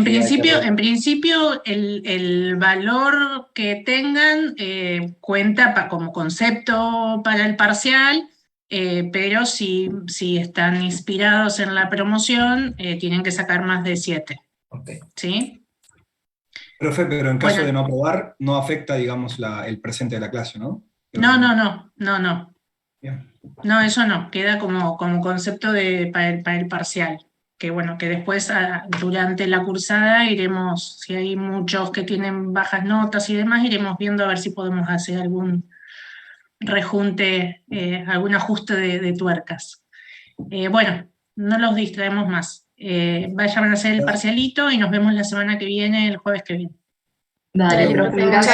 En principio el valor que tengan cuenta como concepto para el parcial, pero si están inspirados en la promoción, tienen que sacar más de 7. Okay. ¿Sí? Profe, pero en caso de no aprobar, no afecta, digamos, el presente de la clase, ¿no? No. Bien. No, eso no, queda como concepto para el parcial, que bueno, que después durante la cursada iremos, si hay muchos que tienen bajas notas y demás, iremos viendo a ver si podemos hacer algún rejunte, algún ajuste de tuercas. Bueno, no los distraemos más. Vayan a hacer el parcialito y nos vemos la semana que viene, el jueves que viene. Dale, profe, gracias.